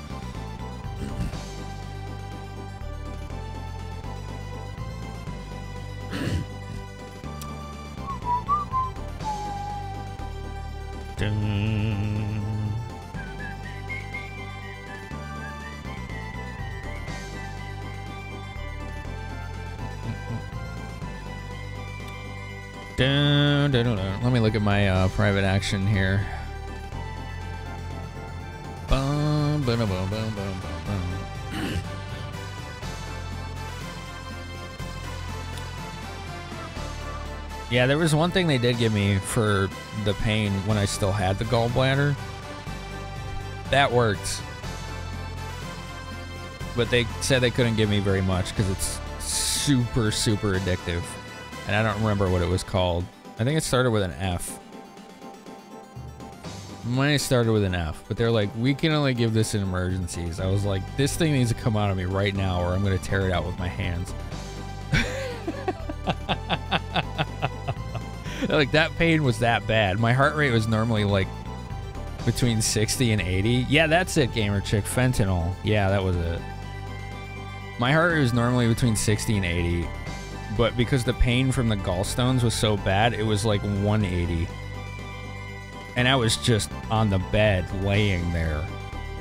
Let me look at my private action here. Yeah, there was one thing they did give me for the pain when I still had the gallbladder. That worked. But they said they couldn't give me very much because it's super, super addictive. And I don't remember what it was called. I think it started with an F. Mine started with an F, but they're like, we can only give this in emergencies. I was like, this thing needs to come out of me right now or I'm going to tear it out with my hands. Like, that pain was that bad. My heart rate was normally like between 60 and 80. Yeah, that's it, gamer chick. Fentanyl. Yeah, that was it. My heart rate was normally between 60 and 80. But because the pain from the gallstones was so bad, it was like 180. And I was just on the bed, laying there.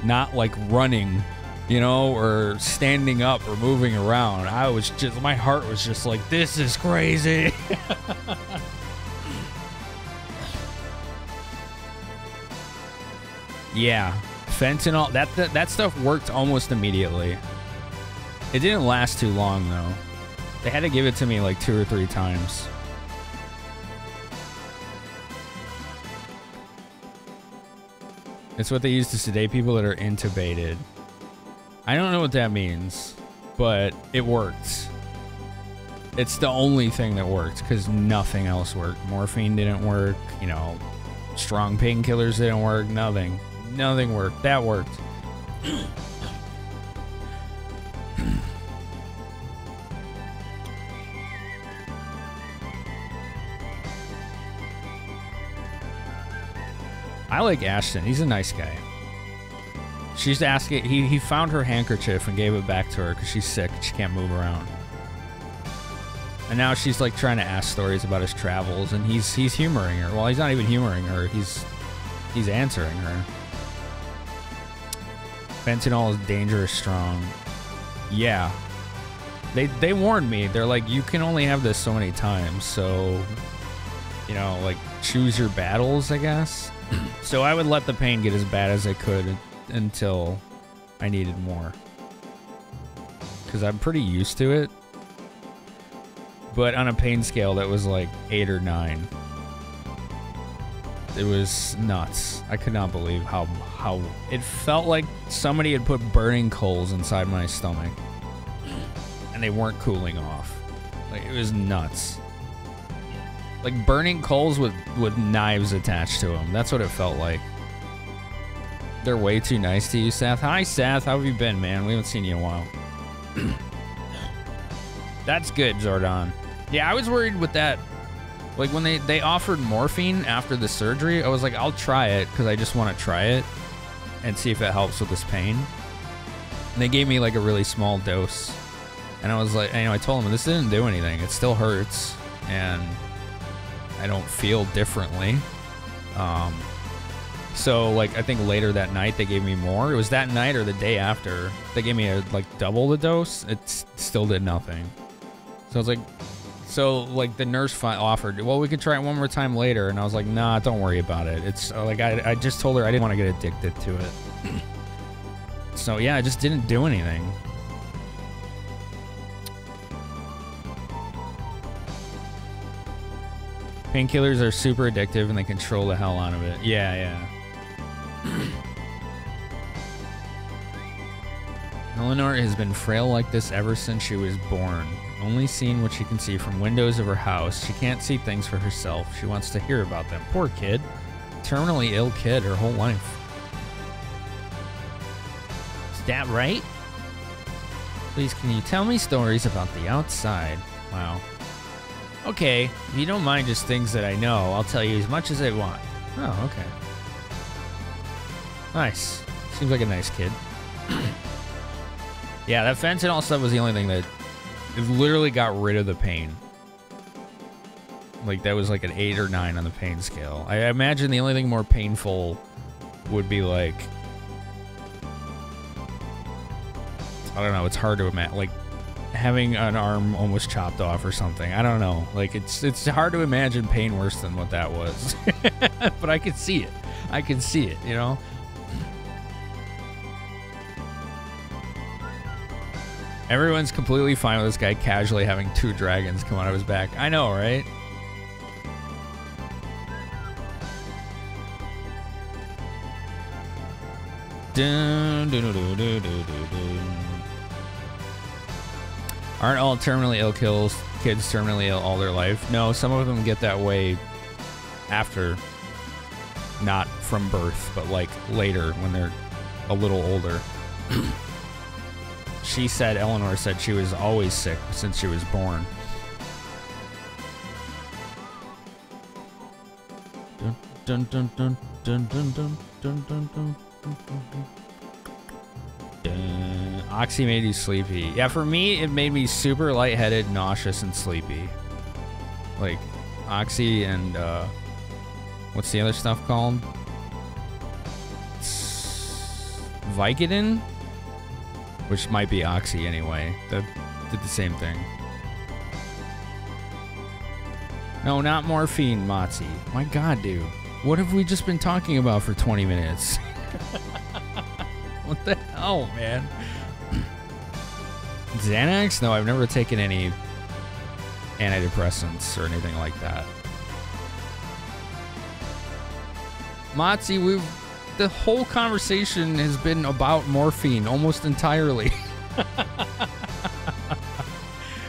Not like running, you know, or standing up or moving around. I was just, my heart was just like, this is crazy. Yeah, fentanyl, that stuff worked almost immediately. It didn't last too long, though. They had to give it to me like 2 or 3 times. It's what they use to sedate people that are intubated. I don't know what that means, but it worked. It's the only thing that worked, because nothing else worked. Morphine didn't work, you know, strong painkillers didn't work, nothing. Nothing worked. That worked. I like Ashton. He's a nice guy. She's asking. He found her handkerchief and gave it back to her because she's sick. She can't move around. And now she's like trying to ask stories about his travels, and he's humoring her. Well, he's not even humoring her. He's answering her. Fentanyl is dangerous strong. Yeah. They warned me. They're like, you can only have this so many times, so, you know, like, choose your battles, I guess. So I would let the pain get as bad as I could until I needed more. Because I'm pretty used to it. But on a pain scale that was like 8 or 9. It was nuts. I could not believe how it felt like somebody had put burning coals inside my stomach. And they weren't cooling off. Like, it was nuts. Like burning coals with knives attached to them. That's what it felt like. They're way too nice to you, Seth. Hi, Seth. How have you been, man? We haven't seen you in a while. That's good, Zordon. Yeah, I was worried with that. Like, when they offered morphine after the surgery, I was like, I'll try it, because I just want to try it and see if it helps with this pain. And they gave me, like, a really small dose. And I was like, I told them, this didn't do anything. It still hurts, and I don't feel differently. So, like, I think later that night they gave me more. It was that night or the day after. They gave me, like, double the dose. It still did nothing. So I was like... So, like, the nurse offered, well, we could try it one more time later. And I was like, nah, don't worry about it. It's, like, I just told her I didn't want to get addicted to it. So, yeah, I just didn't do anything. Painkillers are super addictive and they control the hell out of it. Yeah, yeah. Eleanor has been frail like this ever since she was born. Only seeing what she can see from windows of her house. She can't see things for herself. She wants to hear about them. Poor kid. Terminally ill kid her whole life. Is that right? Please, can you tell me stories about the outside? Wow. Okay, if you don't mind just things that I know, I'll tell you as much as I want. Oh, okay. Nice. Seems like a nice kid. Yeah, that fentanyl stuff was the only thing that... It literally got rid of the pain. Like, that was like an 8 or 9 on the pain scale. I imagine the only thing more painful would be like... I don't know, it's hard to imagine. Like, having an arm almost chopped off or something. I don't know. Like, it's hard to imagine pain worse than what that was. But I can see it. I can see it, you know? Everyone's completely fine with this guy casually having 2 dragons come out of his back. I know, right? Dun, dun, dun, dun, dun, dun, dun. Aren't all terminally ill kids terminally ill all their life? No, some of them get that way after, not from birth, but like later when they're a little older. She said, Eleanor said she was always sick since she was born. Dun, dun, dun, dun, dun, dun, dun, dun, dun, dun, dun. Oxy made you sleepy. Yeah, for me, it made me super lightheaded, nauseous, and sleepy. Like, Oxy and, what's the other stuff called? Vicodin? Which might be Oxy anyway. That did the same thing. No, not morphine, Motzi. My god, dude. What have we just been talking about for 20 minutes? What the hell, man? Xanax? No, I've never taken any antidepressants or anything like that. Motzi, the whole conversation has been about morphine almost entirely.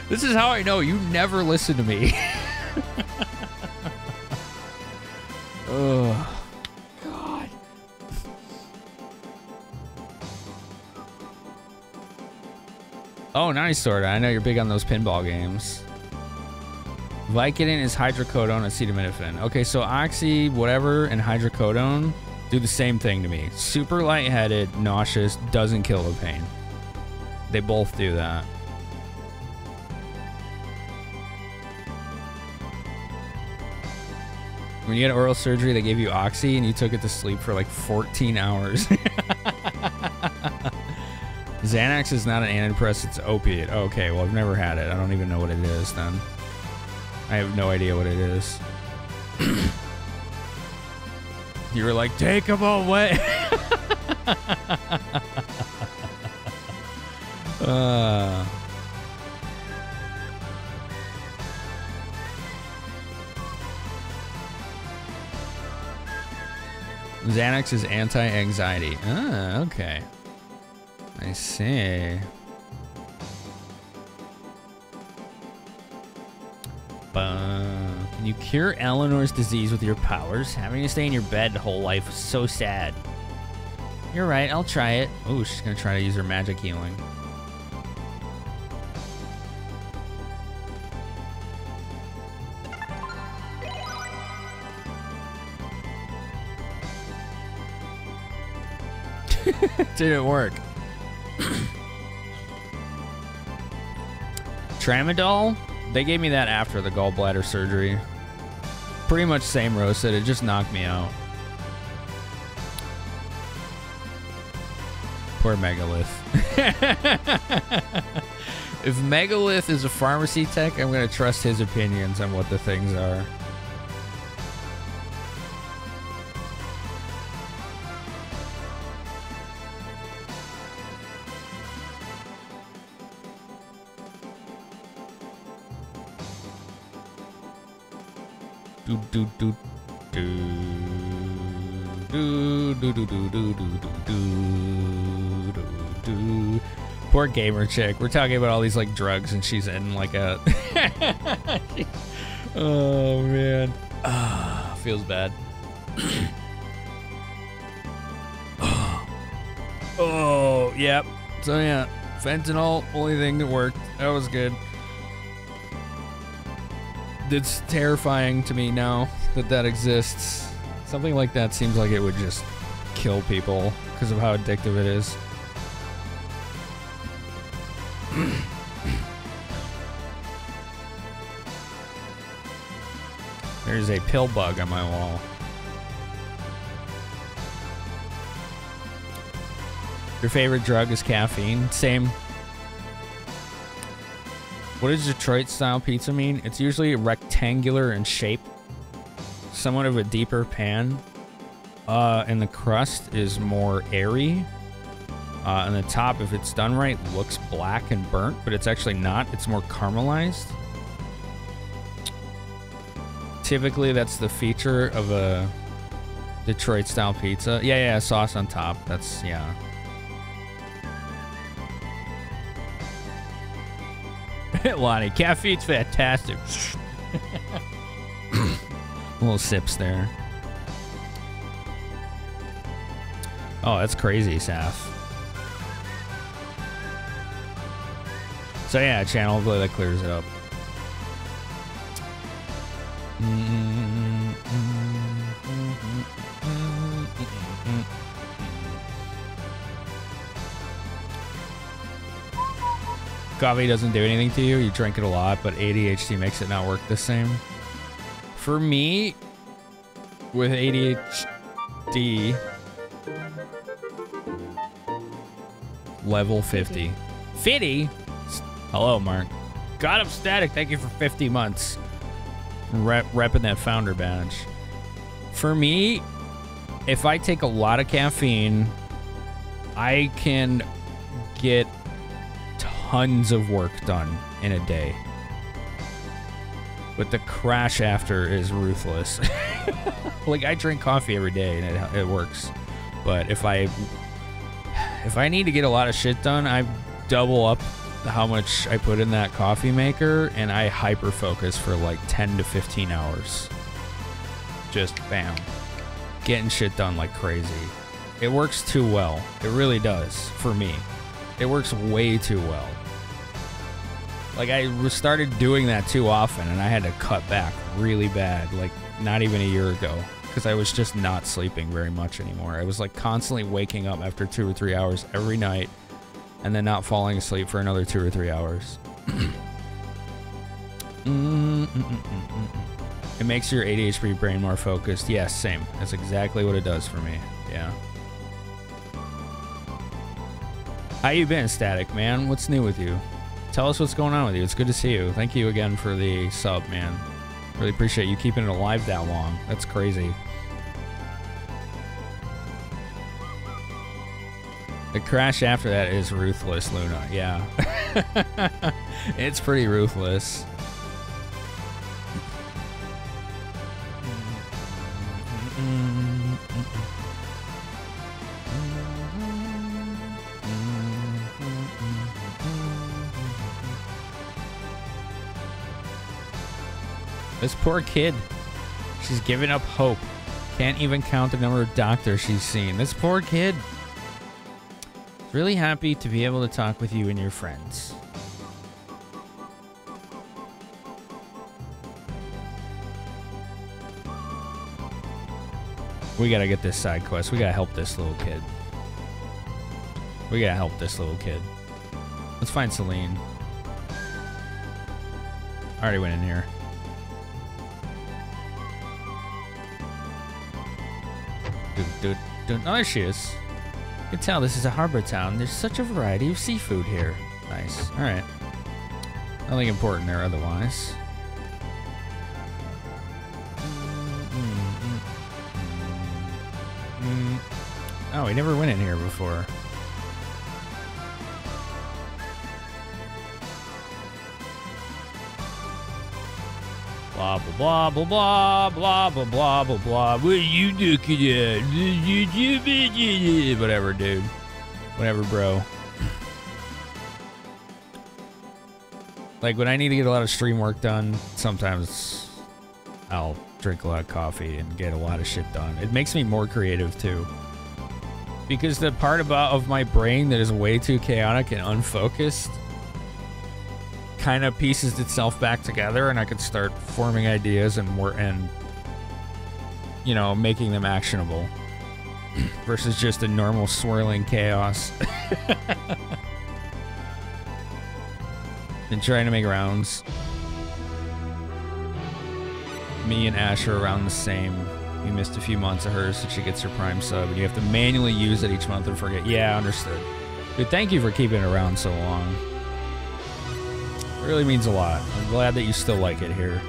This is how I know you never listen to me. Ugh. God. Oh, nice, sorta. I know you're big on those pinball games. Vicodin is hydrocodone acetaminophen. Okay, so Oxy, whatever, and hydrocodone do the same thing to me. Super lightheaded, nauseous, doesn't kill the pain. They both do that. When you had oral surgery, they gave you Oxy and you took it to sleep for like 14 hours. Xanax is not an antidepressant, it's opiate. Okay, well, I've never had it. I don't even know what it is then. I have no idea what it is. You were like, take him away. Xanax is anti-anxiety. Ah, okay. I see. Can you cure Eleanor's disease with your powers? Having to stay in your bed the whole life is so sad. You're right, I'll try it. Oh, she's gonna try to use her magic healing. Didn't work. Tramadol? They gave me that after the gallbladder surgery. Pretty much same roasted, it just knocked me out. Poor Megalith. If Megalith is a pharmacy tech, I'm gonna trust his opinions on what the things are. Do do do do do do do do do do do do. Poor gamer chick. We're talking about all these like drugs, and she's in like a. Oh man, feels bad. Oh yep. So yeah, fentanyl, only thing that worked. That was good. It's terrifying to me now that that exists. Something like that seems like it would just kill people because of how addictive it is. There's a pill bug on my wall. Your favorite drug is caffeine? Same. What does Detroit style pizza mean? It's usually rectangular in shape, somewhat of a deeper pan, and the crust is more airy. And the top, if it's done right, looks black and burnt, but it's actually not. It's more caramelized. Typically, that's the feature of a Detroit style pizza. Yeah, sauce on top. That's, yeah. Lonnie, caffeine's fantastic. Little sips there. Oh, that's crazy, Saf. So yeah, channel, hopefully that clears it up. Coffee doesn't do anything to you. You drink it a lot, but ADHD makes it not work the same. For me, with ADHD, level 50. 50? Hello, Mark. God, I'm static. Thank you for 50 months. Repping that founder badge. For me, if I take a lot of caffeine, I can get tons of work done in a day. But the crash after is ruthless. Like, I drink coffee every day and it works. But if I need to get a lot of shit done, I double up how much I put in that coffee maker and I hyper focus for like 10 to 15 hours. Just bam. Getting shit done like crazy. It works too well. It really does for me. It works way too well. Like, I started doing that too often, and I had to cut back really bad, like, not even a year ago, because I was just not sleeping very much anymore. I was, like, constantly waking up after 2 or 3 hours every night, and then not falling asleep for another 2 or 3 hours. It makes your ADHD brain more focused. Yes, same. That's exactly what it does for me. Yeah. How you been, Static, man? What's new with you? Tell us what's going on with you. It's good to see you. Thank you again for the sub, man. Really appreciate you keeping it alive that long. That's crazy. The crash after that is ruthless, Luna. Yeah. It's pretty ruthless. This poor kid. She's giving up hope. Can't even count the number of doctors she's seen. This poor kid. Really happy to be able to talk with you and your friends. We gotta get this side quest. We gotta help this little kid. We gotta help this little kid. Let's find Celine. I already went in here. Oh, there she is. You can tell this is a harbor town. There's such a variety of seafood here. Nice. All right. Nothing important there otherwise. Oh, we never went in here before. Blah, blah, blah, blah, blah, blah, blah, blah, blah. What are you looking at? Whatever, dude. Whatever, bro. Like, when I need to get a lot of stream work done, sometimes I'll drink a lot of coffee and get a lot of shit done. It makes me more creative, too. Because the part of my brain that is way too chaotic and unfocused kind of pieces itself back together, and I could start forming ideas and you know, making them actionable versus just a normal swirling chaos. Been trying to make rounds. Me and Ash are around the same. You missed a few months of hers, so she gets her Prime sub, and you have to manually use it each month and forget. Yeah, understood. But thank you for keeping it around so long. It really means a lot. I'm glad that you still like it here.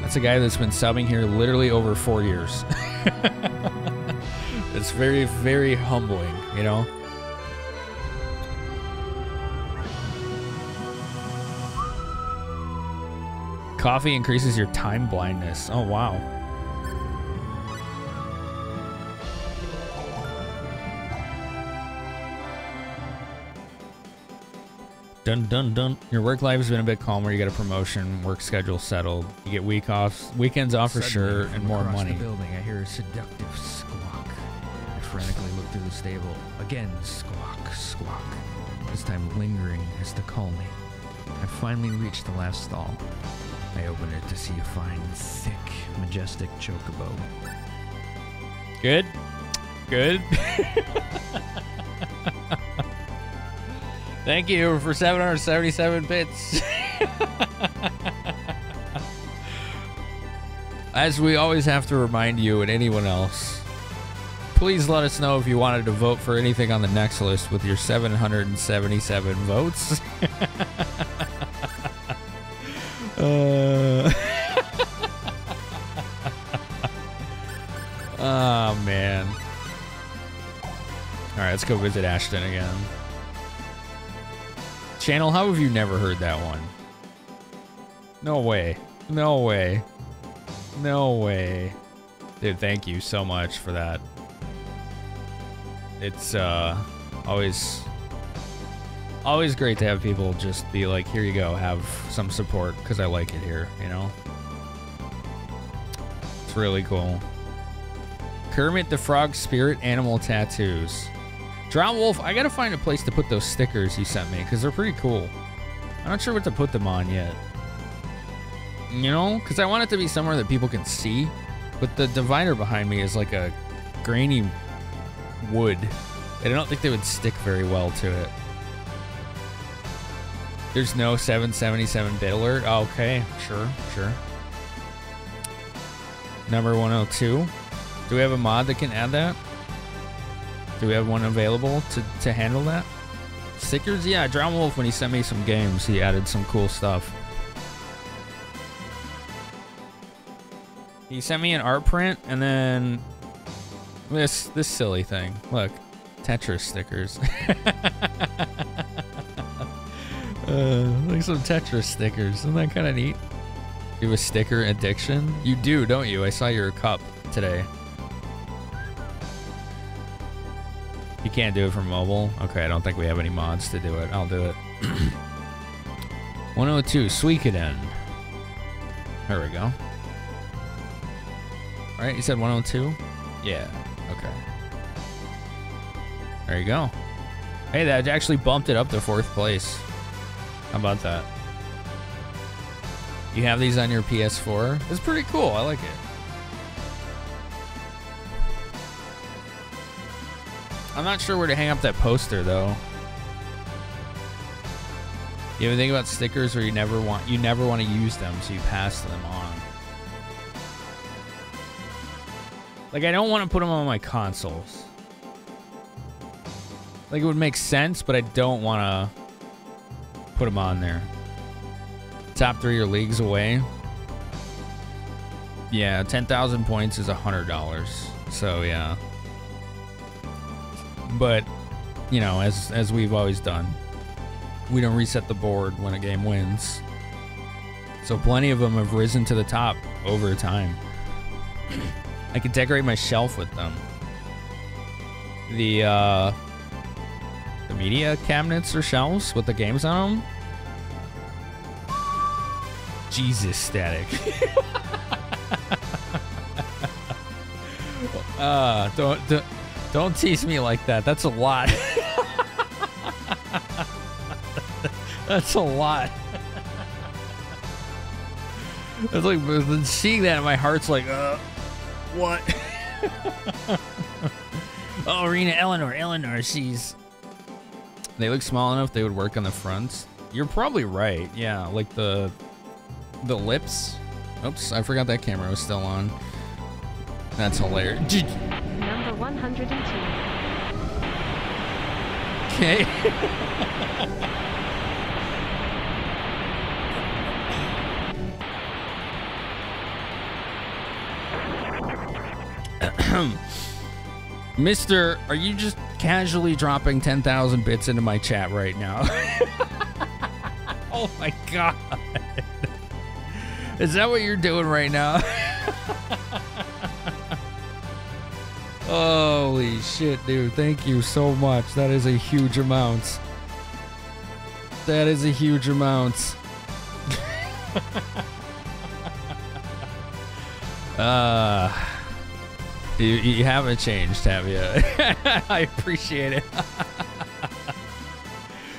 That's a guy that's been subbing here literally over 4 years. It's very, very humbling, you know? Coffee increases your time blindness. Oh, wow. Dun dun dun. Your work life has been a bit calmer. You get a promotion, work schedule settled. You get weekends off for sure, and more money. The building, I hear a seductive squawk. I frantically look through the stable. Again, squawk, squawk. This time lingering as to call me. I finally reached the last stall. I open it to see a fine, thick, majestic chocobo. Good. Good. Thank you for 777 bits. As we always have to remind you and anyone else, please let us know if you wanted to vote for anything on the next list with your 777 votes. Oh, man. All right, let's go visit Ashton again. Channel, how have you never heard that one? No way. No way. No way. Dude, thank you so much for that. It's always great to have people just be like, here you go, have some support because I like it here, you know? It's really cool. Kermit the Frog Spirit Animal Tattoos. Drown Wolf, I gotta find a place to put those stickers you sent me because they're pretty cool. I'm not sure what to put them on yet. You know? Because I want it to be somewhere that people can see. But the divider behind me is like a grainy wood. And I don't think they would stick very well to it. There's no 777-bit alert? Oh, okay, sure, sure. Number 102. Do we have a mod that can add that? Do we have one available to handle that? Stickers? Yeah, Drown Wolf, when he sent me some games, he added some cool stuff. He sent me an art print, and then this silly thing. Look, Tetris stickers. Like some Tetris stickers. Isn't that kind of neat? You have a sticker addiction? You do, don't you? I saw your cup today. You can't do it from mobile? Okay, I don't think we have any mods to do it. I'll do it. 102, Suikoden. There we go. All right, you said 102? Yeah, okay. There you go. Hey, that actually bumped it up to 4th place. How about that? You have these on your PS4? It's pretty cool. I like it. I'm not sure where to hang up that poster, though. You ever think about stickers where you never want to use them, so you pass them on? Like, I don't want to put them on my consoles. Like, it would make sense, but I don't want to put them on there. Top 3 are leagues away. Yeah, 10,000 points is $100. So, yeah. But, you know, as we've always done, we don't reset the board when a game wins. So plenty of them have risen to the top over time. I could decorate my shelf with them. The media cabinets or shelves with the games on them. Jesus, Static. Don't tease me like that. That's a lot. That's a lot. It's like seeing that, my heart's like, what? Oh, Arena, Eleanor, she's. They look small enough they would work on the fronts. You're probably right. Yeah, like the lips. Oops, I forgot that camera was still on. That's hilarious. Number 102. Okay. Mister, are you just casually dropping 10,000 bits into my chat right now? Oh my god. Is that what you're doing right now? Holy shit, dude. Thank you so much. That is a huge amount. That is a huge amount. You haven't changed, have you? I appreciate it.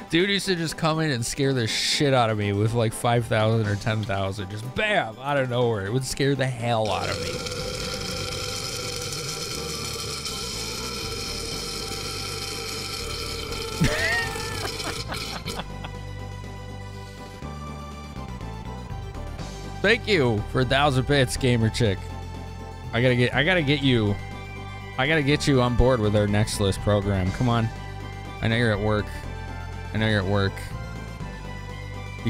Dude used to just come in and scare the shit out of me with like 5,000 or 10,000. Just bam, out of nowhere. It would scare the hell out of me. Thank you for 1,000 bits, Gamer Chick. I gotta get you on board with our next list program. Come on. I know you're at work. You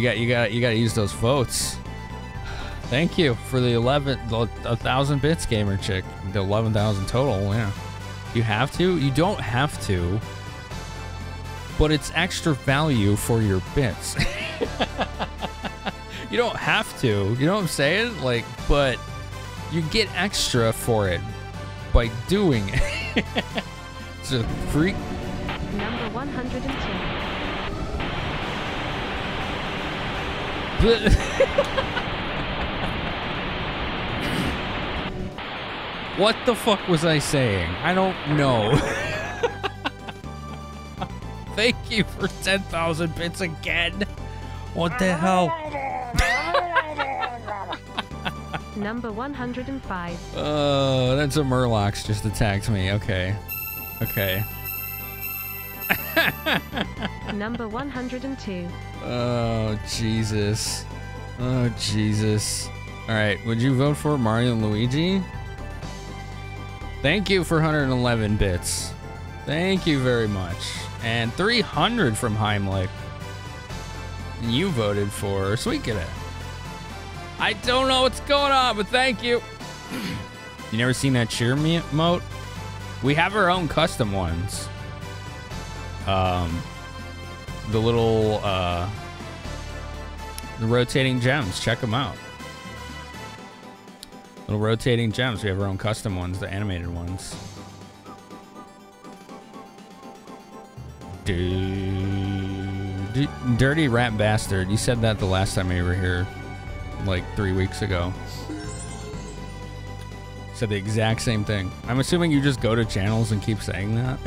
gotta use those votes. Thank you for the 1,000 bits, Gamer Chick. The 11,000 total. Yeah. You have to. You don't have to. But it's extra value for your bits. You don't have to. You know what I'm saying? Like, but you get extra for it by doing it. It's a freak. Number 102. What the fuck was I saying? I don't know. Thank you for 10,000 bits again. What the hell? Number 105. That's a Murlocs just attacked me. Okay. Number 102. Oh, Jesus. All right, would you vote for Mario and Luigi? Thank you for 111 bits. Thank you very much. And 300 from Heimlich. And you voted for Sweet Cadet. I don't know what's going on, but thank you. You never seen that cheer emote? We have our own custom ones. The little, the rotating gems. Check them out. Little rotating gems. We have our own custom ones, the animated ones. Dude. Dirty rat bastard. You said that the last time you were here. like 3 weeks ago. Said the exact same thing. I'm assuming you just go to channels and keep saying that.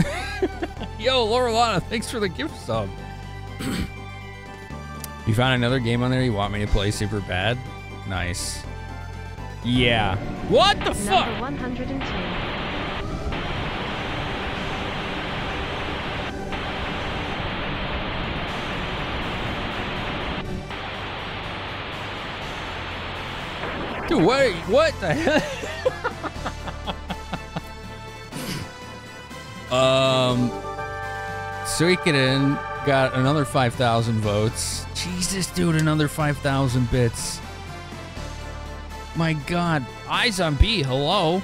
Yo, Laurelana, thanks for the gift sub. You found another game on there you want me to play super bad? Nice. Yeah. What the fuck? Number 102. Dude, wait, what the hell? Suikoden got another 5,000 votes. Jesus, dude, another 5,000 bits. My God. Eyes on B, hello.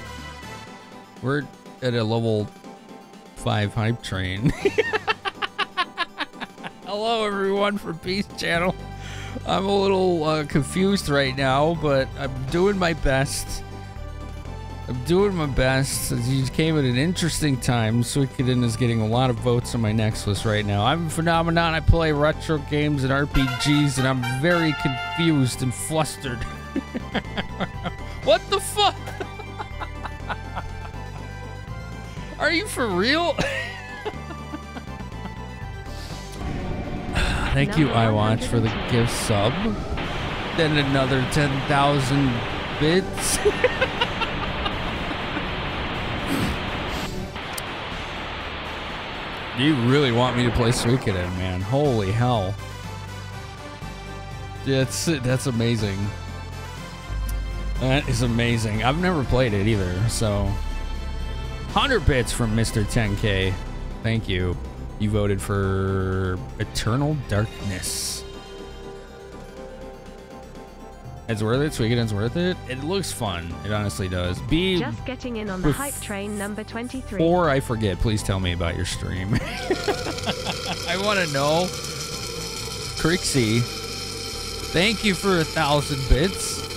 We're at a level 5 hype train. Hello, everyone from Peace Channel. I'm a little confused right now, but I'm doing my best. I'm doing my best. You came at an interesting time. Suikoden is getting a lot of votes on my next list right now. I'm Finamenon. I play retro games and RPGs, and I'm very confused and flustered. What the fuck? Are you for real? Thank you, iWatch, for the gift sub. Then another 10,000 bits. You really want me to play Suikoden, man. Holy hell. That's amazing. That is amazing. I've never played it either, so. 100 bits from Mr. 10K. Thank you. You voted for Eternal Darkness. It's worth it. Suikoden's worth it. It looks fun. It honestly does. B. Just getting in on the hype train, number 23. Before I forget, please tell me about your stream. I want to know. Crixie, thank you for 1,000 bits.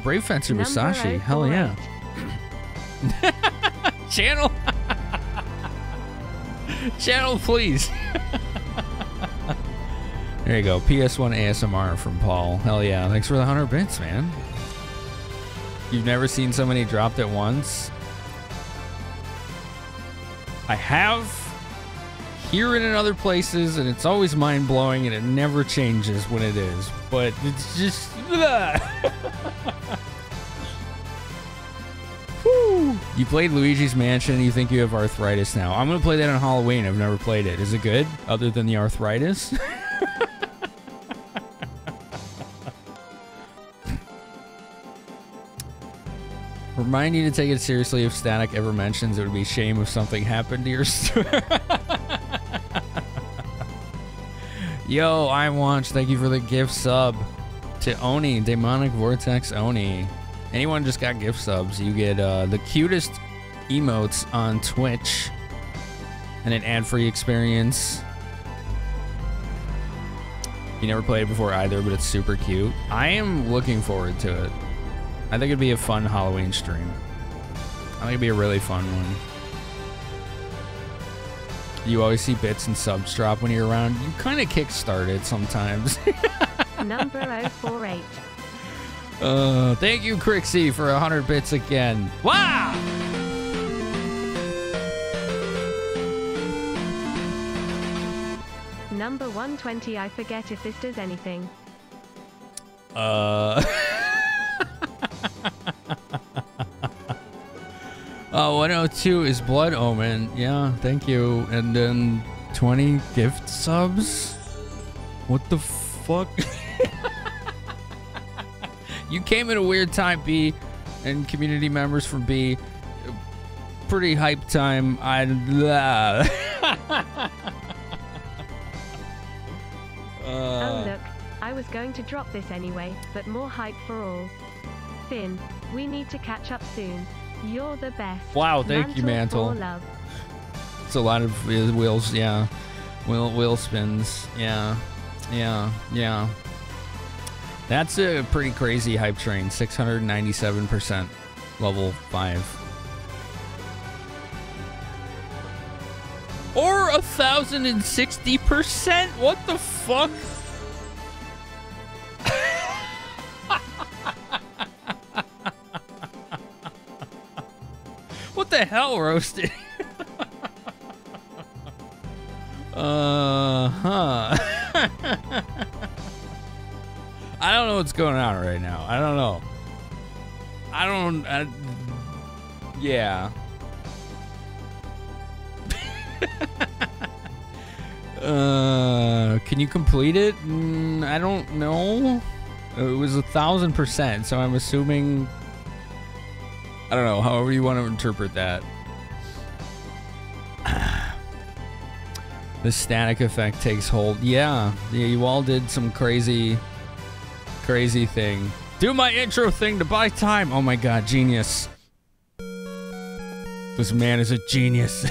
Brave Fencer Musashi. Hell yeah. Channel. Channel, please. There you go. PS1 ASMR from Paul. Hell yeah. Thanks for the 100 bits, man. You've never seen so many dropped at once? I have. Here and in other places, and it's always mind-blowing, and it never changes when it is. But it's just... Woo. You played Luigi's Mansion, and you think you have arthritis now. I'm going to play that on Halloween. I've never played it. Is it good, other than the arthritis? Remind you to take it seriously if Static ever mentions it would be a shame if something happened to your store. Yo, iWatch, thank you for the gift sub. To Oni, Demonic Vortex Oni. Anyone just got gift subs, you get the cutest emotes on Twitch and an ad-free experience. You never played it before either, but it's super cute. I am looking forward to it. I think it'd be a fun Halloween stream. I think it'd be a really fun one. You always see bits and subs drop when you're around. You kind of kickstart it sometimes. Number 048. Thank you, Crixie, for 100 bits again. Wow! Number 120. I forget if this does anything. 102 is Blood Omen. Yeah, thank you. And then 20 gift subs? What the fuck? You came at a weird time, B, and community members from B. Pretty hype time. Oh look, I was going to drop this anyway, but more hype for all. Finn, we need to catch up soon. You're the best. Wow, thank you, Mantle. For love. It's a lot of wheels, yeah. Wheel spins, yeah. Yeah. That's a pretty crazy hype train. 697% level 5. Or 1,060%? What the fuck? What the hell, Roasted? Huh. I don't know what's going on right now. I don't know. Yeah. Can you complete it? I don't know. It was 1,000%, so I'm assuming. I don't know. However you want to interpret that. The static effect takes hold. Yeah, you all did some crazy thing. Do my intro thing to buy time. Oh my god, genius. This man is a genius.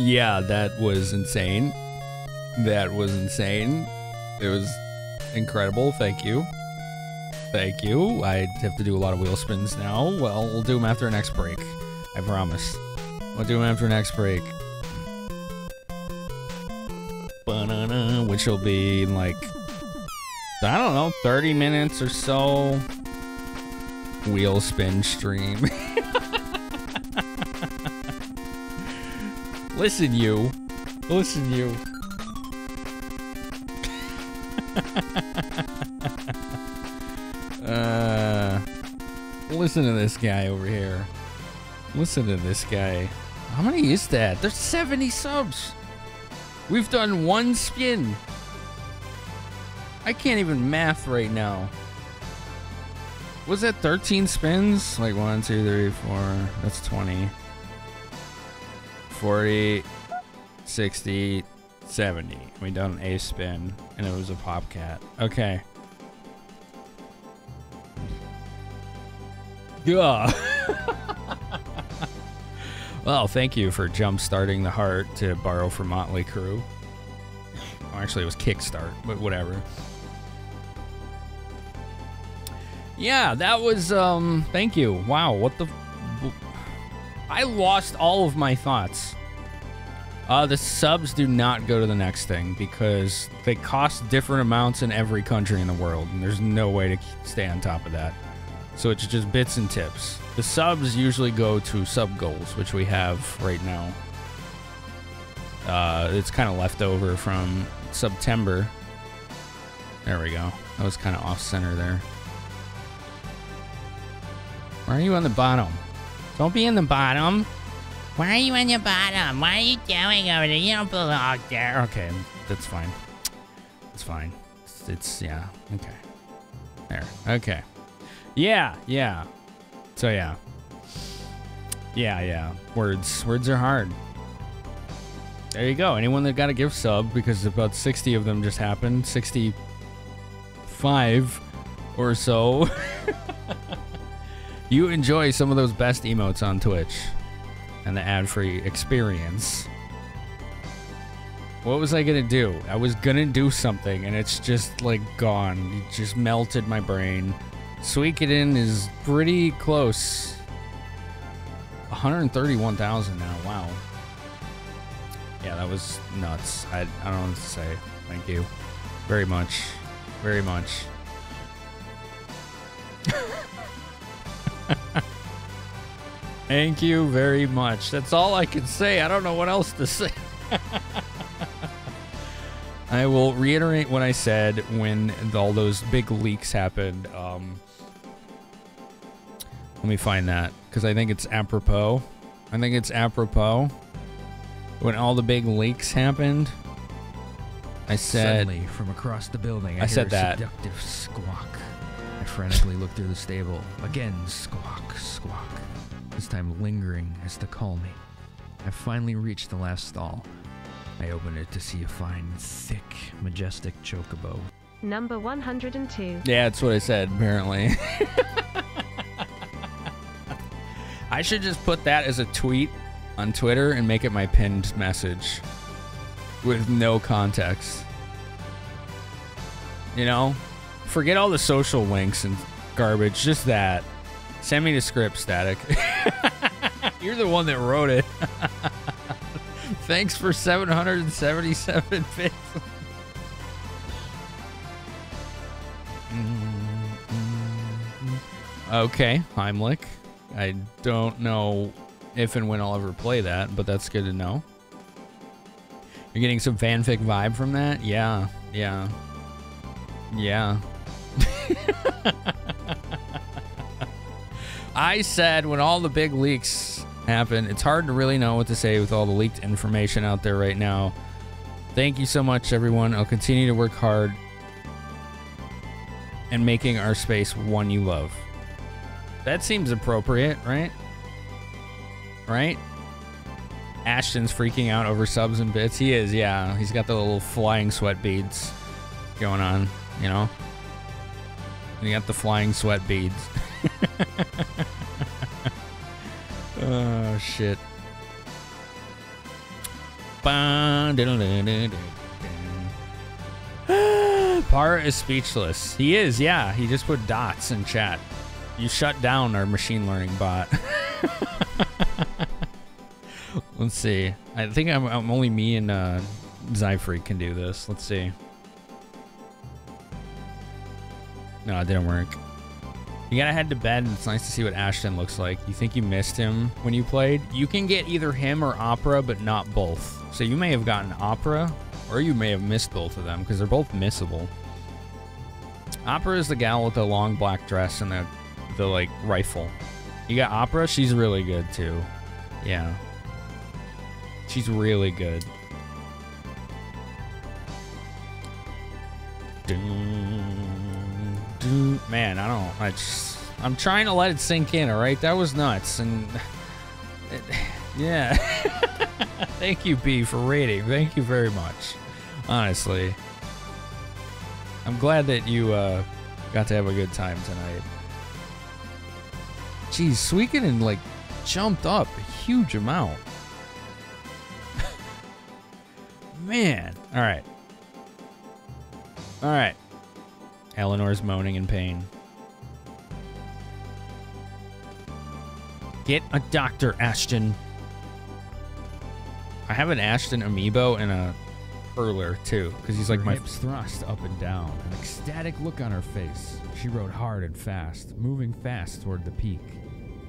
Yeah, that was insane. That was insane. It was incredible. Thank you. Thank you. I have to do a lot of wheel spins now. Well, we'll do them after the next break. I promise. We'll do them after the next break. Ba-na-na, which will be like, I don't know, 30 minutes or so. Wheel spin stream. Listen, you. Listen, you. Listen to this guy over here. Listen to this guy. How many is that? There's 70 subs. We've done one spin. I can't even math right now. Was that 13 spins? Like 1, 2, 3, 4. That's 20. 40, 60, 70. We done a spin, and it was a pop cat. Okay. Yeah. Well, thank you for jump-starting the heart to borrow from Motley Crue. Oh, actually, it was Kickstart, but whatever. Yeah, that was, thank you. Wow, what the... I lost all of my thoughts. The subs do not go to the next thing because they cost different amounts in every country in the world, and there's no way to stay on top of that. So it's just bits and tips. The subs usually go to sub goals, which we have right now. It's kind of left over from September. There we go. That was kind of off-center there. Why are you on the bottom? Don't be in the bottom. Why are you on the bottom? What are you doing over there? You don't belong there. Okay, that's fine. It's fine. It's yeah. Okay. There. Okay. Yeah, yeah. So yeah. Yeah, yeah. Words are hard. There you go. Anyone that got a gift sub, because about 60 of them just happened. 65 or so. You enjoy some of those best emotes on Twitch and the ad-free experience. What was I gonna do? I was gonna do something and it's just like gone. It just melted my brain. Suikoden is pretty close. 131,000 now. Wow. Yeah, that was nuts. I don't know what to say. Thank you very much. Very much. Thank you very much. That's all I can say. I don't know what else to say. I will reiterate what I said when all those big leaks happened. Let me find that, because I think it's apropos. I think it's apropos. When all the big leaks happened, I said... Suddenly, from across the building, I said that. Seductive squawk. I frantically looked through the stable. Again, squawk, squawk. This time lingering as to call me. I finally reached the last stall. I opened it to see a fine, thick, majestic chocobo. Number 102. Yeah, that's what I said, apparently. I should just put that as a tweet on Twitter and make it my pinned message with no context. You know? Forget all the social links and garbage, just that. Send me the script, Static. You're the one that wrote it. Thanks for 777 bits. Okay, Heimlich. I don't know if and when I'll ever play that, but that's good to know. You're getting some fanfic vibe from that? Yeah, yeah. Yeah. I said when all the big leaks happen, it's hard to really know what to say with all the leaked information out there right now. Thank you so much, everyone. I'll continue to work hard and making our space one you love. That seems appropriate, right? Right? Ashton's freaking out over subs and bits. He is, yeah. He's got the little flying sweat beads going on, you know? You got the flying sweat beads. Oh, shit. Par is speechless. He is, yeah. He just put dots in chat. You shut down our machine learning bot. Let's see. I think I'm only me and Zyfreak can do this. Let's see. No, it didn't work. You gotta head to bed, and it's nice to see what Ashton looks like. You think you missed him when you played? You can get either him or Opera, but not both. So you may have gotten Opera, or you may have missed both of them, because they're both missable. Opera is the gal with the long black dress and the like rifle. You got Opera, she's really good too. Yeah. She's really good. Man, I'm trying to let it sink in, all right? That was nuts. And yeah. Thank you, B, for rating. Thank you very much. Honestly. I'm glad that you got to have a good time tonight. Jeez, Suikoden like jumped up a huge amount. Man. All right. All right. Eleanor's moaning in pain. Get a doctor, Ashton. I have an Ashton amiibo and a hurler too, because he's like her my hips thrust up and down, an ecstatic look on her face. She rode hard and fast, moving fast toward the peak.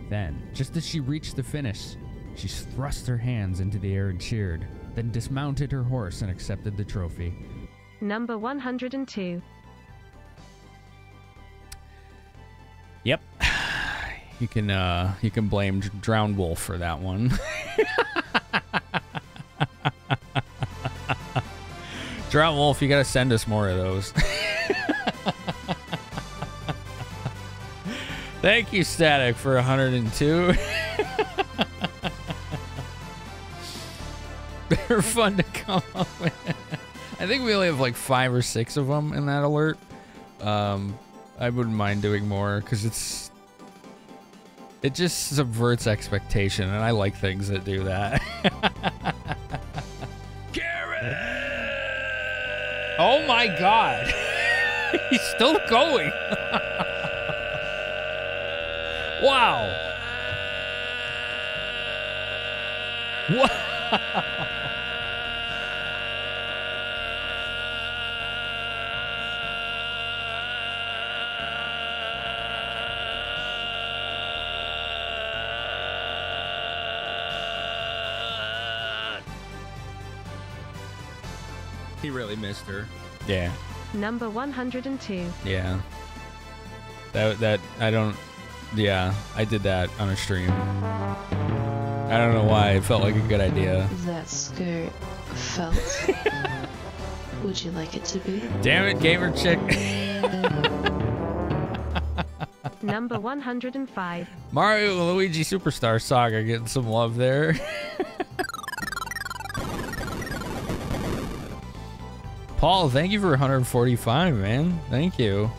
Then, just as she reached the finish, she thrust her hands into the air and cheered, then dismounted her horse and accepted the trophy. Number 102. Yep. You can blame Drowned Wolf for that one. Drowned Wolf, you gotta send us more of those. Thank you, Static, for 102. They're fun to come up with. I think we only have like 5 or 6 of them in that alert. I wouldn't mind doing more because it just subverts expectation, and I like things that do that. Oh my god. He's still going. Wow. What? He really missed her. Yeah. Number 102. Yeah. That I don't. Yeah, I did that on a stream. I don't know why. It felt like a good idea. That skirt felt. Would you like it to be? Damn it, gamer chick. Number 105. Mario and Luigi Superstar Saga getting some love there. Paul, thank you for 145, man. Thank you.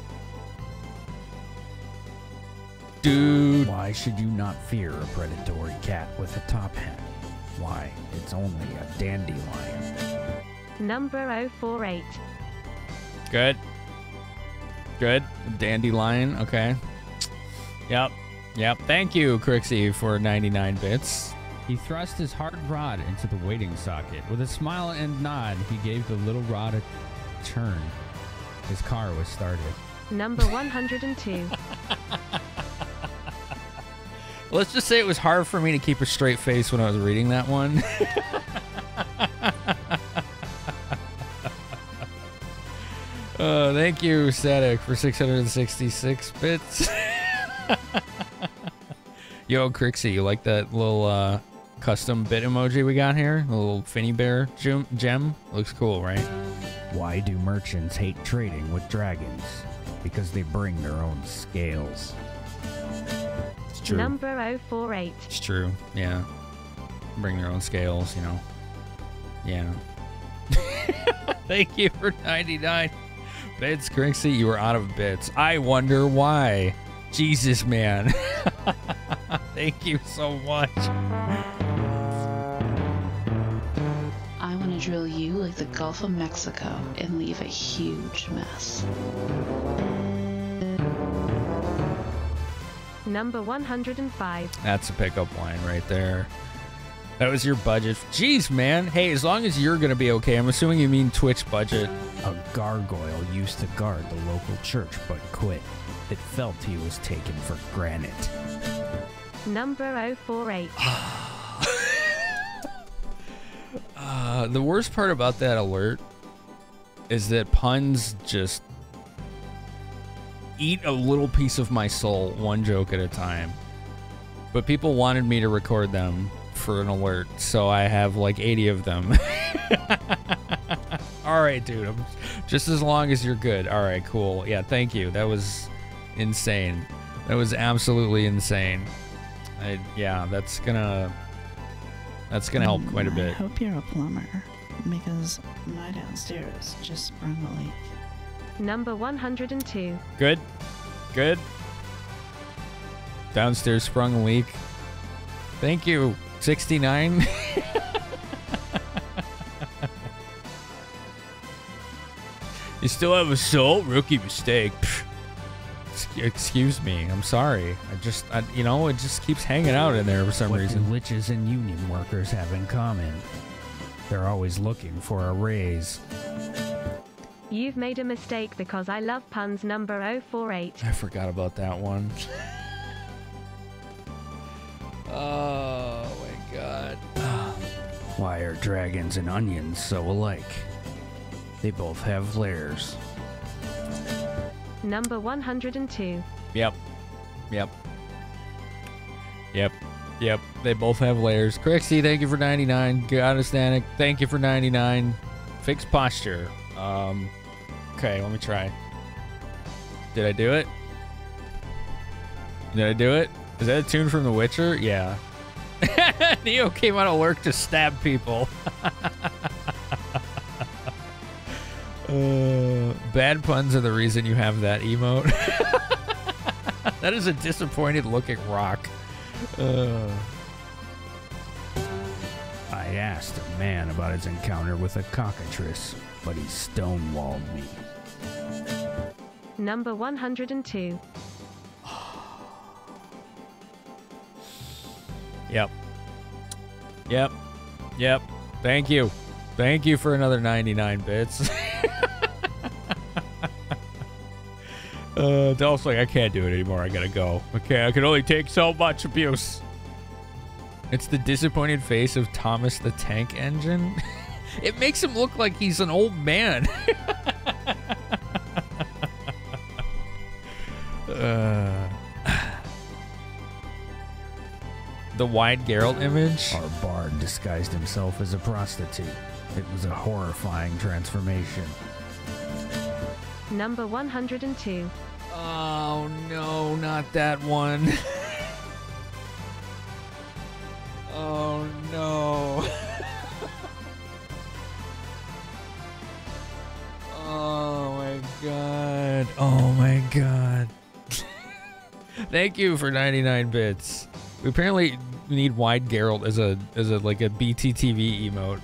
Dude. Why should you not fear a predatory cat with a top hat? Why, it's only a dandelion. Number 048. Good. Good. Dandelion. Okay. Yep. Yep. Thank you, Crixie, for 99 bits. He thrust his hard rod into the waiting socket. With a smile and nod, he gave the little rod a turn. His car was started. Number 102. Let's just say it was hard for me to keep a straight face when I was reading that one. Thank you, Static, for 666 bits. Yo, Crixie, you like that little custom bit emoji we got here? A little Finny Bear gem? Looks cool, right? Why do merchants hate trading with dragons? Because they bring their own scales. It's true. Number 048. It's true, yeah. Bring their own scales, you know. Yeah. Thank you for 99 bits, Crixie. You were out of bits. I wonder why. Jesus, man. Thank you so much. I want to drill you like the Gulf of Mexico and leave a huge mess. Number 105. That's a pickup line right there. That was your budget. Jeez, man. Hey, as long as you're going to be okay, I'm assuming you mean Twitch budget. A gargoyle used to guard the local church but quit. It felt he was taken for granted. Number 048. The worst part about that alert is that puns just eat a little piece of my soul, one joke at a time. But people wanted me to record them for an alert, so I have like 80 of them. All right, dude. Just as long as you're good. All right, cool. Yeah, thank you. That was insane. That was absolutely insane. Yeah, that's gonna help quite a bit. I hope you're a plumber, because my downstairs just sprung a leak. Number 102. Good. Good. Downstairs sprung a leak. Thank you. 69. You still have a soul? Rookie mistake. Excuse me. I'm sorry. You know, it just keeps hanging out in there for some reason. What do liches and union workers have in common? They're always looking for a raise. You've made a mistake because I love puns. Number 048. I forgot about that one. Oh my god. Why are dragons and onions so alike? They both have layers. Number 102. Yep. They both have layers. Crixie, thank you for 99. Godestatic, thank you for 99. Fixed posture. Okay, let me try. Did I do it? Is that a tune from The Witcher? Yeah. Neo came out of lurk to stab people. Bad puns are the reason you have that emote. That is a disappointed looking rock. I asked a man about his encounter with a cockatrice, but he stonewalled me. Number 102. Yep. Thank you. Thank you for another 99 bits. Dolph's like, I can't do it anymore. I gotta go. Okay, I can only take so much abuse. It's the disappointed face of Thomas the Tank Engine. It makes him look like he's an old man. The wide Geralt image. Our bard disguised himself as a prostitute. It was a horrifying transformation. Number 102. Oh no, not that one. Oh no. Oh my god. Oh my god. Thank you for 99 bits. We apparently need wide Geralt as a like a BTTV emote.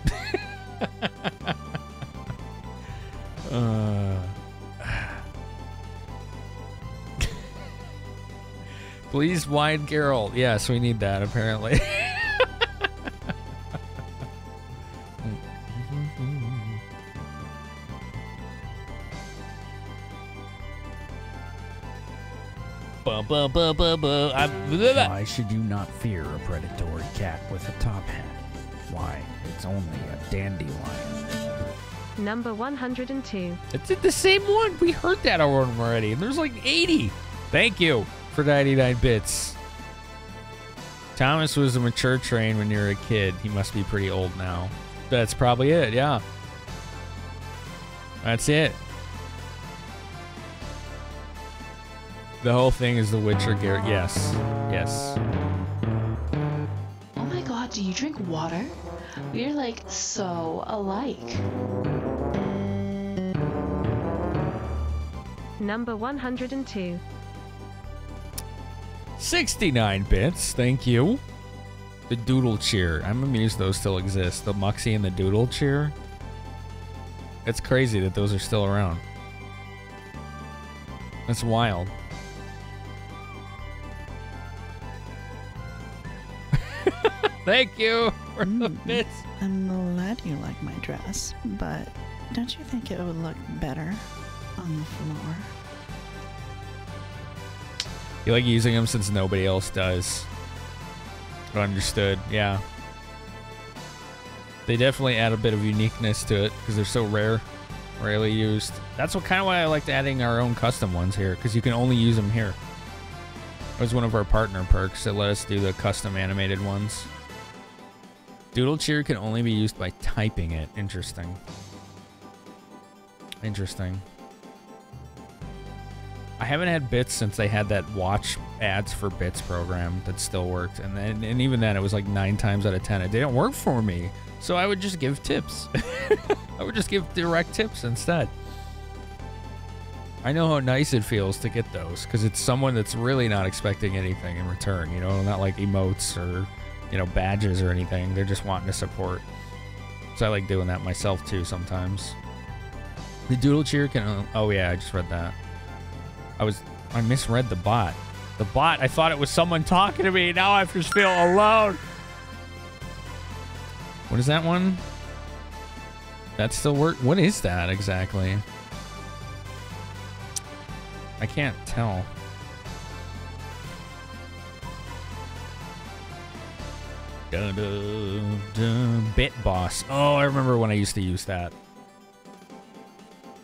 Please, wide Carol. Yes, we need that, apparently. Why should you not fear a predatory cat with a top hat? Why, it's only a dandelion. Number 102. It's the same one. We heard that one already. There's like 80. Thank you for 99 bits. Thomas was a mature train when you were a kid. He must be pretty old now. That's probably it, yeah. That's it. The whole thing is The Witcher, Garrett. Yes. Yes. Oh my god, do you drink water? We're like so alike. Number 102. 69 bits, thank you. The Doodle Cheer. I'm amused those still exist. The Muxie and the Doodle Cheer. It's crazy that those are still around. That's wild. Thank you for the bits. I'm glad you like my dress, but don't you think it would look better on the floor? You like using them since nobody else does. Understood, yeah. They definitely add a bit of uniqueness to it because they're so rare, rarely used. That's what kind of why I liked adding our own custom ones here, because you can only use them here. It was one of our partner perks that let us do the custom animated ones. Doodle Cheer can only be used by typing it. Interesting. Interesting. I haven't had bits since they had that watch ads for bits program that still worked. And even then, it was like 9 times out of 10. It didn't work for me. So I would just give tips. I would just give direct tips instead. I know how nice it feels to get those because it's someone that's really not expecting anything in return. You know, not like emotes or, you know, badges or anything. They're just wanting to support. So I like doing that myself too sometimes. The Doodle Cheer can... Oh yeah, I just read that. I misread the bot. The bot, I thought it was someone talking to me. Now I just feel alone. What is that one? That still work? What is that exactly? I can't tell. Dun, dun, dun. Bit Boss. Oh, I remember when I used to use that.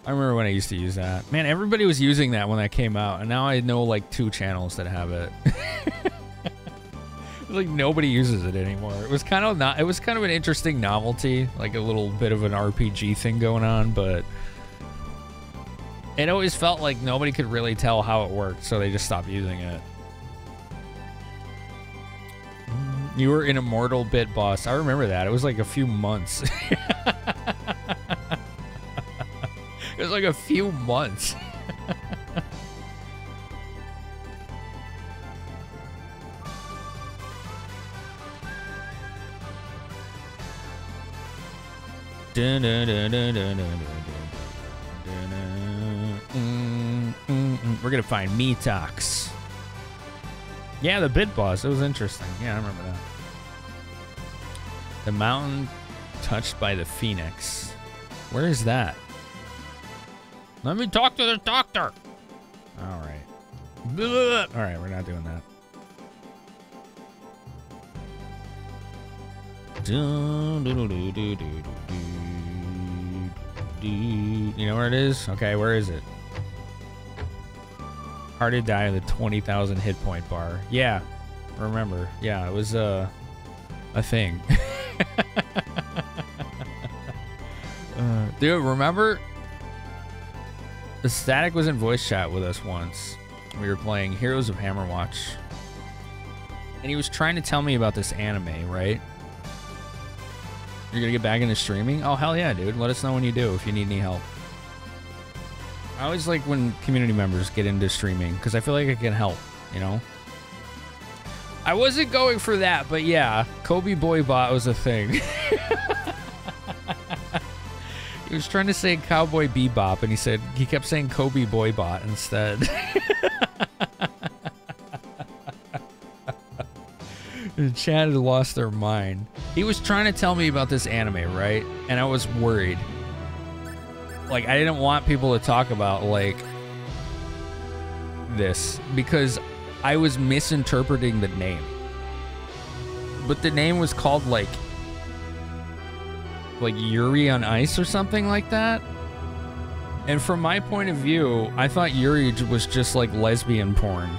Man, everybody was using that when that came out, and now I know like 2 channels that have it. Like nobody uses it anymore. It was kind of an interesting novelty, like a little bit of an RPG thing going on, but it always felt like nobody could really tell how it worked, so they just stopped using it. You were an immortal Bit Boss. I remember that. It was like a few months. It was like a few months. Dun, dun, dun, dun, dun, dun, dun, dun, dun. We're gonna find Metox. Yeah, the Bit Boss. It was interesting. Yeah, I remember that. The mountain touched by the phoenix. Where is that? Let me talk to the doctor. All right. All right, we're not doing that. You know where it is? Okay, where is it? Hard to die with a 20,000 hit point bar. Yeah, remember. Yeah, it was a thing. Dude, remember? The Static was in voice chat with us once. We were playing Heroes of Hammerwatch. And he was trying to tell me about this anime, right? You're gonna get back into streaming? Oh, hell yeah, dude. Let us know when you do if you need any help. I always like when community members get into streaming because I feel like it can help, you know? I wasn't going for that, but yeah, Kobe Boy Bot was a thing. He was trying to say Cowboy Bebop, and he kept saying Kobe Boy Bot instead. The chat had lost their mind. He was trying to tell me about this anime, right? And I was worried. Like, I didn't want people to talk about, like, this because I was misinterpreting the name. But the name was called, like Yuri on Ice or something like that. And from my point of view, I thought Yuri was just, like, lesbian porn.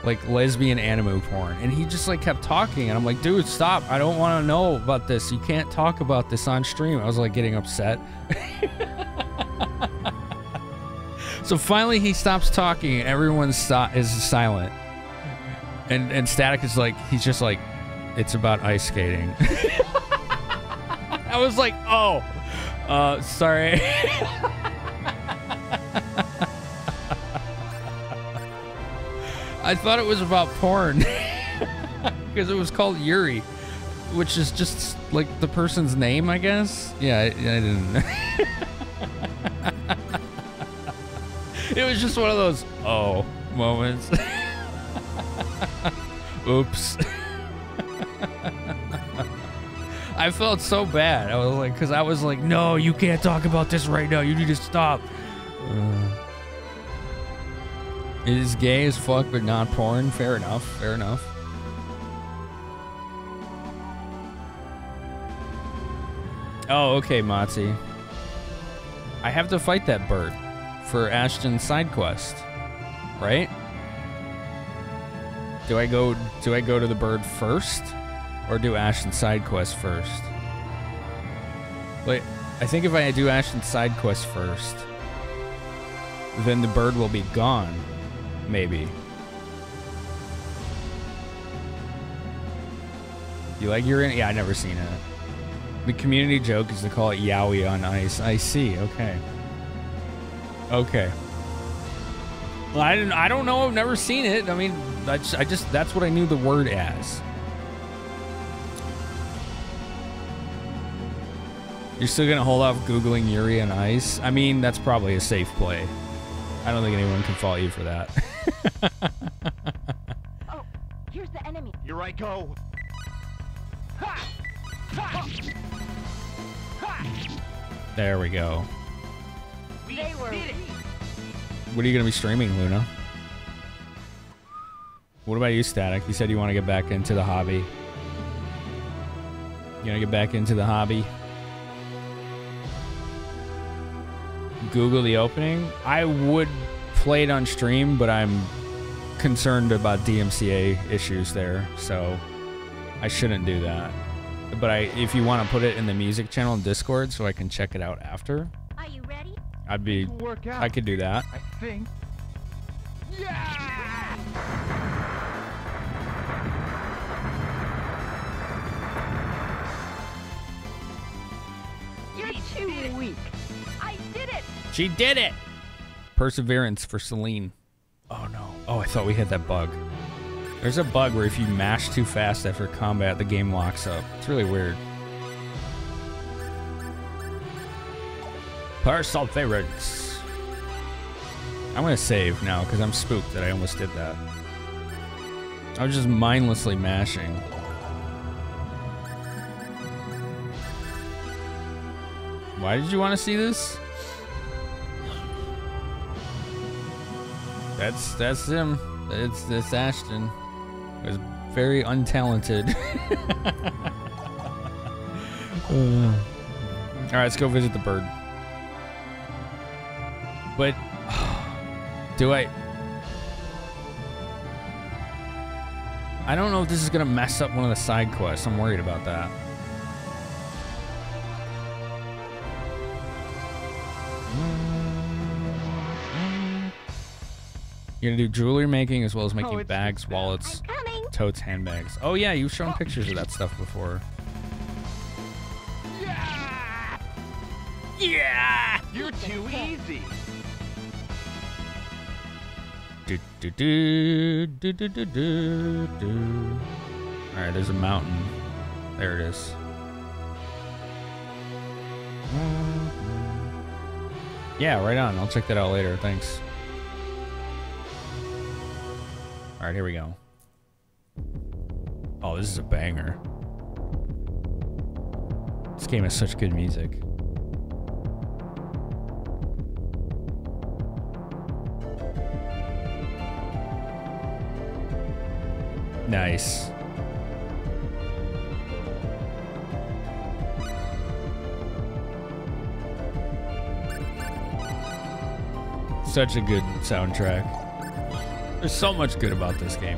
Like, lesbian anime porn. And he just, like, kept talking. And I'm like, dude, stop. I don't want to know about this. You can't talk about this on stream. I was, like, getting upset. So finally he stops talking and everyone is silent. And Static is like, he's just like, it's about ice skating. I was like, oh, sorry. I thought it was about porn because it was called Yuri, which is just like the person's name, I guess. Yeah, I didn't. It was just one of those oh moments. Oops. I felt so bad. I was like, because I was like, no, you can't talk about this right now. You need to stop. It is gay as fuck, but not porn. Fair enough. Fair enough. Oh, okay, Motzi. I have to fight that bird for Ashton's side quest, right? Do I go to the bird first, or do Ashton's side quest first? Wait, I think if I do Ashton's side quest first, then the bird will be gone. Maybe. You like Uranus? Yeah, I never seen it. The community joke is to call it Yaoi on Ice. I see. Okay. Okay. Well, I don't know. I've never seen it. I mean, that's what I knew the word as. You're still gonna hold off Googling Yuri on Ice? I mean, that's probably a safe play. I don't think anyone can fault you for that. Oh, here's the enemy. Here I go. Ha! Ha! Ha! There we go. We They were did it. What are you gonna be streaming, Luna? What about you, Static? You said you want to get back into the hobby. You want to get back into the hobby? Google the opening. I would play it on stream, but I'm concerned about DMCA issues there, so I shouldn't do that. But if you want to put it in the music channel in Discord so I can check it out after, Are you ready? Work out. I could do that. I think. Yeah! You're too weak. I did it. She did it! Perseverance for Celine. Oh no. Oh, I thought we had that bug. There's a bug where if you mash too fast after combat, the game locks up. It's really weird. Perseverance. I'm gonna save now because I'm spooked that I almost did that. I was just mindlessly mashing. Why did you want to see this? That's him. It's Ashton. It was very untalented. All right, let's go visit the bird. But do I don't know if this is gonna mess up one of the side quests. I'm worried about that. You're gonna do jewelry making as well as making bags, wallets, totes, handbags. Oh yeah, you've shown pictures of that stuff before. Yeah! Yeah! You're too easy. Do, do, do, do, do, do, do, do. All right, there's a mountain. There it is. Yeah, right on. I'll check that out later. Thanks. All right, here we go. Oh, this is a banger. This game has such good music. Nice. Such a good soundtrack. There's so much good about this game.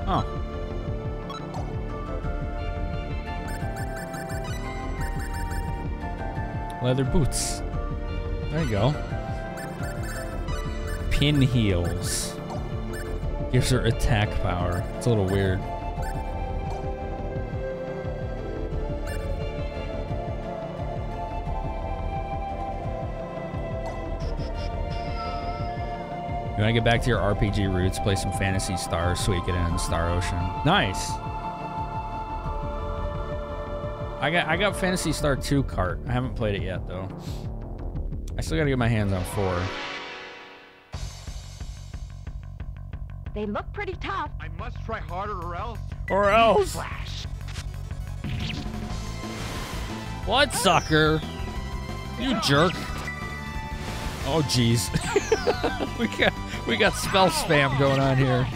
Oh. Leather boots. There you go. Pin heels. Gives her attack power. It's a little weird. You want to get back to your RPG roots, play some Fantasy Star, Suikoden, Star Ocean. Nice. I got Fantasy Star 2 cart. I haven't played it yet though. I still gotta get my hands on 4. They look pretty tough. I must try harder or else. Or else. Flash. What, sucker? You jerk. Oh, jeez. we got spell spam going on here.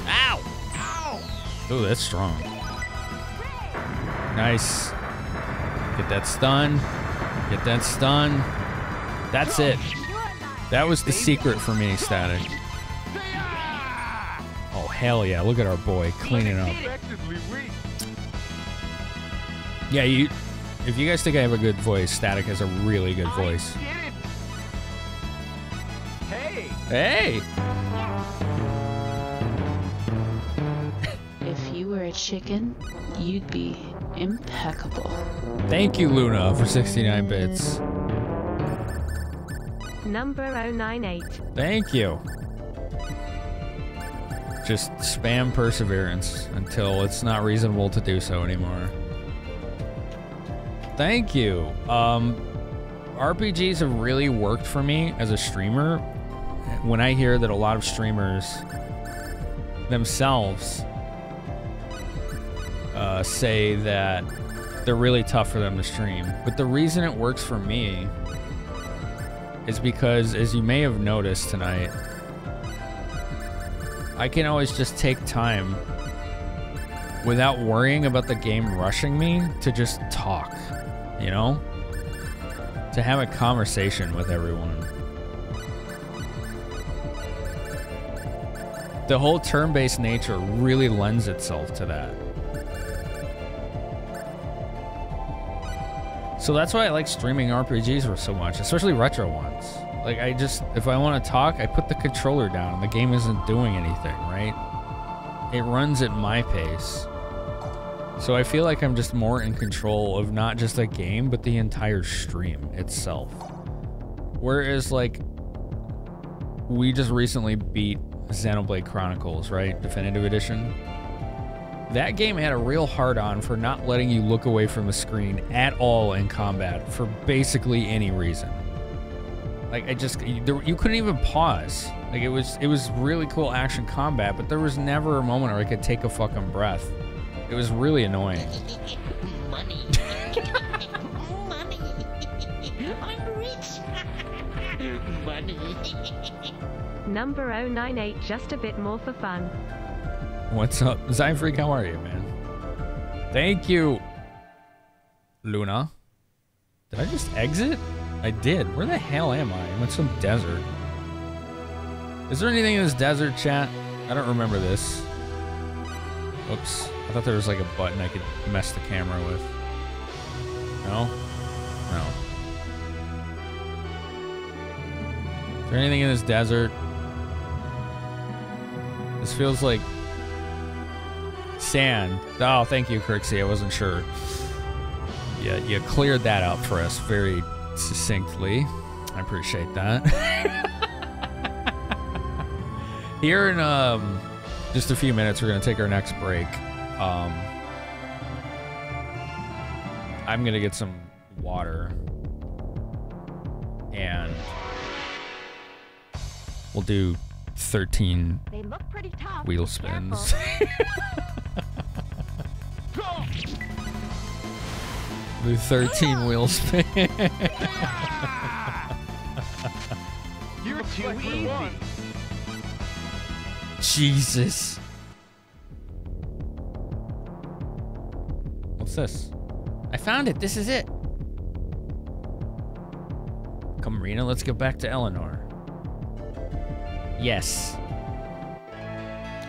Ow! Ow! Oh, that's strong. Nice. Get that stun. Get that stun. That's it. That was the secret for me, Static. Oh, hell yeah. Look at our boy cleaning up. Yeah, if you guys think I have a good voice, Static has a really good voice. Hey! Hey! If you were a chicken, you'd be impeccable. Thank you, Luna, for 69 bits. Number 098. Thank you. Just spam perseverance until it's not reasonable to do so anymore. Thank you. RPGs have really worked for me as a streamer. When I hear that a lot of streamers themselves say that they're really tough for them to stream. But the reason it works for me is because, as you may have noticed tonight, I can always just take time without worrying about the game rushing me to just talk, you know? To have a conversation with everyone. The whole turn-based nature really lends itself to that. So that's why I like streaming RPGs for so much, especially retro ones. Like, if I want to talk, I put the controller down and the game isn't doing anything, right? It runs at my pace. So I feel like I'm just more in control of not just a game, but the entire stream itself. Whereas, like, we just recently beat Xenoblade Chronicles, right? Definitive Edition. That game had a real hard-on for not letting you look away from the screen at all in combat for basically any reason. Like, you couldn't even pause. Like, it was really cool action combat, but there was never a moment where I could take a fucking breath. It was really annoying. Money. Money. I'm rich. Money. Number 098, just a bit more for fun. What's up? Zyfreak, how are you, man? Thank you, Luna. Did I just exit? I did. Where the hell am I? I'm in some desert. Is there anything in this desert, chat? I don't remember this. Oops. I thought there was like a button I could mess the camera with. No? No. Is there anything in this desert? This feels like sand. Oh, thank you, Crixie. I wasn't sure. Yeah, you cleared that up for us very succinctly. I appreciate that. Here in just a few minutes, we're going to take our next break. I'm gonna get some water. And we'll do 13 They look pretty tough. wheel Be spins. Do 13 wheel spins. You're too easy. Jesus. What's this? I found it. This is it. Come, Marina, let's go back to Eleanor. Yes.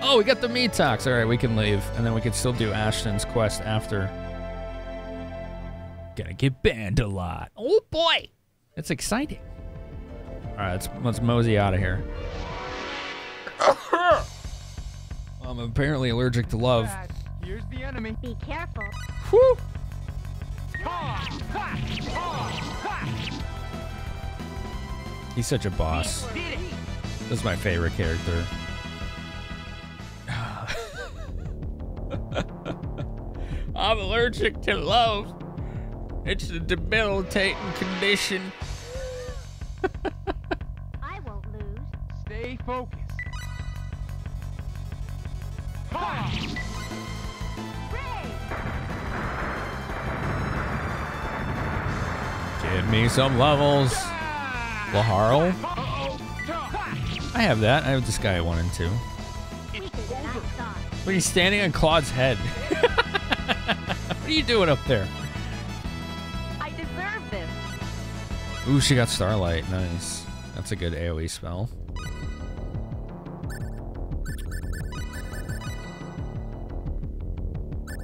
Oh, we got the meat talks. All right, we can leave. And then we can still do Ashton's quest after. Gonna get banned a lot. Oh boy. It's exciting. All right, let's mosey out of here. I'm apparently allergic to love. Here's the enemy. Be careful. Whew. He's such a boss. This is my favorite character. I'm allergic to love. It's a debilitating condition. I won't lose. Stay focused. Give me some levels. Laharl? I have that. I have this guy at 1 and 2. But he's standing on Claude's head. What are you doing up there? I deserve this. Ooh, she got Starlight. Nice. That's a good AoE spell.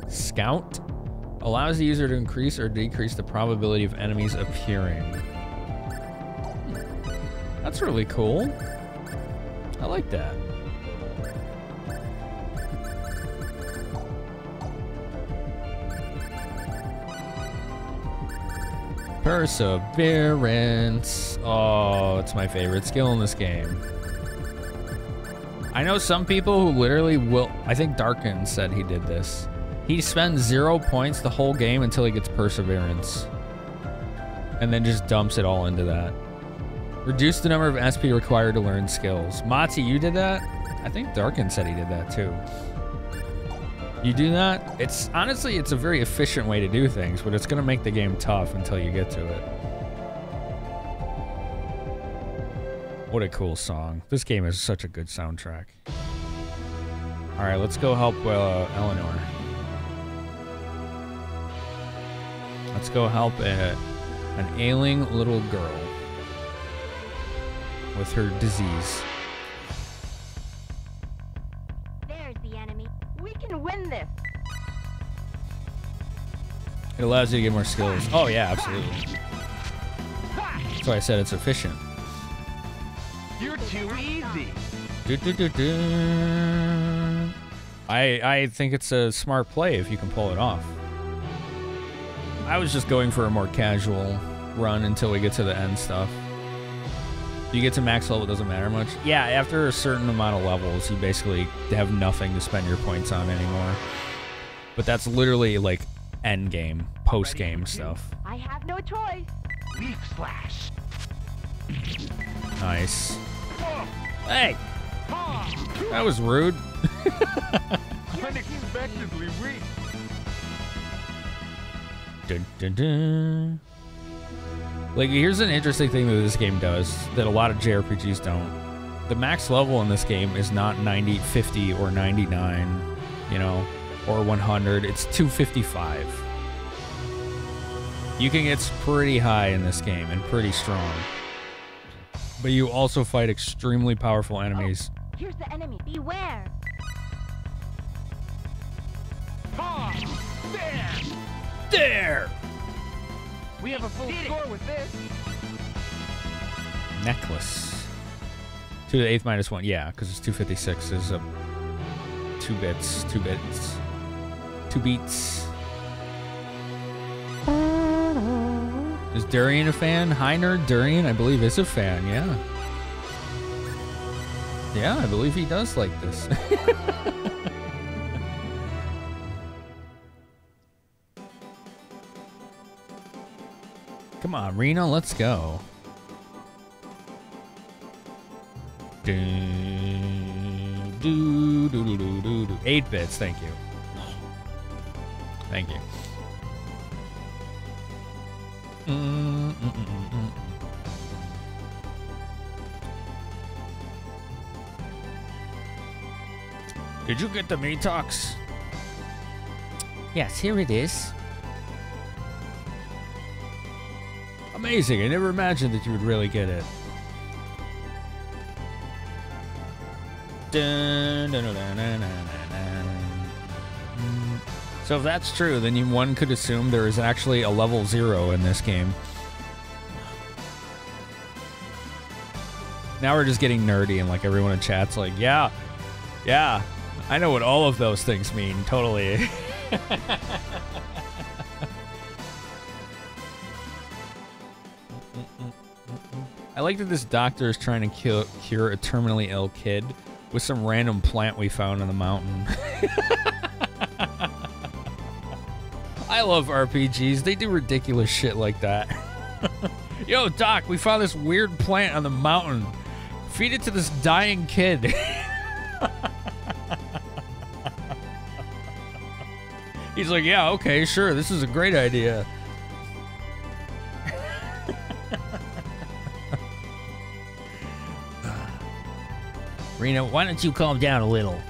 Scout allows the user to increase or decrease the probability of enemies appearing. That's really cool. I like that. Perseverance. Oh, it's my favorite skill in this game. I know some people who literally will. I think Darkin said he did this. He spends 0 points the whole game until he gets Perseverance. And then just dumps it all into that. Reduce the number of SP required to learn skills. Mati, you did that? I think Darkin said he did that too. You do that? It's honestly, it's a very efficient way to do things, but it's gonna make the game tough until you get to it. What a cool song. This game is such a good soundtrack. All right, let's go help Eleanor. Let's go help an ailing little girl with her disease. There's the enemy. We can win this. It allows you to get more skills. Oh yeah, absolutely. That's why I said it's efficient. You're too easy. I think it's a smart play if you can pull it off. I was just going for a more casual run until we get to the end stuff. You get to max level, it doesn't matter much. Yeah, after a certain amount of levels, you basically have nothing to spend your points on anymore. But that's literally like end game, post game stuff. I have no choice. Leaf slash. Nice. Hey! That was rude. Unexpectedly weak. Dun, dun, dun. Like, here's an interesting thing that this game does that a lot of JRPGs don't. The max level in this game is not 90, 50, or 99, you know, or 100. It's 255. You can get pretty high in this game and pretty strong. But you also fight extremely powerful enemies. Oh, here's the enemy. Beware. There! We have a full score with this. Necklace. 2 to the 8th minus 1. Yeah, because it's 256 is a 2 bits. 2 bits. 2 beats. Is Durian a fan? Hi, nerd. Durian, I believe, is a fan. Yeah. Yeah, I believe he does like this. Come on, Reno, let's go. 8 bits, thank you. Thank you. Did you get the Metox? Yes, here it is. Amazing. I never imagined that you would really get it. So if that's true, then one could assume there is actually a level 0 in this game. Now we're just getting nerdy and like everyone in chat's like, yeah, I know what all of those things mean, totally. I like that this doctor is trying to cure a terminally ill kid with some random plant we found on the mountain. I love RPGs. They do ridiculous shit like that. Yo, Doc, we found this weird plant on the mountain. Feed it to this dying kid. He's like, yeah, okay, sure. This is a great idea. Reno, why don't you calm down a little?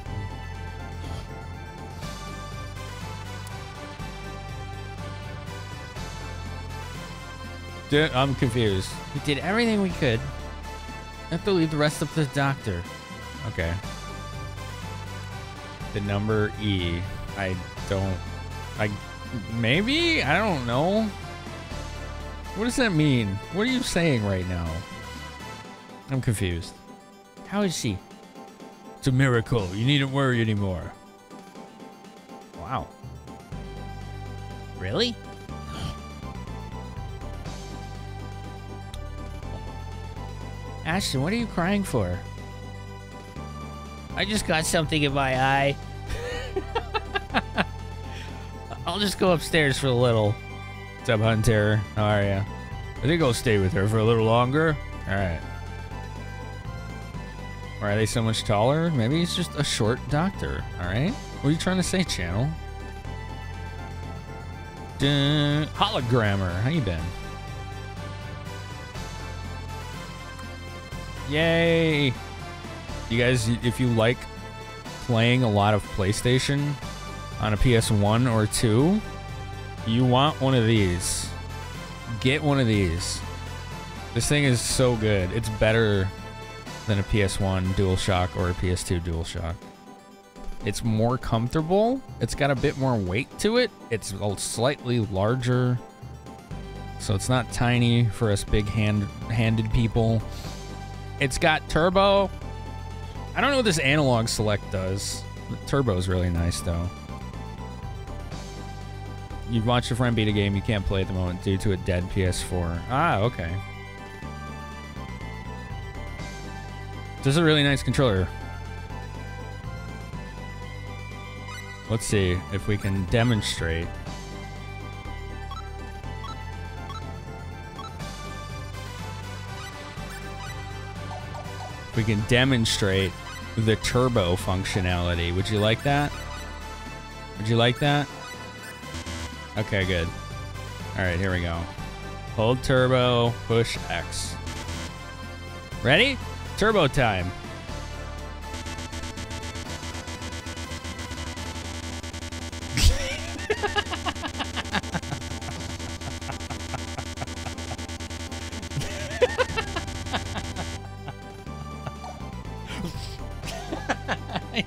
I'm confused. We did everything we could. I have to leave the rest up to the doctor. Okay. The number E. Maybe? I don't know. What does that mean? What are you saying right now? I'm confused. How is she? It's a miracle. You needn't worry anymore. Wow. Really? Ashton, what are you crying for? I just got something in my eye. I'll just go upstairs for a little. What's up, Hunter? How are ya? I think I'll stay with her for a little longer. Alright. Why are they so much taller? Maybe he's just a short doctor. Alright? What are you trying to say, channel? Hologrammer. How you been? Yay! You guys, if you like playing a lot of PlayStation on a PS1 or 2, you want one of these. Get one of these. This thing is so good. It's better than a PS1 DualShock or a PS2 DualShock. It's more comfortable. It's got a bit more weight to it. It's slightly larger, so it's not tiny for us big-handed people. It's got turbo. I don't know what this analog select does. The turbo is really nice, though. You've watched a friend beat a game you can't play at the moment due to a dead PS4. Ah, okay. This is a really nice controller. Let's see if we can demonstrate. We can demonstrate the turbo functionality. Would you like that? Would you like that? Okay, good. All right, here we go. Hold turbo, push X. Ready? Turbo time.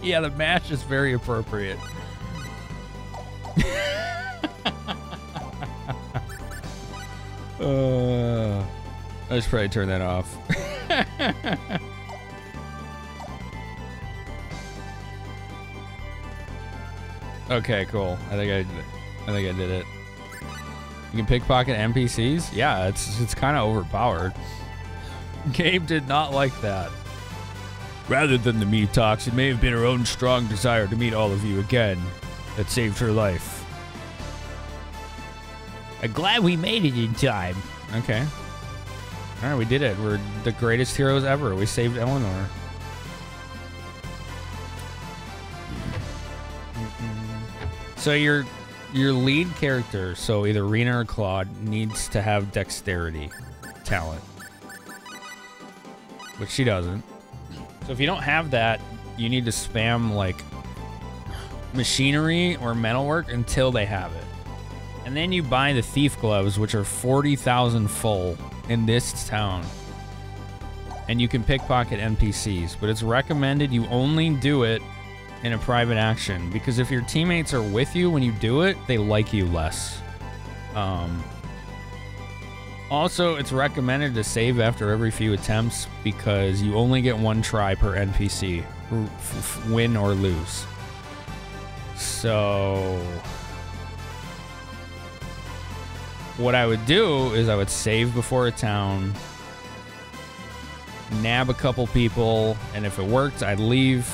Yeah, the mash is very appropriate. I should probably turn that off. Okay, cool. I think I did it. You can pickpocket NPCs? Yeah, it's kind of overpowered. Gabe did not like that. Rather than the Metox, it may have been her own strong desire to meet all of you again that saved her life. I'm glad we made it in time. Okay. All right, we did it. We're the greatest heroes ever. We saved Eleanor. So your lead character, so either Rena or Claude, needs to have dexterity talent, which she doesn't. So if you don't have that, you need to spam like machinery or metalwork until they have it. And then you buy the thief gloves, which are 40,000 full in this town. And you can pickpocket NPCs, but it's recommended you only do it in a private action, because if your teammates are with you when you do it, they like you less. Also, it's recommended to save after every few attempts, because you only get one try per NPC, win or lose. So what I would do is I would save before a town, nab a couple people, and if it worked, I'd leave,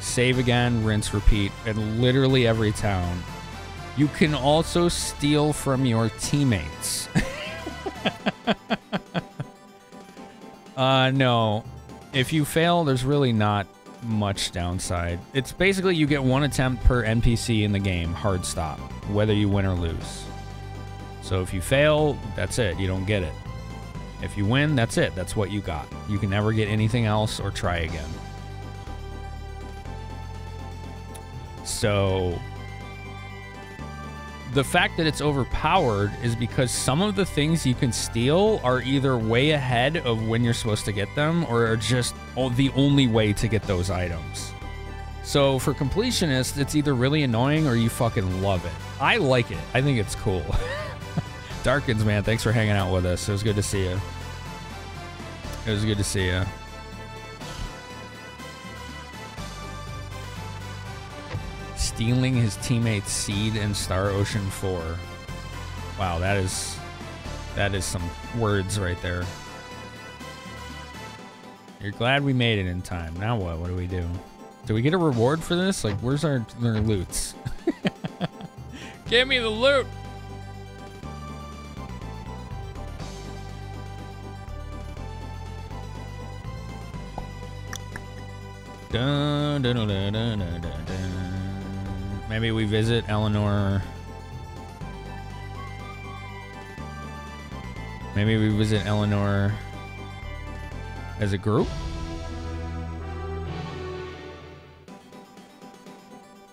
save again, rinse, repeat, in literally every town. You can also steal from your teammates. No. If you fail, there's really not much downside. It's basically you get one attempt per NPC in the game, hard stop, whether you win or lose. So if you fail, that's it. You don't get it. If you win, that's it. That's what you got. You can never get anything else or try again. So the fact that it's overpowered is because some of the things you can steal are either way ahead of when you're supposed to get them, or are just the only way to get those items. So for completionists, it's either really annoying or you fucking love it. I like it. I think it's cool. Darkins, man, thanks for hanging out with us. It was good to see you. It was good to see you. Stealing his teammate's seed in Star Ocean 4. Wow, that is some words right there. You're glad we made it in time. Now what? What do we do? Do we get a reward for this? Like, where's our loots? Give me the loot! Dun, dun, dun, dun, dun, dun, dun. Maybe we visit Eleanor. Maybe we visit Eleanor as a group.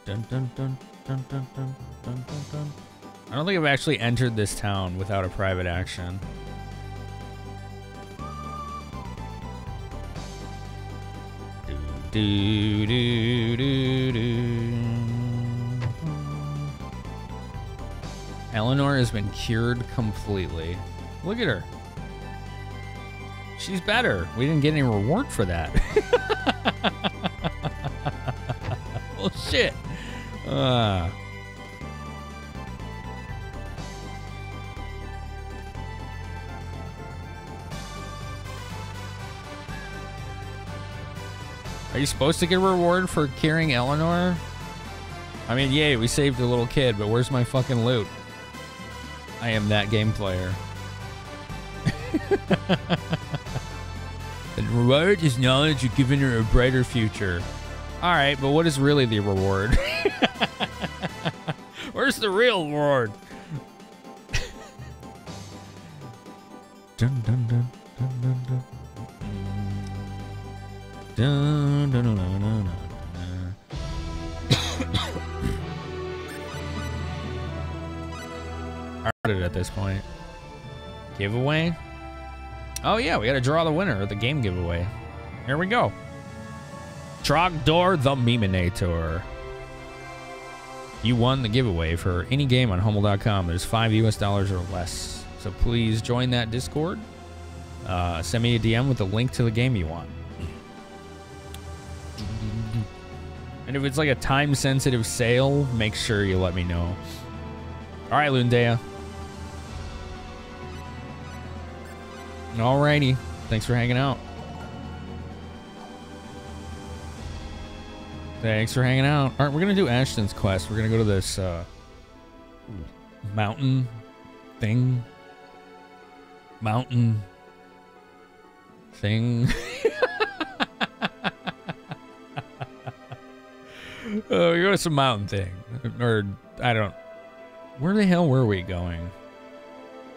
Dun, dun, dun, dun, dun, dun, dun, dun, dun. I don't think I've actually entered this town without a private action. Do, do, do, do. Eleanor has been cured completely. Look at her. She's better. We didn't get any reward for that. Well, shit. Are you supposed to get a reward for curing Eleanor? I mean, yay, we saved a little kid, but where's my fucking loot? I am that game player. The reward is knowledge you've given her a brighter future. Alright, but what is really the reward? Where's the real reward? Dun, dun, dun, dun, dun, dun. Dun, dun, dun, dun, dun, dun. At this point. Giveaway? Oh yeah, we gotta draw the winner of the game giveaway. Here we go. Trogdor the Meminator. You won the giveaway for any game on Hummel.com. There's $5 US or less. So please join that Discord. Send me a DM with the link to the game you want. And if it's like a time-sensitive sale, make sure you let me know. All right, Lundea. Alrighty. Thanks for hanging out. Thanks for hanging out. All right, we're going to do Ashton's quest. We're going to go to this mountain thing. Mountain thing. Oh, you go to some mountain thing. Or, I don't... Where the hell were we going?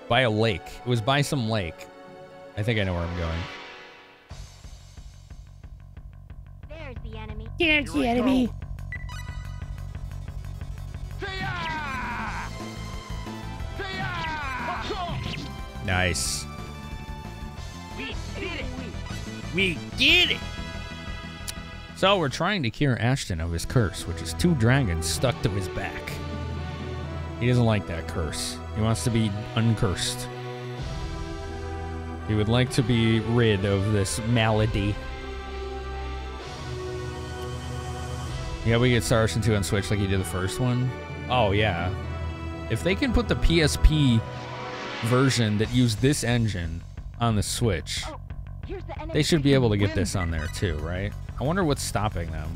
By a lake. It was by some lake. I think I know where I'm going. There's the enemy. There's the enemy. Nice. We did it. We did it. So we're trying to cure Ashton of his curse, which is 2 dragons stuck to his back. He doesn't like that curse. He wants to be uncursed. He would like to be rid of this malady. Yeah, we get Star Ocean 2 on Switch like you did the first one. Oh, yeah. If they can put the PSP version that used this engine on the Switch, Oh, here's the enemy. they should be able to get this on there too, right? I wonder what's stopping them.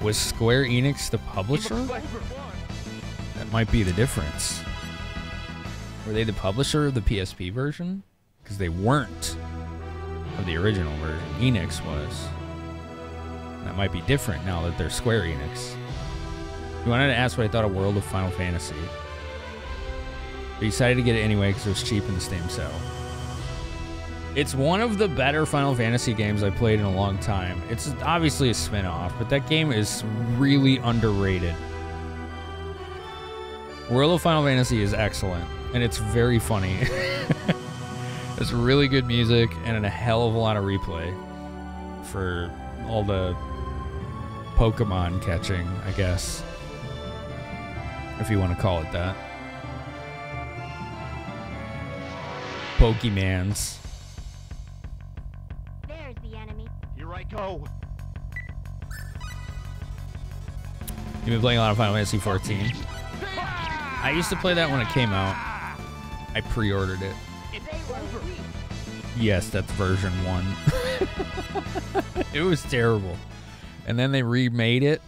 Was Square Enix the publisher? That might be the difference. Were they the publisher of the PSP version? Because they weren't of the original version. Enix was. That might be different now that they're Square Enix. You wanted to ask what I thought of World of Final Fantasy. But decided to get it anyway because it was cheap in the Steam sale. It's one of the better Final Fantasy games I played in a long time. It's obviously a spin-off, but that game is really underrated. World of Final Fantasy is excellent, and it's very funny. It's really good music and a hell of a lot of replay for all the Pokemon catching, I guess. If you want to call it that. Pokemans. There's the enemy. Here I go. You've been playing a lot of Final Fantasy 14. I used to play that when it came out. I pre-ordered it. Yes, that's version 1. It was terrible. And then they remade it.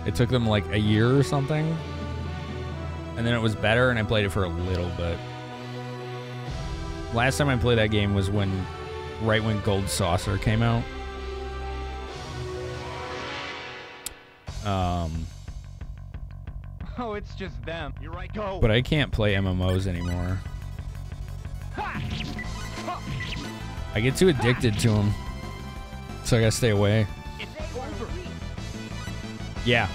It took them like a year or something. And then it was better, and I played it for a little bit. Last time I played that game was right when Gold Saucer came out. Oh, it's just them. Here I go. But I can't play MMOs anymore. I get too addicted to them. So I gotta stay away. Yeah,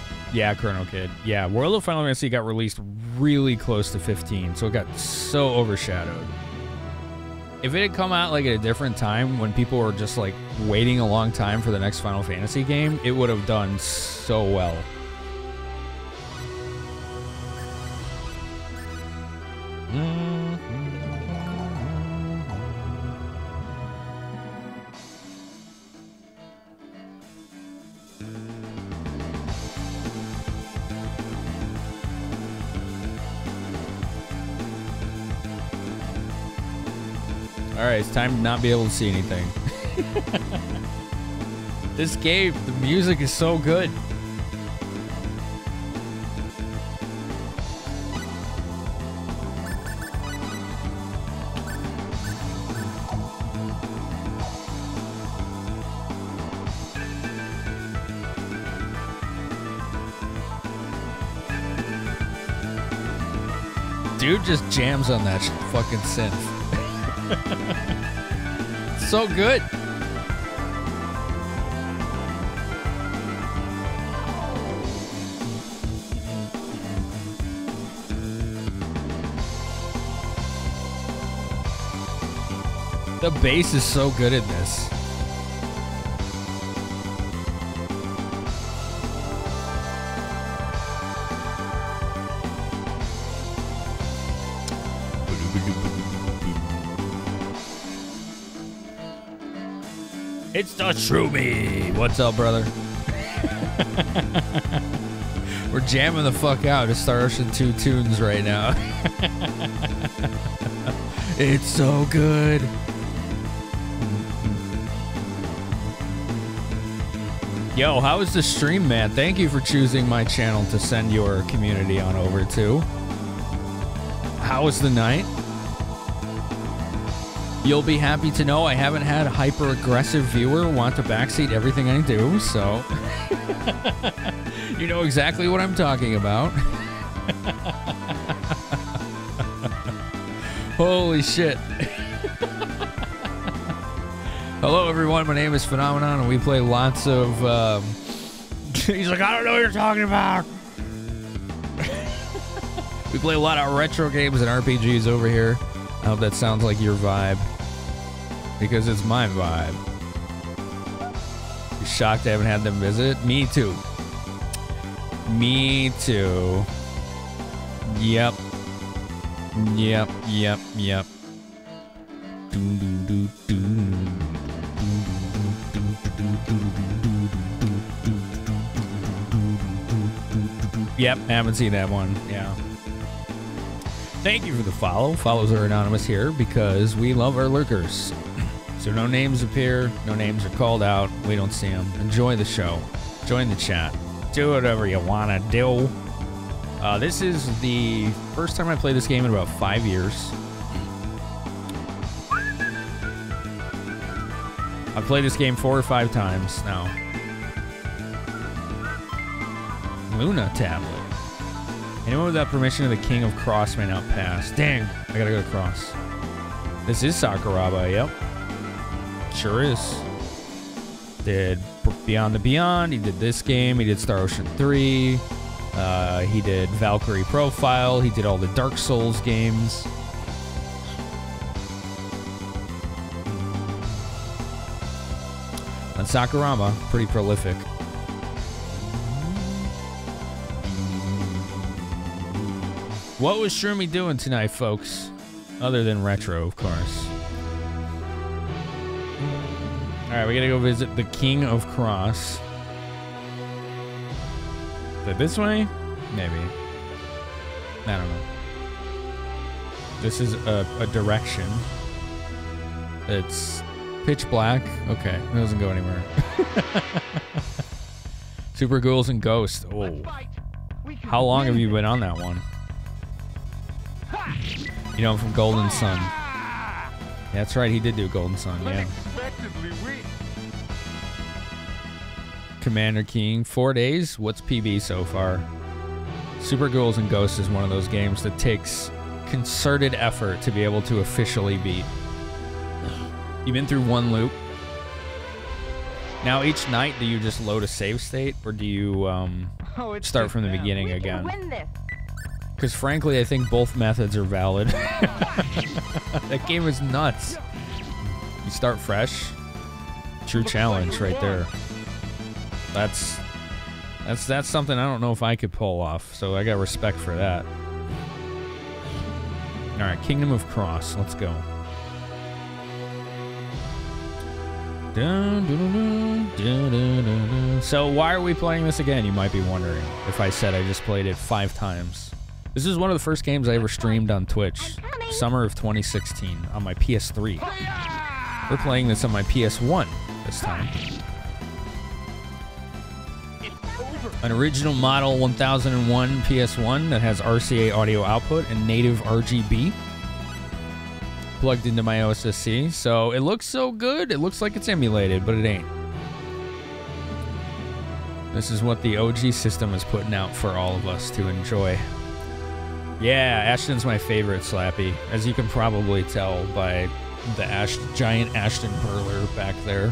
Chrono Kid. Yeah, World of Final Fantasy got released really close to 15, so it got so overshadowed. If it had come out like at a different time when people were just like waiting a long time for the next Final Fantasy game, it would have done so well. Alright, it's time to not be able to see anything. This game, the music is so good. Dude just jams on that fucking synth. So good. The bass is so good in this. It's the Shroomy. What's up, brother? We're jamming the fuck out to Star Ocean 2 tunes right now. It's so good. Yo, how was the stream, man? Thank you for choosing my channel to send your community on over to. How was the night? You'll be happy to know I haven't had a hyper-aggressive viewer want to backseat everything I do, so... you know exactly what I'm talking about. Holy shit. Hello, everyone. My name is Finamenon, and we play lots of... He's like, I don't know what you're talking about. We play a lot of retro games and RPGs over here. I hope that sounds like your vibe. Because it's my vibe. You shocked I haven't had them visit? Me too. Me too. Yep. Yep, yep, yep. Yep, haven't seen that one. Yeah. Thank you for the follow. Follows are anonymous here because we love our lurkers. So no names appear, no names are called out. We don't see them. Enjoy the show. Join the chat. Do whatever you want to do. This is the first time I played this game in about 5 years. I've played this game 4 or 5 times now. Luna tablet. Anyone without permission of the King of Cross may not pass. Dang, I gotta go to Cross. This is Sakuraba, yep. Sure is. Did Beyond the Beyond, he did this game, he did Star Ocean 3, he did Valkyrie Profile, he did all the Dark Souls games. And Sakuraba, pretty prolific. What was Shroomy doing tonight, folks? Other than retro, of course. Alright, we gotta go visit the King of Cross. Is it this way? Maybe. I don't know. This is a direction. It's pitch black. Okay, it doesn't go anywhere. Super Ghouls and Ghosts. Oh. How long have you been on that one? You know, I'm from Golden Sun. Yeah, that's right, he did do Golden Sun, yeah. Commander King, 4 days? What's PB so far? Super Ghouls and Ghosts is one of those games that takes concerted effort to be able to officially beat. You've been through one loop. Now each night, do you just load a save state, or do you start from the beginning again? Because frankly, I think both methods are valid. That game is nuts. You start fresh. True challenge right there. That's something I don't know if I could pull off, so I got respect for that. Alright, Kingdom of Cross, let's go. So why are we playing this again, you might be wondering, if I said I just played it 5 times. This is one of the first games I ever streamed on Twitch, summer of 2016, on my PS3. We're playing this on my PS1 this time. An original model 1001 PS1 that has RCA audio output and native RGB. Plugged into my OSSC, so it looks so good. It looks like it's emulated, but it ain't. This is what the OG system is putting out for all of us to enjoy. Yeah, Ashton's my favorite, Slappy, as you can probably tell by the giant Ashton Perler back there.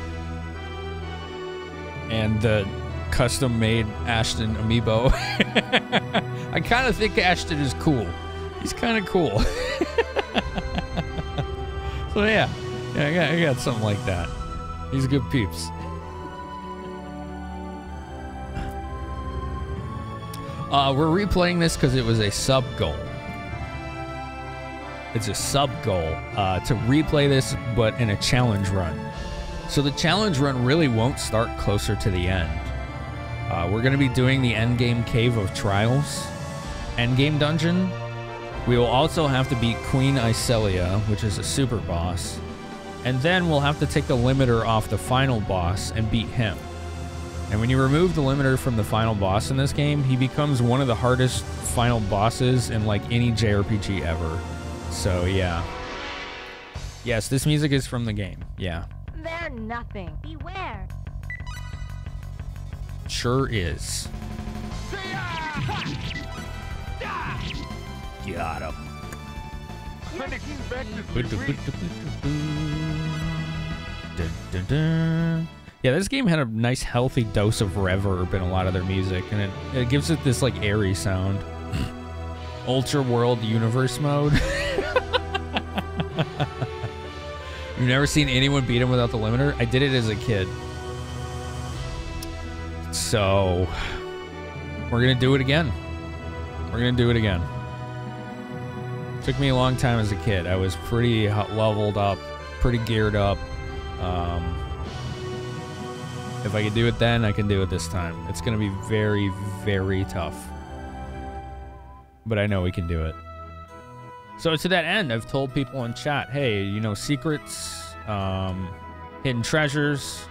And the custom-made Ashton amiibo. I kind of think Ashton is cool. He's kind of cool. So yeah, I got something like that. He's good peeps. We're replaying this because it was a sub-goal. It's a sub-goal to replay this, but in a challenge run. So the challenge run really won't start closer to the end. We're going to be doing the endgame Cave of Trials, endgame dungeon. We will also have to beat Queen Iselia, which is a super boss. And then we'll have to take the limiter off the final boss and beat him. And when you remove the limiter from the final boss in this game, he becomes one of the hardest final bosses in like any JRPG ever. So yeah. Yes, this music is from the game. Yeah. They're nothing. Beware. Sure is. Got him. Yeah, this game had a nice healthy dose of reverb in a lot of their music, and it gives it this like airy sound. Ultra World Universe mode. You've never seen anyone beat him without the limiter? I did it as a kid. So, we're gonna do it again. We're gonna do it again. Took me a long time as a kid. I was pretty leveled up, pretty geared up. If I could do it then, I can do it this time. It's gonna be very, very tough. But I know we can do it. So to that end, I've told people in chat, hey, you know, secrets, hidden treasures,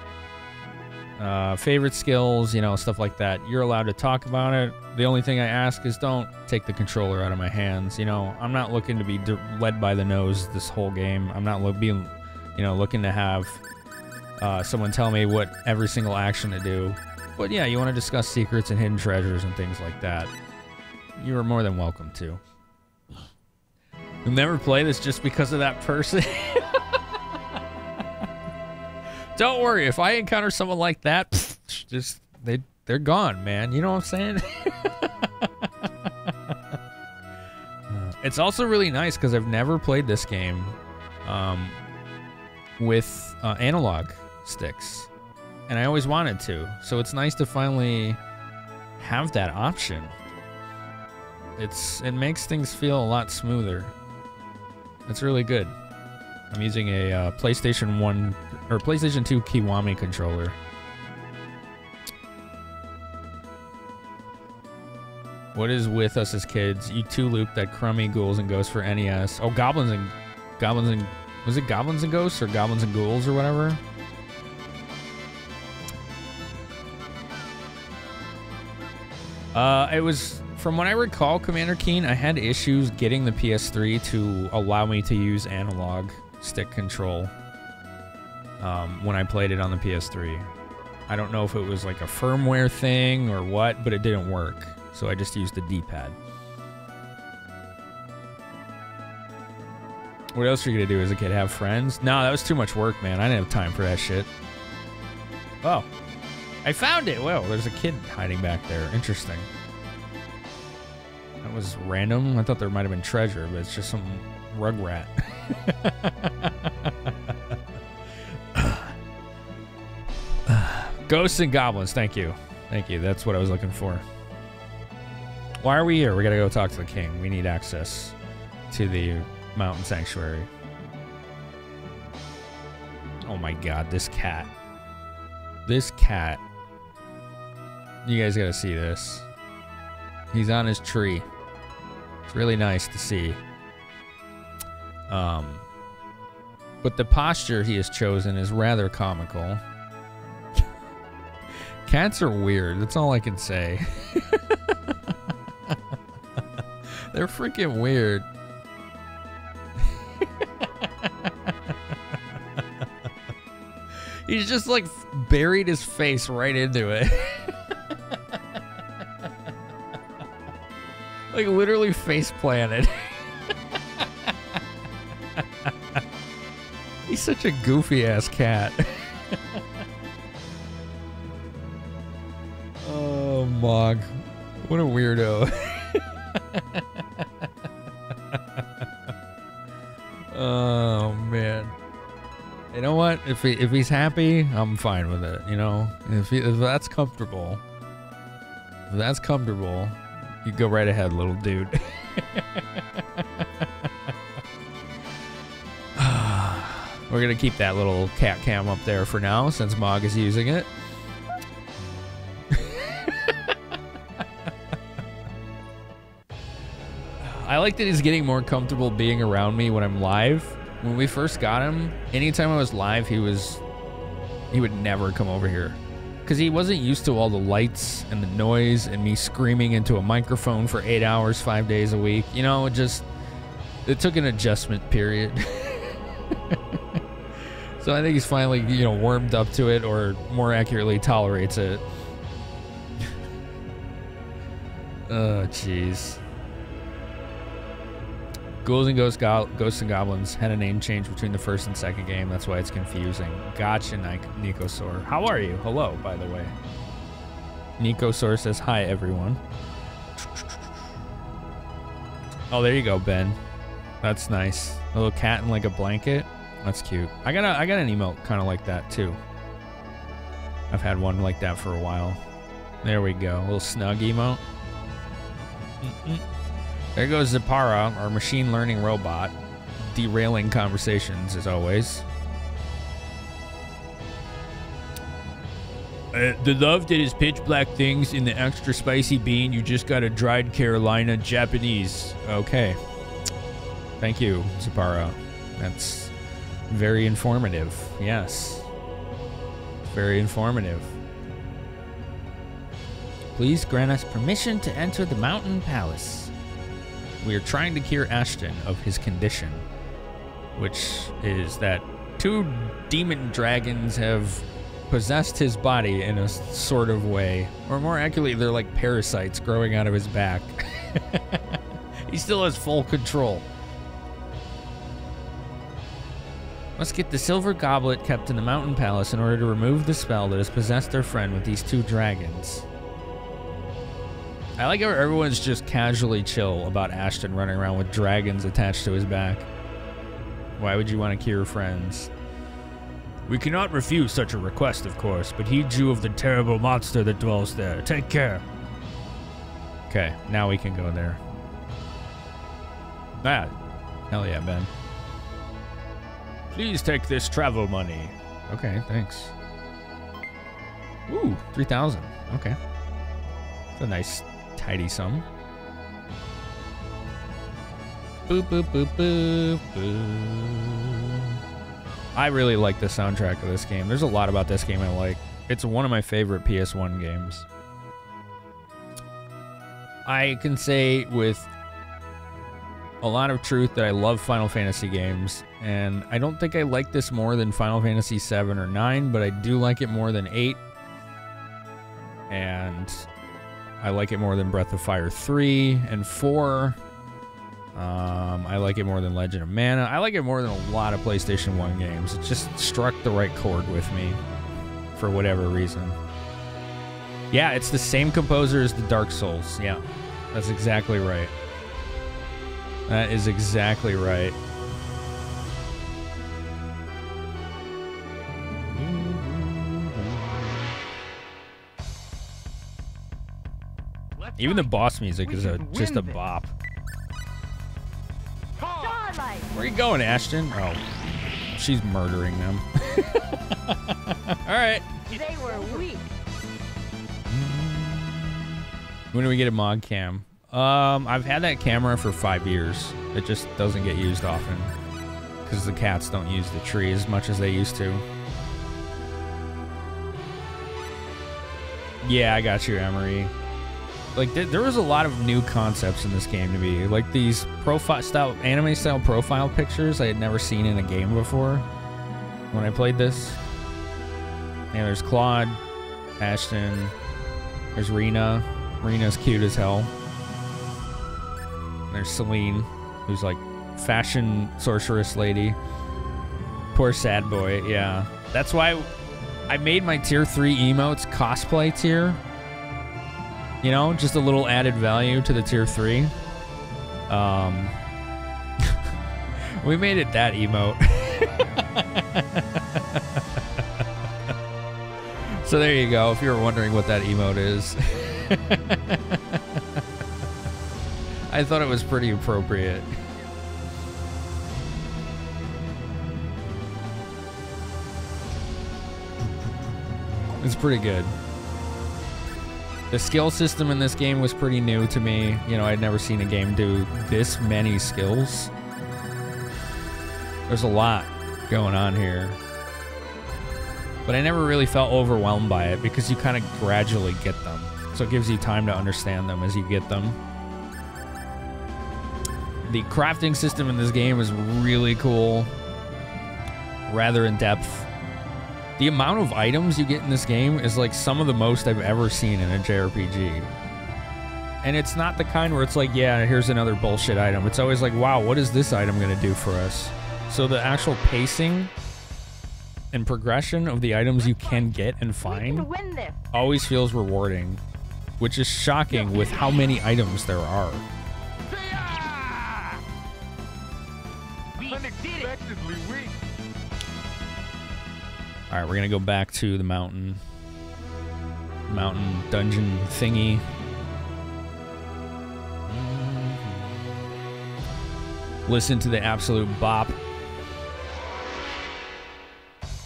favorite skills, you know, stuff like that. You're allowed to talk about it. The only thing I ask is don't take the controller out of my hands. You know, I'm not looking to be led by the nose this whole game. I'm not looking to have someone tell me what every single action to do. But yeah, you want to discuss secrets and hidden treasures and things like that. You are more than welcome to. You'll never play this just because of that person. Don't worry, if I encounter someone like that, just they're gone, man. You know what I'm saying? It's also really nice because I've never played this game with analog sticks, and I always wanted to. So it's nice to finally have that option. It makes things feel a lot smoother. It's really good. I'm using a PlayStation 1 or PlayStation 2 Kiwami controller. What is with us as kids? You two loop that crummy Ghouls and Ghosts for NES. Oh, Goblins and was it Goblins and Ghosts or Goblins and Ghouls or whatever? It was, from what I recall, Commander Keen, I had issues getting the PS3 to allow me to use analog stick control when I played it on the PS3. I don't know if it was like a firmware thing or what, but it didn't work. So I just used the D-pad. What else are you gonna do as a kid? Have friends? No, that was too much work, man. I didn't have time for that shit. Oh. I found it! Well, there's a kid hiding back there. Interesting. That was random. I thought there might have been treasure, but it's just some rugrat. Ghosts and Goblins, thank you. Thank you, that's what I was looking for. Why are we here? We gotta go talk to the king. We need access to the mountain sanctuary. Oh my god, this cat. This cat. You guys gotta see this. He's on his tree. It's really nice to see. But the posture he has chosen is rather comical. Cats are weird, that's all I can say. They're freaking weird. He's just like buried his face right into it. Like literally face planted. He's such a goofy ass cat. Oh, Mog. What a weirdo. Oh man. You know what? If he's happy, I'm fine with it. You know, if that's comfortable, you go right ahead, little dude. We're gonna keep that little cat cam up there for now, since Mog is using it. I like that he's getting more comfortable being around me when I'm live. When we first got him, anytime I was live, he would never come over here. because he wasn't used to all the lights and the noise and me screaming into a microphone for 8 hours, 5 days a week. You know, it took an adjustment period. So I think he's finally, you know, warmed up to it, or more accurately, tolerates it. Oh, jeez. Ghouls and Ghosts and Goblins had a name change between the first and second game. That's why it's confusing. Gotcha, Nicosaur. How are you? Hello, by the way. Nicosaur says, hi, everyone. Oh, there you go, Ben. That's nice. A little cat in like a blanket. That's cute. I got an emote kind of like that, too. I've had one like that for a while. There we go. A little snug emote. There goes Zapara, our machine learning robot, derailing conversations as always. The love that is pitch black things in the extra spicy bean, you just got a dried Carolina Japanese. Okay. Thank you, Zapara. That's very informative. Yes. Very informative. Please grant us permission to enter the Mountain Palace. We are trying to cure Ashton of his condition, which is that 2 demon dragons have possessed his body in a sort of way. Or more accurately, they're like parasites growing out of his back. He still has full control. Must get the silver goblet kept in the Mountain Palace in order to remove the spell that has possessed our friend with these 2 dragons. I like how everyone's just casually chill about Ashton running around with dragons attached to his back. Why would you want to cure friends? We cannot refuse such a request, of course, but heed you of the terrible monster that dwells there. Take care. Okay, now we can go there. Ah, hell yeah, Ben. Please take this travel money. Okay, thanks. Ooh, 3,000. Okay. That's a nice tidy sum. Boop, boop, boop, boop, boop. I really like the soundtrack of this game. There's a lot about this game I like. It's one of my favorite PS1 games. I can say with a lot of truth that I love Final Fantasy games, and I don't think I like this more than Final Fantasy 7 or 9, but I do like it more than 8. And I like it more than Breath of Fire 3 and 4. I like it more than Legend of Mana. I like it more than a lot of PlayStation 1 games. It just struck the right chord with me for whatever reason. Yeah, it's the same composer as the Dark Souls. Yeah, that's exactly right. That is exactly right. Even the boss music is just a bop. Where are you going, Ashton? Oh, she's murdering them. All right. They were weak. When do we get a mod cam? I've had that camera for 5 years. It just doesn't get used often because the cats don't use the tree as much as they used to. Yeah, I got you, Emery. Like, there was a lot of new concepts in this game to me. Like these anime-style profile pictures I had never seen in a game before when I played this. And there's Claude, Ashton, there's Rena. Rena's cute as hell. There's Celine, who's like fashion sorceress lady. Poor sad boy, yeah. That's why I made my tier 3 emotes cosplay tier. You know, just a little added value to the tier 3. We made it that emote. So there you go, if you were wondering what that emote is. I thought it was pretty appropriate. It's pretty good. The skill system in this game was pretty new to me. You know, I'd never seen a game do this many skills. There's a lot going on here. But I never really felt overwhelmed by it because you kind of gradually get them. So it gives you time to understand them as you get them. The crafting system in this game is really cool. Rather in depth. The amount of items you get in this game is like some of the most I've ever seen in a JRPG. And it's not the kind where it's like, yeah, here's another bullshit item. It's always like, wow, what is this item going to do for us? So the actual pacing and progression of the items you can get and find always feels rewarding, which is shocking with how many items there are. Unexpectedly weak. All right, we're going to go back to the mountain dungeon thingy. Listen to the absolute bop.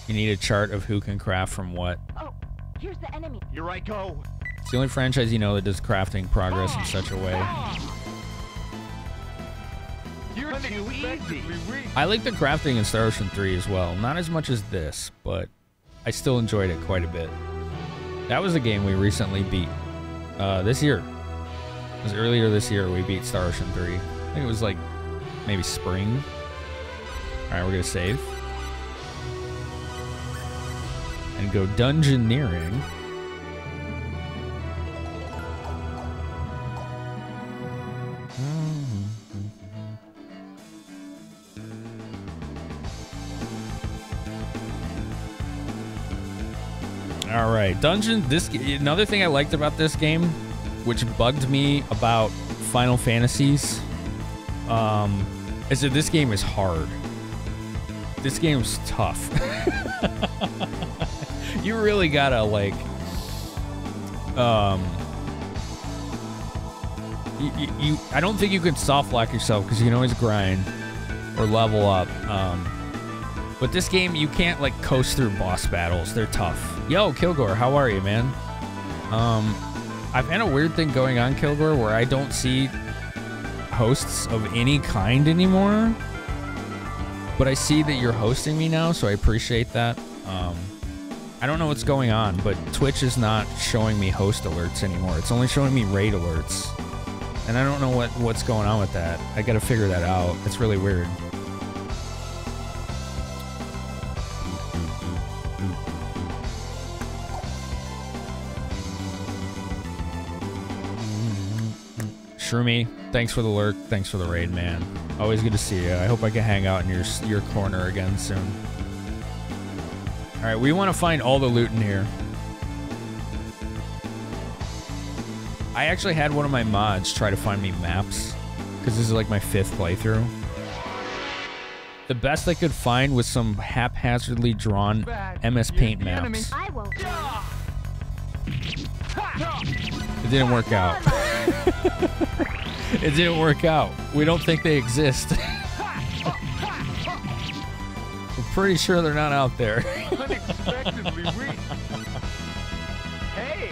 You need a chart of who can craft from what. Oh, here's the enemy. Here I go. It's the only franchise you know that does crafting progress in such a way. You're too easy. I like the crafting in Star Ocean 3 as well. Not as much as this, but I still enjoyed it quite a bit. That was a game we recently beat. This year. It was earlier this year we beat Star Ocean 3. I think it was like maybe spring. Alright, we're gonna save. And go dungeoneering. All right, another thing I liked about this game, which bugged me about Final Fantasies, is that this game is hard. This game's tough. You really gotta like, I don't think you can soft lock yourself because you can always grind or level up. But this game, you can't like coast through boss battles. They're tough. Yo, Kilgore, how are you, man? I've had a weird thing going on, Kilgore, where I don't see hosts of any kind anymore. But I see that you're hosting me now, so I appreciate that. I don't know what's going on, but Twitch is not showing me host alerts anymore. It's only showing me raid alerts. And I don't know what's going on with that. I gotta figure that out. It's really weird. Shroomy, thanks for the lurk. Thanks for the raid, man. Always good to see you. I hope I can hang out in your corner again soon. All right, we want to find all the loot in here. I actually had one of my mods try to find me maps because this is like my 5th playthrough. The best I could find was some haphazardly drawn MS Paint maps. It didn't work out. It didn't work out. We don't think they exist. We're pretty sure they're not out there. Unexpectedly weak. Hey.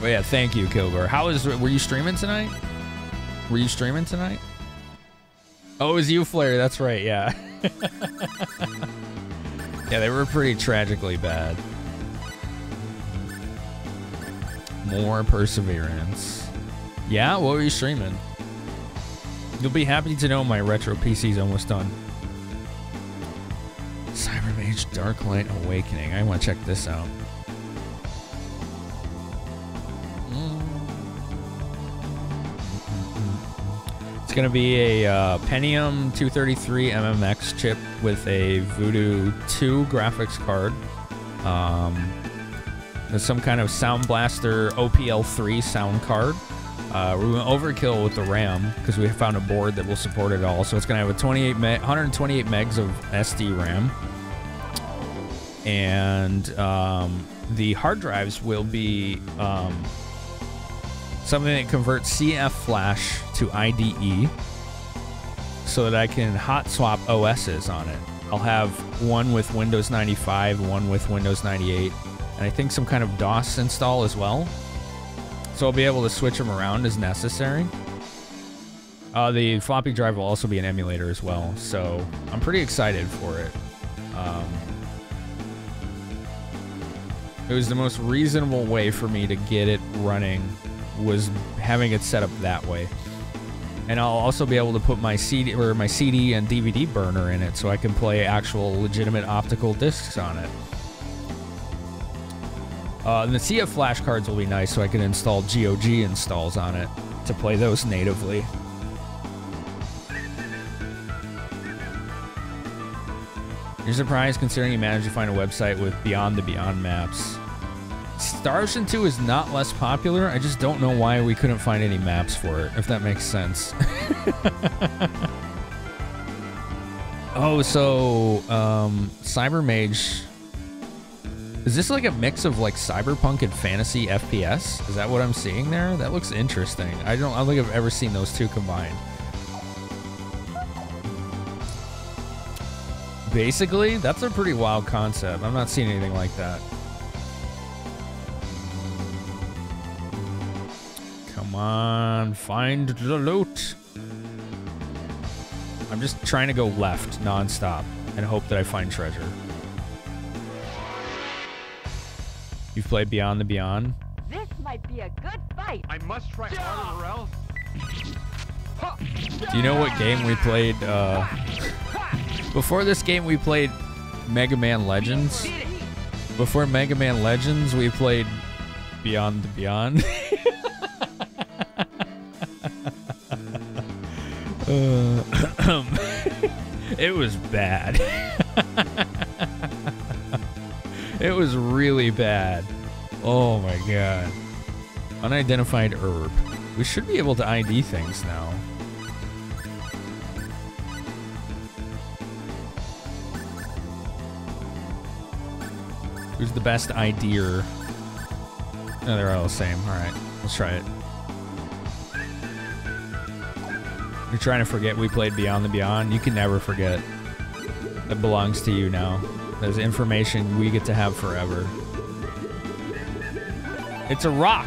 Well, yeah, thank you, Kilgore. Were you streaming tonight? Were you streaming tonight? Oh, it was you, Flair. That's right, yeah. Yeah, they were pretty tragically bad. More perseverance. Yeah, what were you streaming? You'll be happy to know my retro PC's almost done. Cybermage Darklight Awakening. I want to check this out. It's going to be a Pentium 233 MMX chip with a Voodoo 2 graphics card. There's some kind of Sound Blaster OPL3 sound card. We went overkill with the RAM because we found a board that will support it all. So it's going to have a 128 megs of SD RAM. And the hard drives will be something that converts CF flash to IDE so that I can hot swap OSs on it. I'll have one with Windows 95, one with Windows 98, and I think some kind of DOS install as well. So I'll be able to switch them around as necessary. The floppy drive will also be an emulator as well, so I'm pretty excited for it. It was the most reasonable way for me to get it running, was having it set up that way. And I'll also be able to put my CD and DVD burner in it, so I can play actual legitimate optical discs on it. And the CF flashcards will be nice, so I can install GOG installs on it to play those natively. You're surprised considering you managed to find a website with Beyond the Beyond maps. Star Ocean 2 is not less popular. I just don't know why we couldn't find any maps for it, if that makes sense. Oh, so Cybermage. Is this like a mix of like cyberpunk and fantasy FPS? Is that what I'm seeing there? That looks interesting. I don't think I've ever seen those two combined. Basically, that's a pretty wild concept. I'm not seeing anything like that. Come on, find the loot. I'm just trying to go left nonstop and hope that I find treasure. You've played Beyond the Beyond? This might be a good fight. I must try harder or else. Do you know what game we played? Before this game, we played Mega Man Legends. Before Mega Man Legends, we played Beyond the Beyond. It was bad. It was really bad. Oh my god. Unidentified herb. We should be able to ID things now. Who's the best IDer? No, they're all the same. Alright, let's try it. You're trying to forget we played Beyond the Beyond? You can never forget. That belongs to you now. There's information we get to have forever. It's a rock.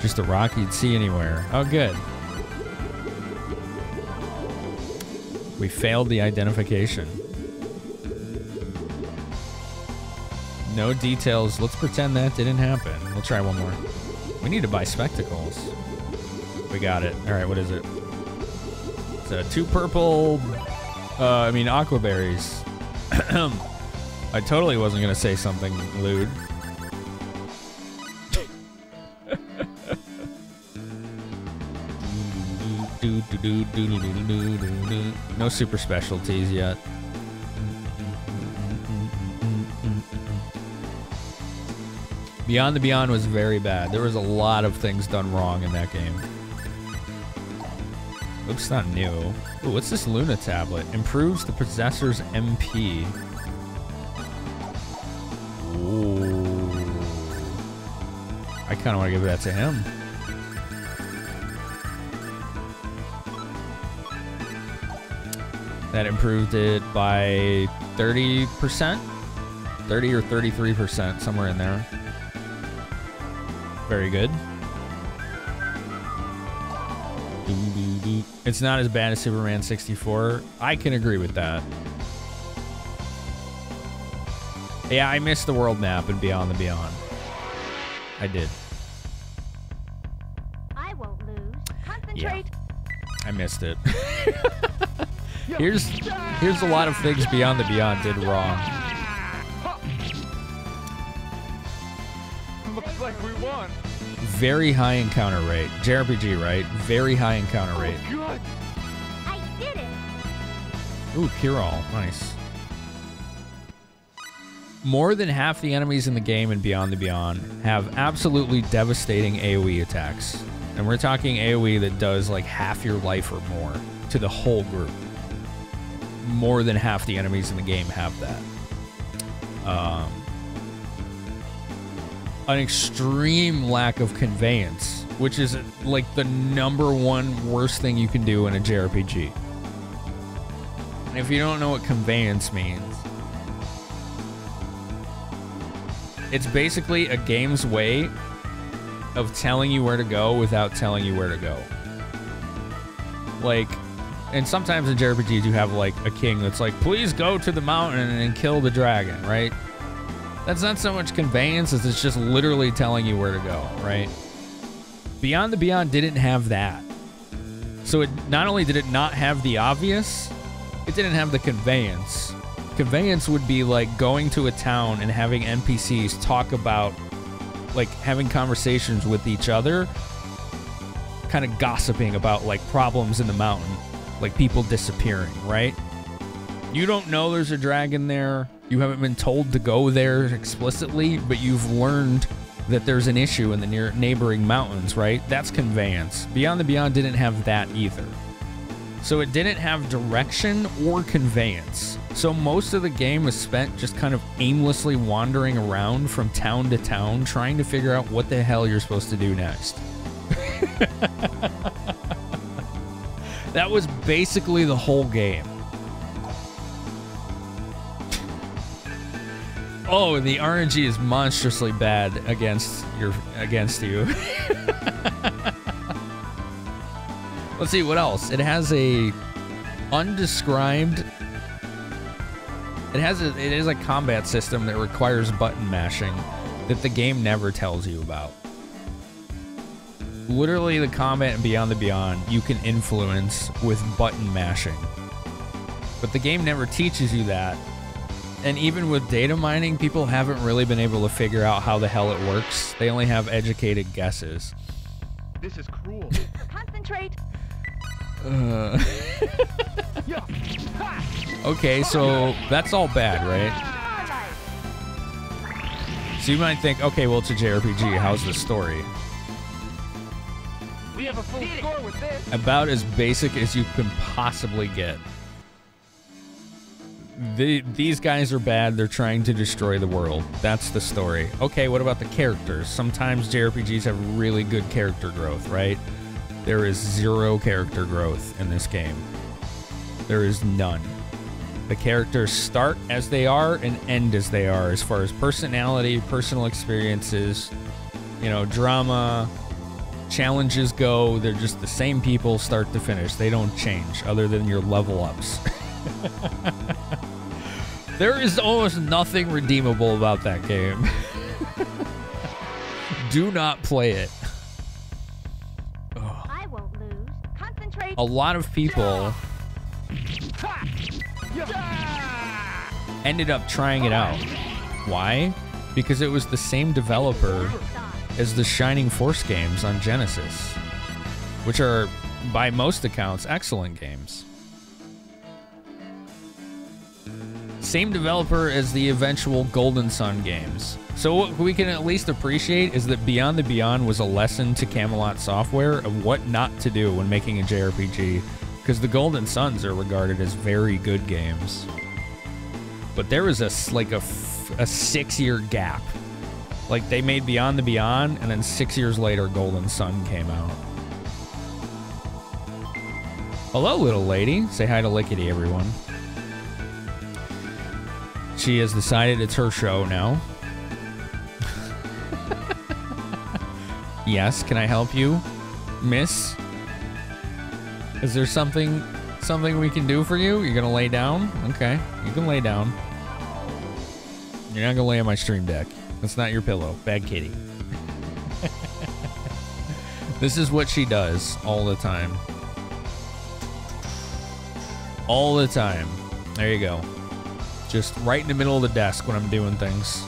Just a rock you'd see anywhere. Oh, good. We failed the identification. No details. Let's pretend that didn't happen. We'll try one more. We need to buy spectacles. We got it. All right, what is it? It's 2 purple, aqua berries. I totally wasn't going to say something lewd. No super specialties yet. Beyond the Beyond was very bad. There was a lot of things done wrong in that game. Oops, not new. Ooh, what's this Luna tablet? Improves the possessor's MP. Ooh. I kind of want to give that to him. That improved it by 30%? 30 or 33%, somewhere in there. Very good. It's not as bad as Superman 64. I can agree with that. Yeah, I missed the world map in Beyond the Beyond. I did. I won't lose. Concentrate. Yeah, I missed it. Here's a lot of things Beyond the Beyond did wrong. Looks like we won. Very high encounter rate. JRPG, right? Very high encounter rate. Good. I did it. Ooh, Kirol. Nice. More than half the enemies in the game and Beyond the Beyond have absolutely devastating AoE attacks. And we're talking AoE that does like half your life or more to the whole group. More than half the enemies in the game have that. An extreme lack of conveyance, which is like the #1 worst thing you can do in a JRPG. And if you don't know what conveyance means, it's basically a game's way of telling you where to go without telling you where to go. Like, and sometimes in JRPGs you have like a king that's like, please go to the mountain and kill the dragon, right? That's not so much conveyance as it's just literally telling you where to go, right? Beyond the Beyond didn't have that. So it not only did it not have the obvious, it didn't have the conveyance. Conveyance would be like going to a town and having NPCs talk about, like having conversations with each other, kind of gossiping about like problems in the mountain, like people disappearing, right? You don't know there's a dragon there. You haven't been told to go there explicitly, but you've learned that there's an issue in the neighboring mountains, right? That's conveyance. Beyond the Beyond didn't have that either. So it didn't have direction or conveyance. So most of the game is spent just kind of aimlessly wandering around from town to town, trying to figure out what the hell you're supposed to do next. That was basically the whole game. Oh, and the RNG is monstrously bad against you. Let's see what else. It has a undescribed. It is a combat system that requires button mashing that the game never tells you about. Literally, the combat in Beyond the Beyond you can influence with button mashing, but the game never teaches you that. And even with data mining, people haven't really been able to figure out how the hell it works. They only have educated guesses. This is cruel. Concentrate. Okay, so that's all bad, right? So you might think, okay, well, it's a JRPG. How's the story? We have a full score with this. About as basic as you can possibly get. These guys are bad. They're trying to destroy the world. That's the story. Okay, what about the characters? Sometimes JRPGs have really good character growth, right? There is zero character growth in this game. There is none. The characters start as they are and end as they are, as far as personality, personal experiences, you know, drama, challenges go. They're just the same people start to finish. They don't change other than your level ups. There is almost nothing redeemable about that game. Do not play it. I won't lose. Concentrate. A lot of people ended up trying it out. Why? Because it was the same developer as the Shining Force games on Genesis, which are, by most accounts, excellent games. Same developer as the eventual Golden Sun games. So what we can at least appreciate is that Beyond the Beyond was a lesson to Camelot Software of what not to do when making a JRPG, because the Golden Suns are regarded as very good games. But there was a 6-year gap. Like, they made Beyond the Beyond, and then 6 years later, Golden Sun came out. Hello, little lady. Say hi to Lickety, everyone. She has decided it's her show now. Yes, can I help you, miss? Is there something we can do for you? You're gonna lay down? Okay, you can lay down. You're not gonna lay on my stream deck. That's not your pillow. Bad kitty. This is what she does all the time. All the time. There you go. Just right in the middle of the desk when I'm doing things.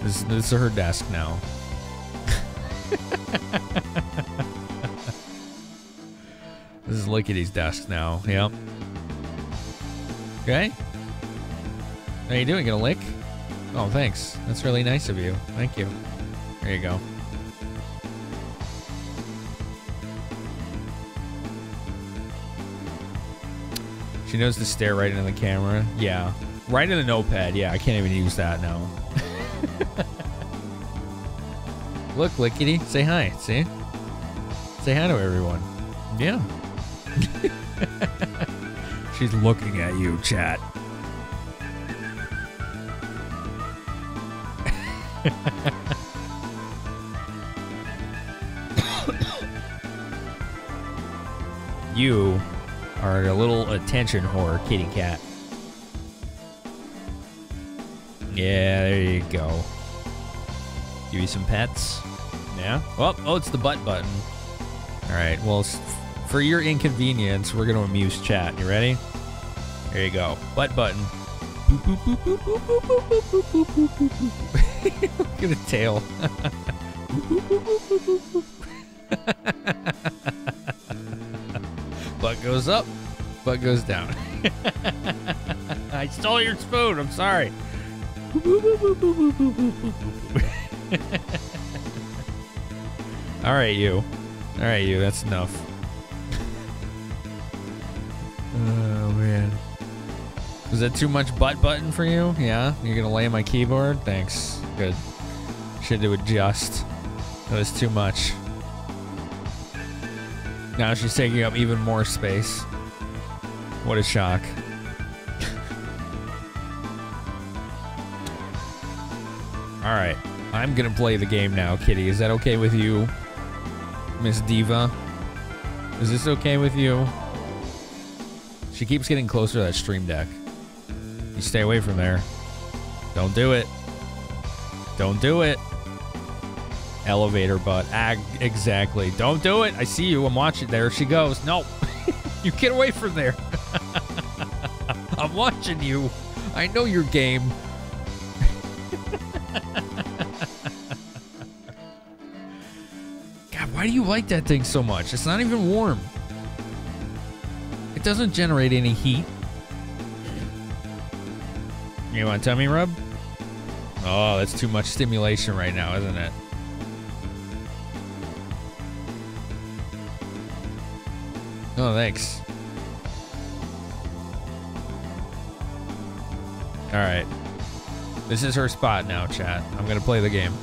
This is her desk now. This is Lickety's desk now. Yep. Okay. How you doing? Gonna lick? Oh, thanks. That's really nice of you. Thank you. There you go. She knows to stare right into the camera. Yeah. Right in the notepad. Yeah, I can't even use that now. Look, Lickety. Say hi. See? Say hi to everyone. Yeah. She's looking at you, chat. You are a little attention whore, kitty cat. Yeah, there you go. Give you some pets. Yeah. Oh, it's the butt button. All right. Well, for your inconvenience, we're gonna amuse chat. You ready? There you go. Butt button. Look at the tail. Butt goes up. Butt goes down. I stole your spoon. I'm sorry. All right, you. All right, you. That's enough. Oh, man. Was that too much butt button for you? Yeah? You're going to lay on my keyboard? Thanks. Good. Should do adjust. That was too much. Now she's taking up even more space. What a shock. Alright. I'm going to play the game now, Kitty. Is that okay with you, Miss Diva? Is this okay with you? She keeps getting closer to that stream deck. You stay away from there. Don't do it. Don't do it. Elevator butt. Exactly. Don't do it. I see you. I'm watching. There she goes. No. You get away from there. I'm watching you. I know your game. God, why do you like that thing so much? It's not even warm. It doesn't generate any heat. You want a tummy rub? Oh, that's too much stimulation right now, isn't it? Oh, thanks. All right. This is her spot now, chat. I'm going to play the game.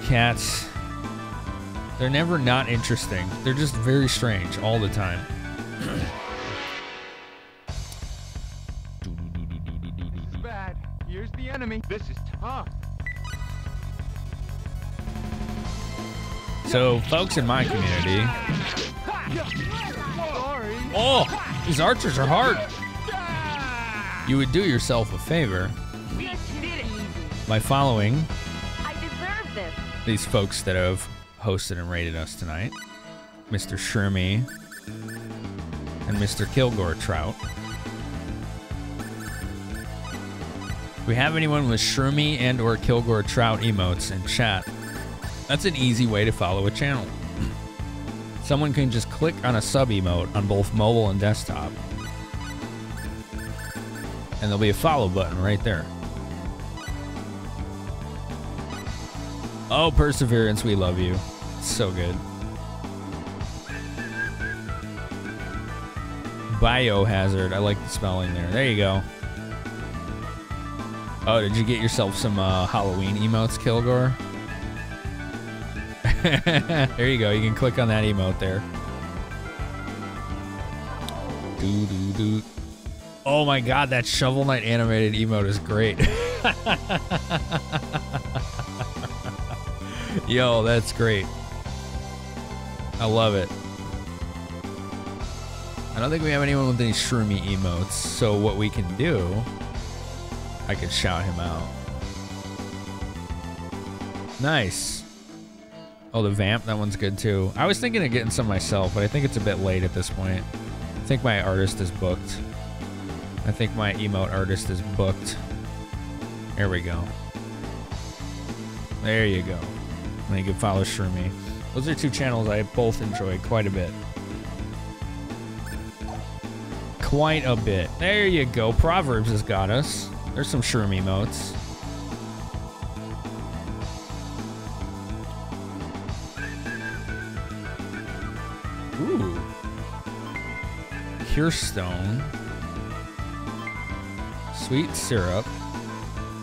Cats. They're never not interesting. They're just very strange all the time. This is bad. Here's the enemy. This is tough. So, folks in my community... Oh! These archers are hard! You would do yourself a favor by following these folks that have hosted and rated us tonight. Mr. Shroomy and Mr. Kilgore Trout. If we have anyone with Shroomy and or Kilgore Trout emotes in chat, that's an easy way to follow a channel. Someone can just click on a sub emote on both mobile and desktop, and there'll be a follow button right there. Oh, Perseverance, we love you. It's so good. Biohazard, I like the spelling there. There you go. Oh, did you get yourself some Halloween emotes, Kilgore? There you go. You can click on that emote there. Doo. Oh my god, that Shovel Knight animated emote is great. Yo, that's great. I love it. I don't think we have anyone with any Shroomy emotes, so what we can do, I could shout him out. Nice. Oh, the Vamp, that one's good too. I was thinking of getting some myself, but I think it's a bit late at this point. I think my artist is booked. I think my emote artist is booked. There we go. There you go. And you can follow Shroomy. Those are two channels I both enjoy quite a bit. Quite a bit. There you go. Proverbs has got us. There's some Shroomy emotes. Ooh. Pure Stone. Sweet Syrup.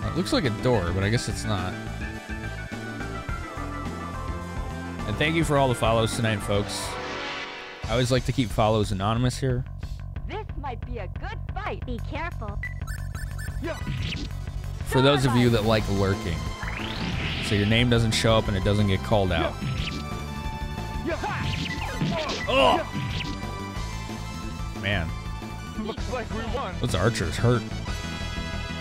It looks like a door, but I guess it's not. And thank you for all the follows tonight, folks. I always like to keep follows anonymous here. This might be a good fight. Be careful. For those of you that like lurking, so your name doesn't show up and it doesn't get called out. Oh! man. Looks like we won. Those archers hurt.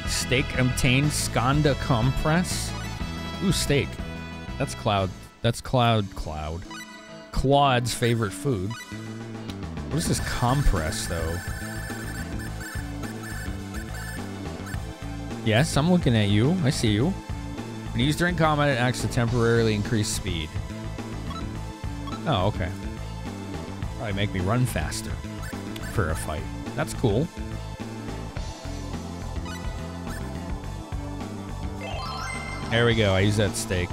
Steak obtained Skanda compress. Ooh, steak. That's Cloud. That's Cloud. Claude's favorite food. What is this compress, though? Yes, I'm looking at you. I see you. When used during combat, it acts to temporarily increase speed. Oh, okay. Probably make me run faster for a fight. That's cool. There we go. I use that steak.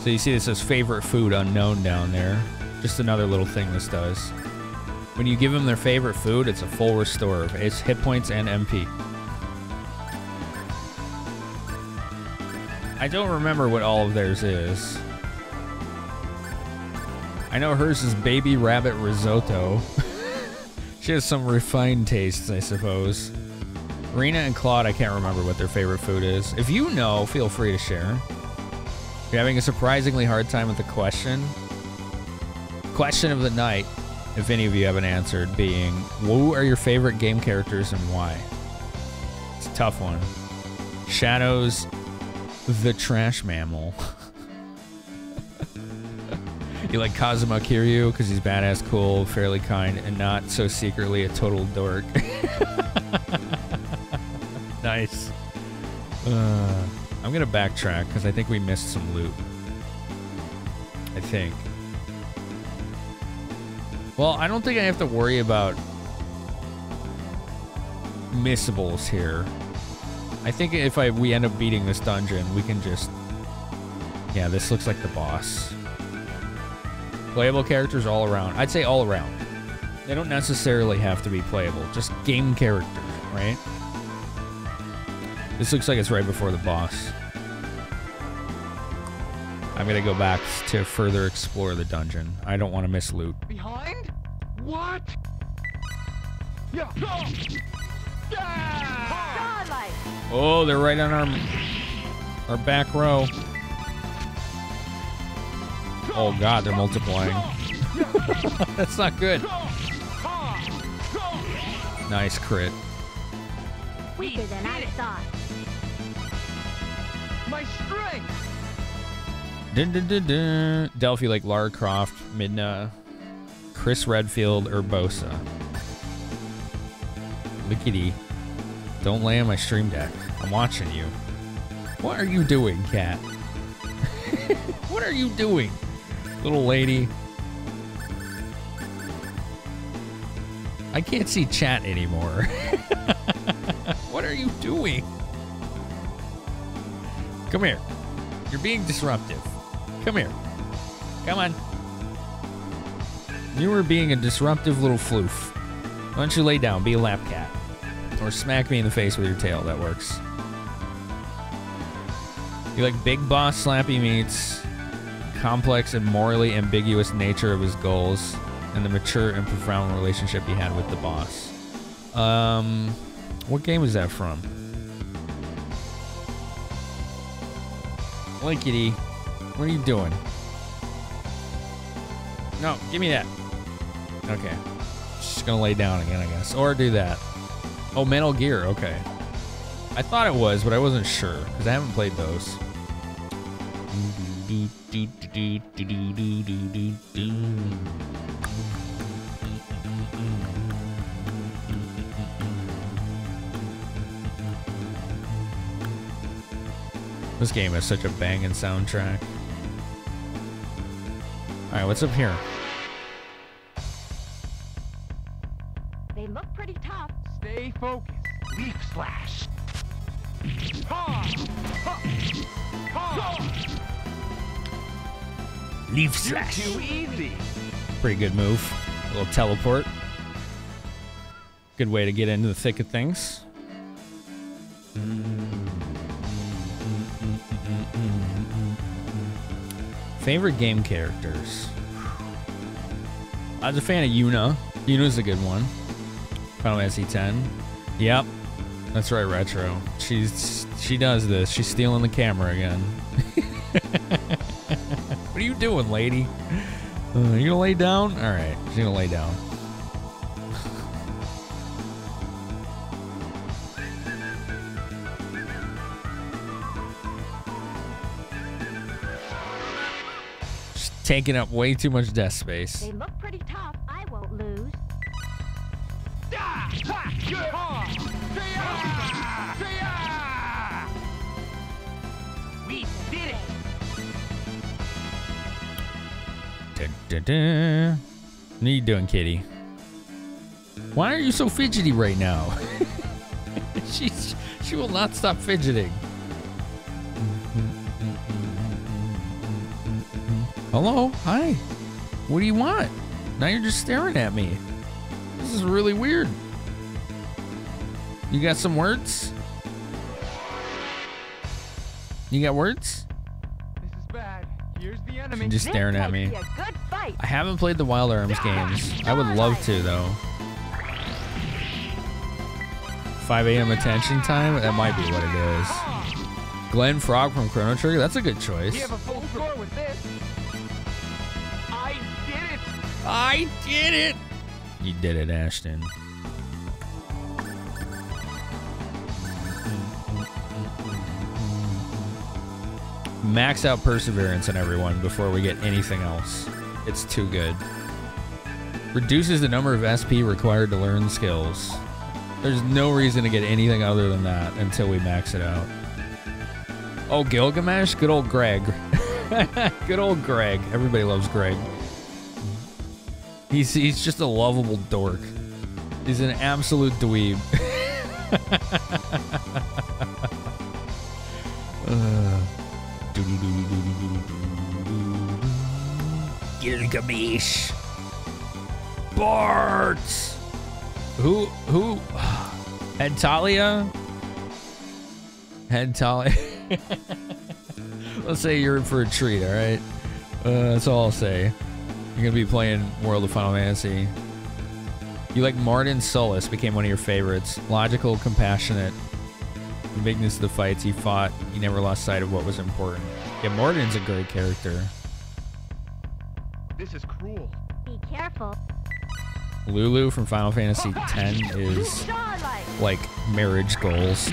So you see this says favorite food unknown down there. Just another little thing this does. When you give them their favorite food, it's a full restore of its hit points and MP. I don't remember what all of theirs is. I know hers is baby rabbit risotto. She has some refined tastes, I suppose. Rena and Claude, I can't remember what their favorite food is. If you know, feel free to share. You're having a surprisingly hard time with the question. Question of the night, if any of you haven't answered, being, who are your favorite game characters and why? It's a tough one. Shadows, the trash mammal. You like Kazuma Kiryu because he's badass, cool, fairly kind, and not so secretly a total dork. Nice. I'm gonna backtrack because I think we missed some loot. I think. Well, I don't think I have to worry about missables here. I think if we end up beating this dungeon, we can just... Yeah, this looks like the boss. Playable characters all around. I'd say all around. They don't necessarily have to be playable. Just game characters, right? This looks like it's right before the boss. I'm gonna go back to further explore the dungeon. I don't want to miss loot. Behind? What? Yeah. Yeah. Oh, they're right on our back row. Oh god, they're multiplying. That's not good. Nice crit. Weaker than I thought. My strength. Dun, dun, dun, dun. Delphi like Lara Croft, Midna, Chris Redfield, Urbosa. Lickety. Don't lay on my stream deck. I'm watching you. What are you doing, cat? What are you doing, little lady? I can't see chat anymore. What are you doing? Come here. You're being disruptive. Come here. Come on. You were being a disruptive little floof. Why don't you lay down, be a lap cat? Or smack me in the face with your tail, that works. You like big boss slappy meets, complex and morally ambiguous nature of his goals, and the mature and profound relationship he had with the boss. What game is that from? Linkity, what are you doing? No, give me that. Okay. Just gonna lay down again, I guess. Or do that. Oh, Metal Gear, okay. I thought it was, but I wasn't sure, because I haven't played those. This game has such a banging soundtrack. Alright, what's up here? They look pretty tough. Stay focused. Leaf slash. Ha! Ha! Ha! Leaf slash. Too easy. Pretty good move. A little teleport. Good way to get into the thick of things. Favorite game characters. I was a fan of Yuna. Yuna's a good one. Final Fantasy X. Yep. That's right, Retro. She does this. She's stealing the camera again. What are you doing, lady? You gonna lay down? Alright, she's gonna lay down. taking up way too much desk space. They look pretty tough. I won't lose. We did it! What are you doing, kitty? Why are you so fidgety right now? She will not stop fidgeting. Hello? Hi. What do you want? Now you're just staring at me. This is really weird. You got some words? You got words? This is bad. Here's the enemy. She's just staring at me. I haven't played the Wild Arms games. I would love to, though. 5 a.m. attention time? That might be what it is. Glenn Frog from Chrono Trigger? That's a good choice. We have a full score with this. I did it! I did it! You did it, Ashton. Max out perseverance on everyone before we get anything else. It's too good. Reduces the number of SP required to learn skills. There's no reason to get anything other than that until we max it out. Oh, Gilgamesh? Good old Greg. Good old Greg. Everybody loves Greg. He's just a lovable dork. He's an absolute dweeb. Gilgamesh. Bart. Who? Hentalia? Let's say you're in for a treat, all right? That's all I'll say. You're gonna be playing World of Final Fantasy. You like Martin Solus, became one of your favorites. Logical, compassionate. The bigness of the fights he fought, he never lost sight of what was important. Yeah, Martin's a great character. This is cruel. Be careful. Lulu from Final Fantasy X is like marriage goals.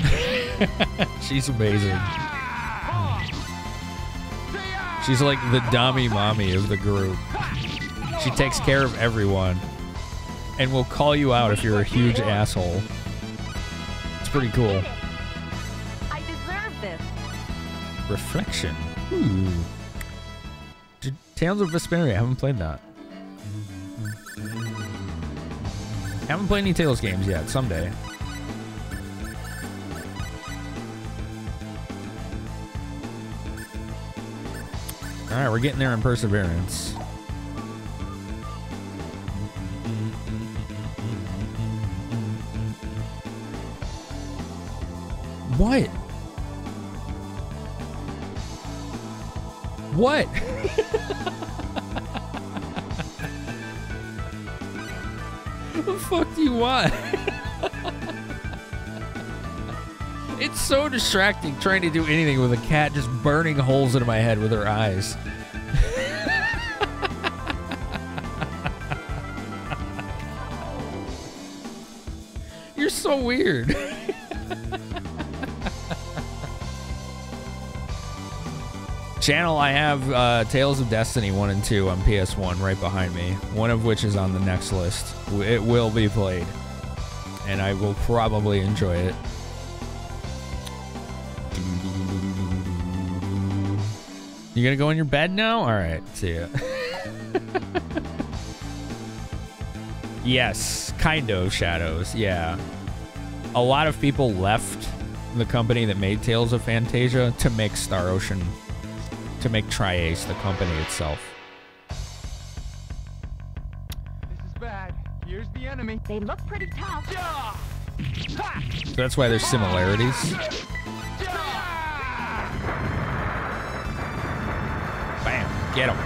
She's amazing. She's like the dummy mommy of the group. She takes care of everyone and will call you out if you're a huge asshole. It's pretty cool. I deserve this. Reflection. Ooh. Tales of Vesperia. I haven't played that. Haven't played any Tales games yet. Someday. Alright, we're getting there in Perseverance. What? What? What the fuck do you want? It's so distracting trying to do anything with a cat just burning holes into my head with her eyes. You're so weird. Channel, I have Tales of Destiny 1 and 2 on PS1 right behind me, one of which is on the next list. It will be played, and I will probably enjoy it. You gonna go in your bed now? All right, see ya. Yes, kind of, Shadows, yeah. A lot of people left the company that made Tales of Phantasia to make Star Ocean, to make Tri-Ace, the company itself. This is bad. Here's the enemy. They look pretty tough. So that's why there's similarities. Bam, get him.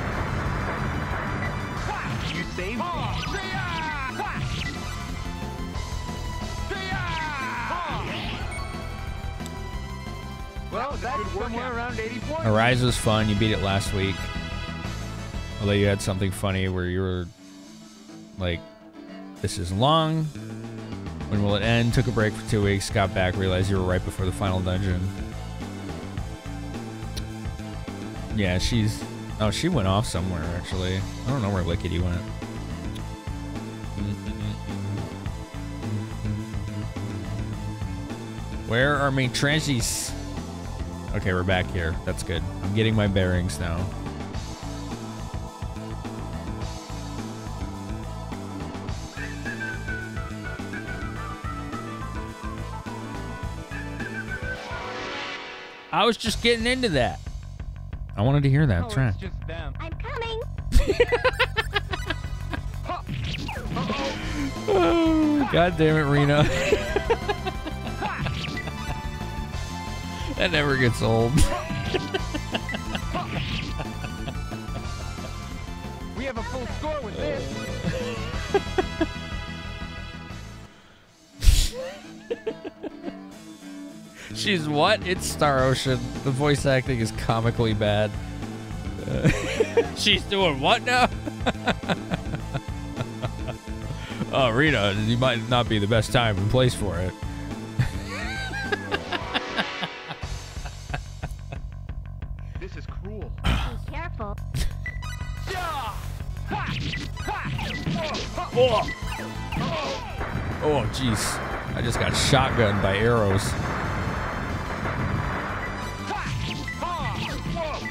You saved me. Well, that's somewhere around 80 points. Arise was fun. You beat it last week. Although you had something funny where you were like, this is long. When will it end? Took a break for 2 weeks. Got back. Realized you were right before the final dungeon. Yeah, she's Oh, she went off somewhere, actually. I don't know where Lickety went. Where are my treasures? Okay, we're back here. That's good. I'm getting my bearings now. I was just getting into that. I wanted to hear that track. It's just them. I'm coming. Oh, God damn it, Rena. That never gets old. We have a full score with this. She's what? It's Star Ocean. The voice acting is comically bad. She's doing what now? Oh, Rita, you might not be the best time and place for it. This is cruel. Be careful. Oh, jeez. I just got shotgunned by arrows.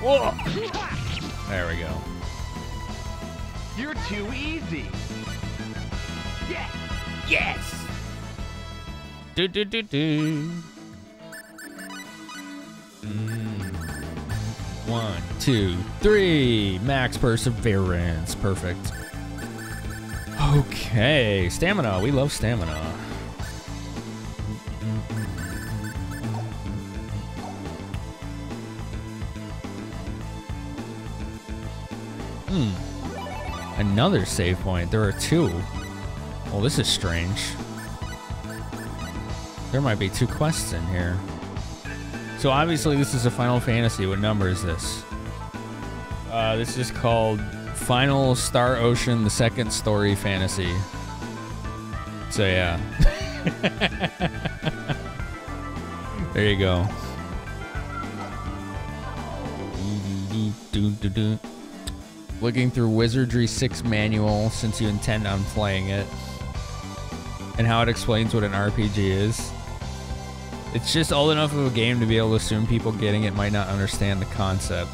Whoa. There we go. You're too easy. Yes. Yes! Do do do do. 1, 2, 3. Max perseverance. Perfect. Okay. Stamina. We love stamina. Another save point. There are 2. Well, this is strange. There might be 2 quests in here. So obviously this is a Final Fantasy. What number is this? This is called Final Star Ocean, the Second Story Fantasy. So yeah. There you go. Looking through Wizardry 6 manual since you intend on playing it. And how it explains what an RPG is. It's just old enough of a game to be able to assume people getting it might not understand the concept.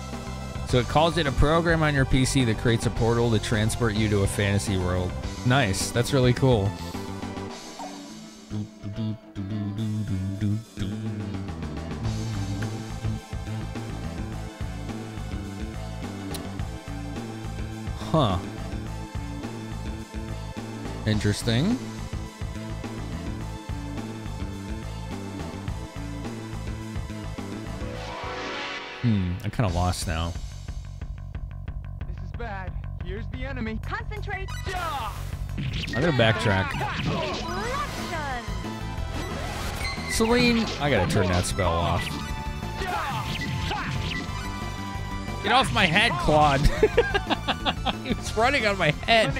So it calls it a program on your PC that creates a portal to transport you to a fantasy world. Nice, that's really cool. Huh. Interesting. I'm kind of lost now. This is bad. Here's the enemy. Concentrate. I'm gonna backtrack. Left done. Celine, I gotta turn that spell off. Get off my head, Claude. He was running on my head.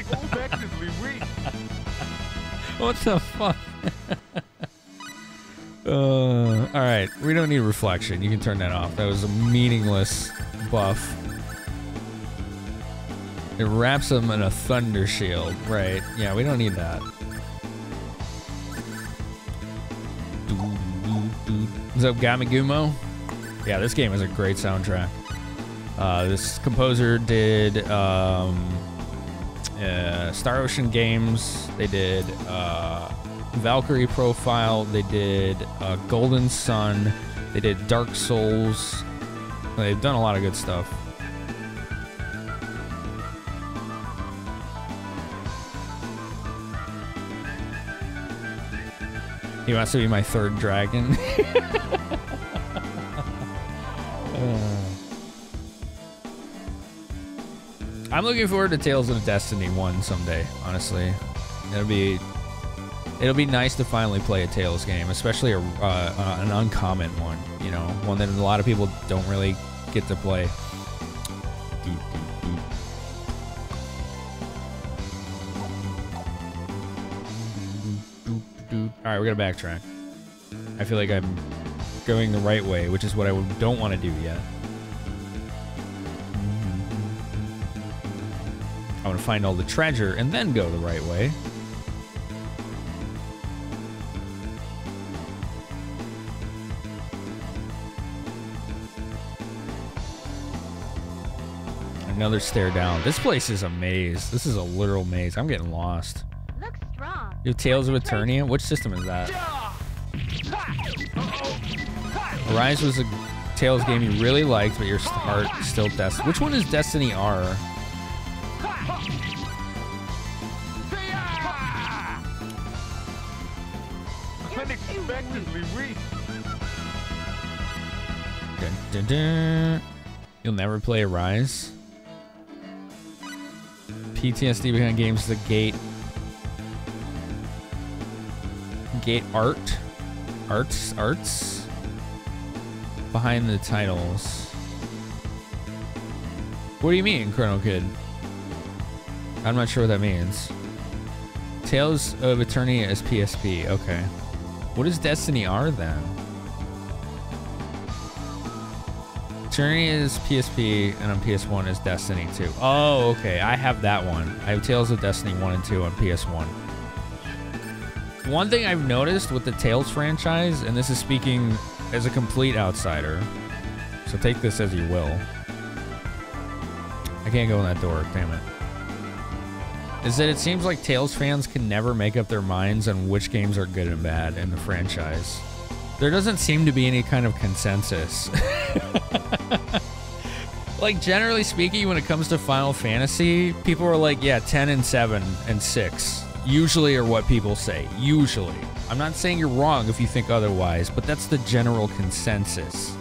What the fuck? Alright, we don't need reflection. You can turn that off. That was a meaningless buff. It wraps him in a thunder shield. Right. Yeah, we don't need that. What's up, Gamagumo? Yeah, this game has a great soundtrack. This composer did Star Ocean games. They did Valkyrie Profile. They did Golden Sun. They did Dark Souls. They've done a lot of good stuff. He wants to be my third dragon. I'm looking forward to Tales of Destiny 1 someday, honestly. It'll be nice to finally play a Tales game, especially an uncommon one, you know, one that a lot of people don't really get to play. All right, we're gonna backtrack. I feel like I'm going the right way, which is what I don't want to do yet. I want to find all the treasure and then go the right way. Another stair down. This place is a maze. This is a literal maze. I'm getting lost. Looks strong. You have Tales of Eternia? Which system is that? Arise was a Tales game you really liked, but your heart still Destiny. Which one is Destiny R? Unexpectedly weak. Dun, dun, dun. You'll never play Arise? PTSD behind games, the Gate arts behind the titles. What do you mean, Chrono Kid? I'm not sure what that means. Tales of Eternia is PSP. Okay. What is Destiny R then? Eternia is PSP, and on PS1 is Destiny 2. Oh, okay. I have that one. I have Tales of Destiny 1 and 2 on PS1. One thing I've noticed with the Tales franchise, and this is speaking as a complete outsider, so take this as you will. I can't go in that door, damn it. Is that it seems like Tales fans can never make up their minds on which games are good and bad in the franchise. There doesn't seem to be any kind of consensus. Like, generally speaking, when it comes to Final Fantasy, people are like, yeah, 10 and 7 and 6. Usually are what people say. Usually. I'm not saying you're wrong if you think otherwise, but that's the general consensus.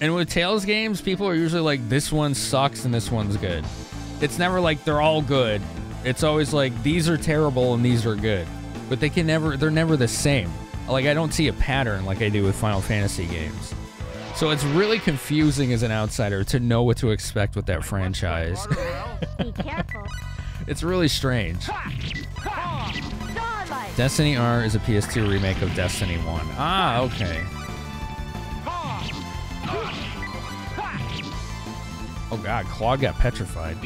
And with Tales games, people are usually like, this one sucks and this one's good. It's never like they're all good. It's always like, these are terrible and these are good. But they're never the same. Like, I don't see a pattern like I do with Final Fantasy games. So it's really confusing as an outsider to know what to expect with that franchise. Be careful. It's really strange. Destiny R is a PS2 remake of Destiny 1. Ah, okay. Oh god, Claude got petrified.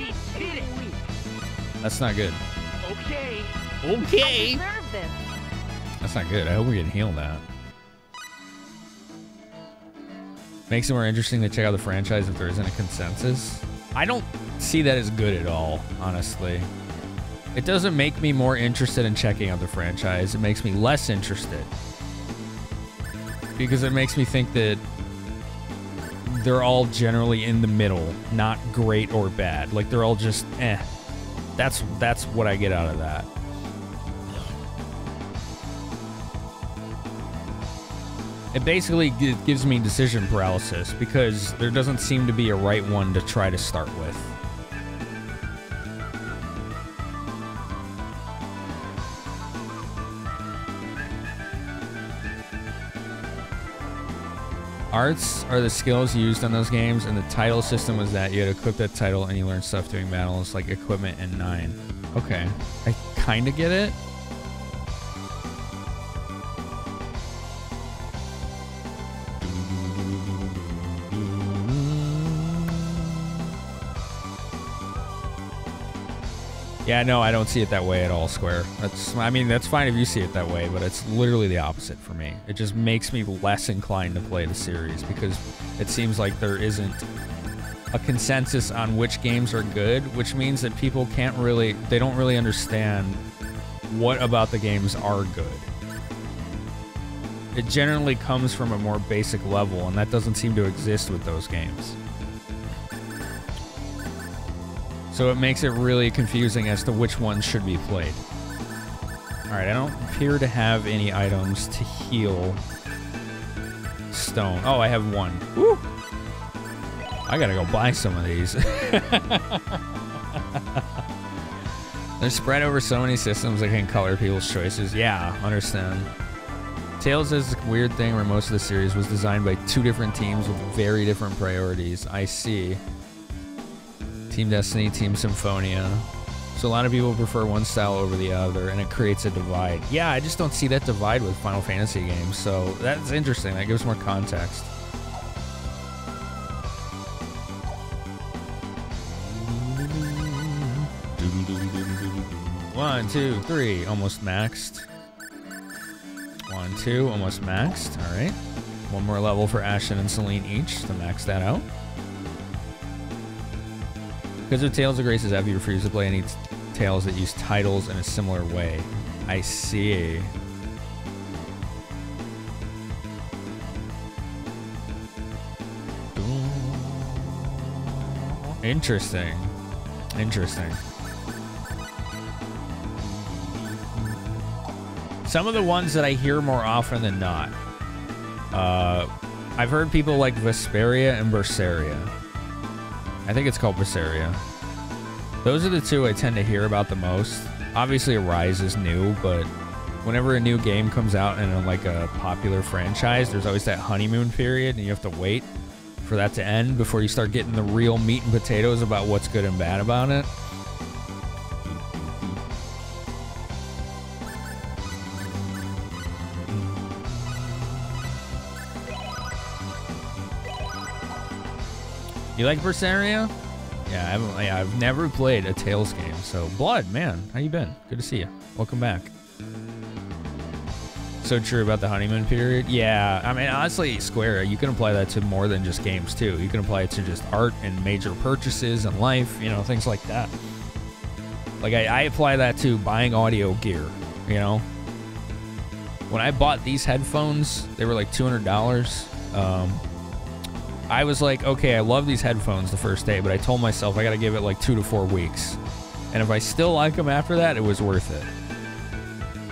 That's not good. Okay. Okay. Deserve this. That's not good. I hope we can heal that. Makes it more interesting to check out the franchise if there isn't a consensus. I don't see that as good at all, honestly. It doesn't make me more interested in checking out the franchise. It makes me less interested. Because it makes me think that they're all generally in the middle, not great or bad. Like, they're all just, eh. That's what I get out of that. It basically gives me decision paralysis because there doesn't seem to be a right one to try to start with. Arts are the skills used on those games, and the title system was that you had to equip that title and you learn stuff doing battles like equipment and 9. Okay, I kind of get it. Yeah, no, I don't see it that way at all, Square. I mean, that's fine if you see it that way, but it's literally the opposite for me. It just makes me less inclined to play the series because it seems like there isn't a consensus on which games are good, which means that people they don't really understand what about the games are good. It generally comes from a more basic level, and that doesn't seem to exist with those games. So it makes it really confusing as to which ones should be played. Alright, I don't appear to have any items to heal stone. Oh, I have one. Woo! I gotta go buy some of these. They're spread over so many systems I can color people's choices. Yeah, understand. Tales is a weird thing where most of the series was designed by 2 different teams with very different priorities. I see. Team Destiny, Team Symphonia. So a lot of people prefer one style over the other, and it creates a divide. Yeah, I just don't see that divide with Final Fantasy games, so that's interesting. That gives more context. 1, 2, 3, almost maxed. 1, 2, almost maxed. All right. One more level for Ashton and Celine each to max that out. Because of Tales of Grace's F, you refuse to play any tales that use titles in a similar way. I see. Interesting. Interesting. Some of the ones that I hear more often than not. I've heard people like Vesperia and Berseria. I think it's called Berseria. Those are the two I tend to hear about the most. Obviously, Arise is new, but whenever a new game comes out in like a popular franchise, there's always that honeymoon period, and you have to wait for that to end before you start getting the real meat and potatoes about what's good and bad about it. You like Berseria? Yeah, I've never played a Tales game. So, Blood, man, how you been? Good to see you. Welcome back. So true about the honeymoon period. Yeah, I mean, honestly, Square, you can apply that to more than just games, too. You can apply it to just art and major purchases and life, you know, things like that. Like, I apply that to buying audio gear, you know? When I bought these headphones, they were like $200. I was like, okay, I love these headphones the first day, but I told myself I got to give it like 2 to 4 weeks. And if I still like them after that, it was worth it.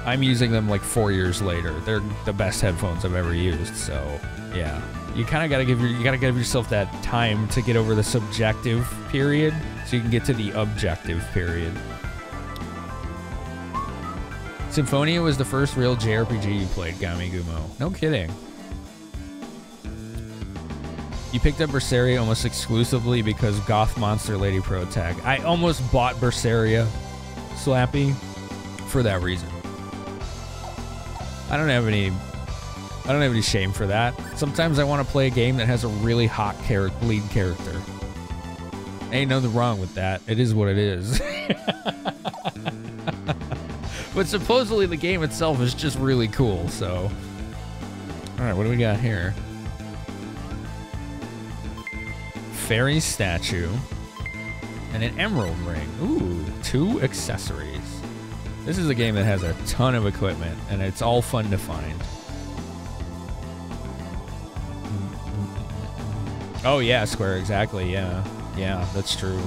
I'm using them like 4 years later. They're the best headphones I've ever used. So yeah, you kind of got to give yourself that time to get over the subjective period so you can get to the objective period. Symphonia was the first real JRPG you played, Gamigumo. No kidding. You picked up Berseria almost exclusively because Goth Monster Lady Pro Tag. I almost bought Berseria, Slappy, for that reason. I don't have any shame for that. Sometimes I want to play a game that has a really hot lead character. Ain't nothing wrong with that. It is what it is. But supposedly the game itself is just really cool, so. All right, what do we got here? Fairy statue and an emerald ring. Ooh, 2 accessories. This is a game that has a ton of equipment and it's all fun to find. Oh yeah, Square, exactly. Yeah, that's true.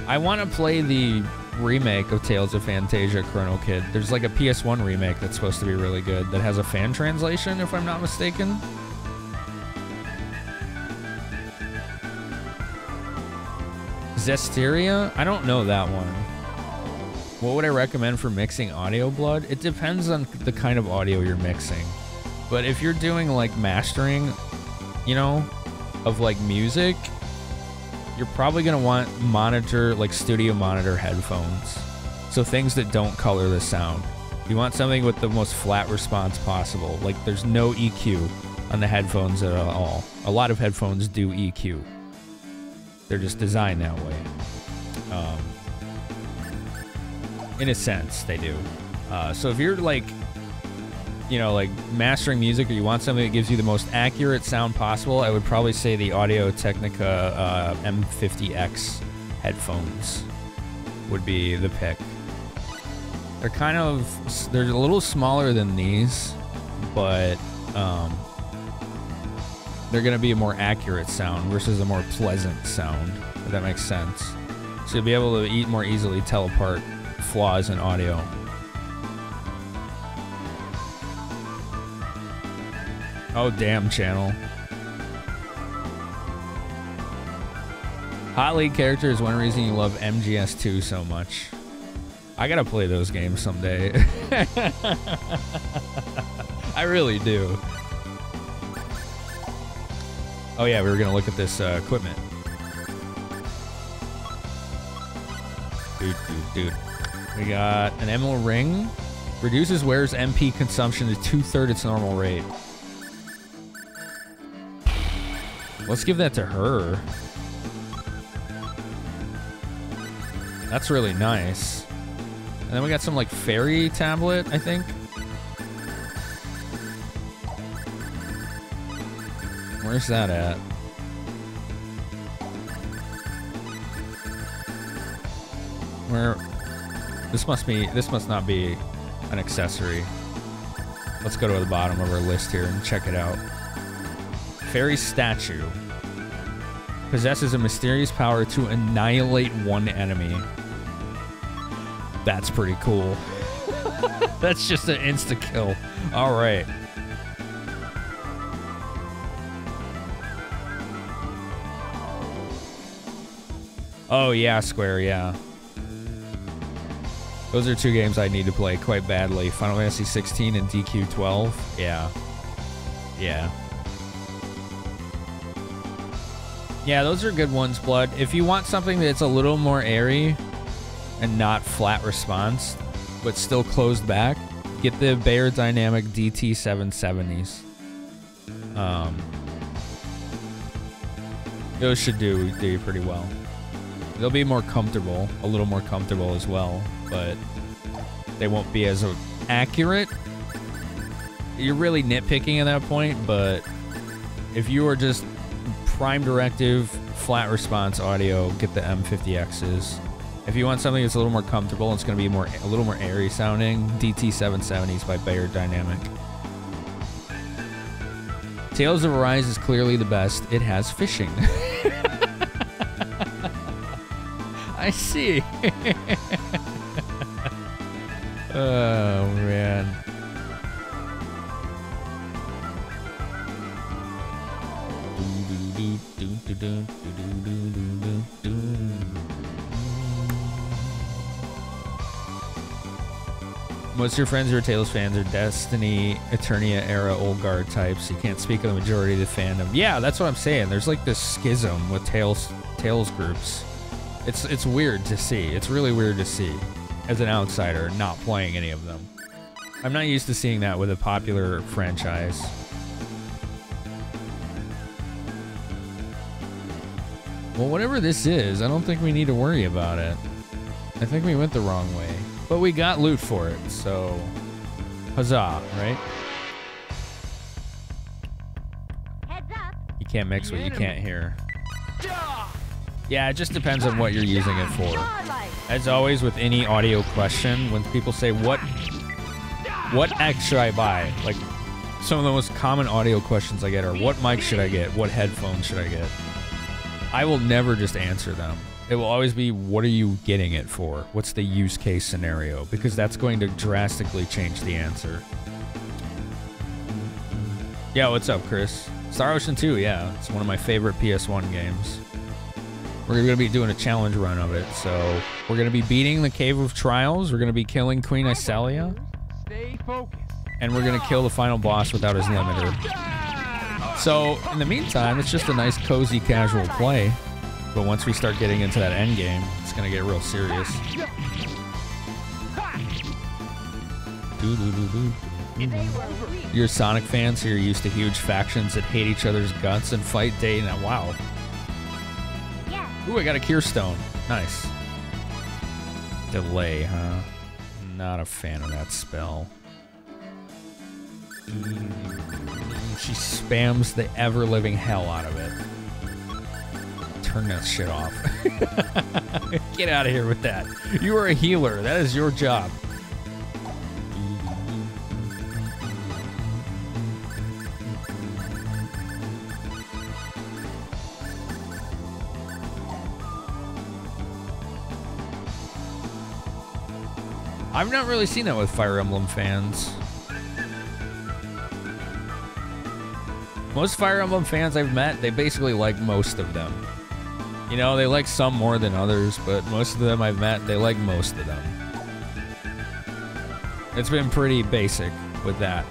I want to play the remake of Tales of Phantasia Chrono Kid. There's like a PS1 remake that's supposed to be really good that has a fan translation, if I'm not mistaken. Zestiria? I don't know that one. What would I recommend for mixing audio, Blood? It depends on the kind of audio you're mixing. But if you're doing like mastering, you know, of like music, you're probably gonna want like studio monitor headphones. So things that don't color the sound. You want something with the most flat response possible. Like there's no EQ on the headphones at all. A lot of headphones do EQ. They're just designed that way. In a sense, they do. So if you're like, you know, like mastering music or you want something that gives you the most accurate sound possible, I would probably say the Audio Technica M50X headphones would be the pick. They're a little smaller than these, but they're going to be a more accurate sound versus a more pleasant sound, if that makes sense. So you'll be able to more easily tell apart flaws in audio. Oh, damn, channel. Hot League character is one reason you love MGS2 so much. I gotta play those games someday. I really do. Oh yeah, we were gonna look at this equipment. Dude. We got an emerald ring. Reduces wearer's MP consumption to 2/3 its normal rate. Let's give that to her. That's really nice. And then we got some like fairy tablet, I think. Where's that at? Where? This must not be an accessory. Let's go to the bottom of our list here and check it out. Fairy statue. Possesses a mysterious power to annihilate one enemy. That's pretty cool. That's just an insta-kill. Alright. Oh yeah, Square, yeah. Those are two games I need to play quite badly. Final Fantasy 16 and DQ12. Yeah. Yeah. Yeah, those are good ones, Blood. If you want something that's a little more airy and not flat response, but still closed back, get the Bayer Dynamic DT770s. Those should do pretty well. They'll be more comfortable, a little more comfortable as well, but they won't be as accurate. You're really nitpicking at that point, but if you are just prime directive, flat response audio, get the M50Xs. If you want something that's a little more comfortable, it's going to be a little more airy sounding, DT770s by Bayer Dynamic. Tales of Arise is clearly the best. It has fishing. I see. Oh, man. Most of your friends who are Tales fans are Destiny, Eternia era old guard types. You can't speak of the majority of the fandom. Yeah, that's what I'm saying. There's like this schism with Tales groups. It's weird to see. It's really weird to see as an outsider not playing any of them. I'm not used to seeing that with a popular franchise. Well, whatever this is, I don't think we need to worry about it. I think we went the wrong way. But we got loot for it, so huzzah, right? Heads up. You can't mix what you can't hear. Yeah, it just depends on what you're using it for. As always with any audio question, when people say, what X should I buy? Like, some of the most common audio questions I get are, what mic should I get? What headphones should I get? I will never just answer them. It will always be, what are you getting it for? What's the use case scenario? Because that's going to drastically change the answer. Yeah, what's up, Chris? Star Ocean 2, yeah. It's one of my favorite PS1 games. We're going to be doing a challenge run of it, so we're going to be beating the Cave of Trials. We're going to be killing Queen Iselia. Stay focused. And we're going to kill the final boss without his limiter. So, in the meantime, it's just a nice, cozy, casual play. But once we start getting into that end game, it's going to get real serious. You're Sonic fans who are used to huge factions that hate each other's guts and fight day and night. Wow. Ooh, I got a Cure Stone. Nice. Delay, huh? Not a fan of that spell. She spams the ever-living hell out of it. Turn that shit off. Get out of here with that. You are a healer. That is your job. I've not really seen that with Fire Emblem fans. Most Fire Emblem fans I've met, they basically like most of them. You know, they like some more than others, but most of them I've met, they like most of them. It's been pretty basic with that.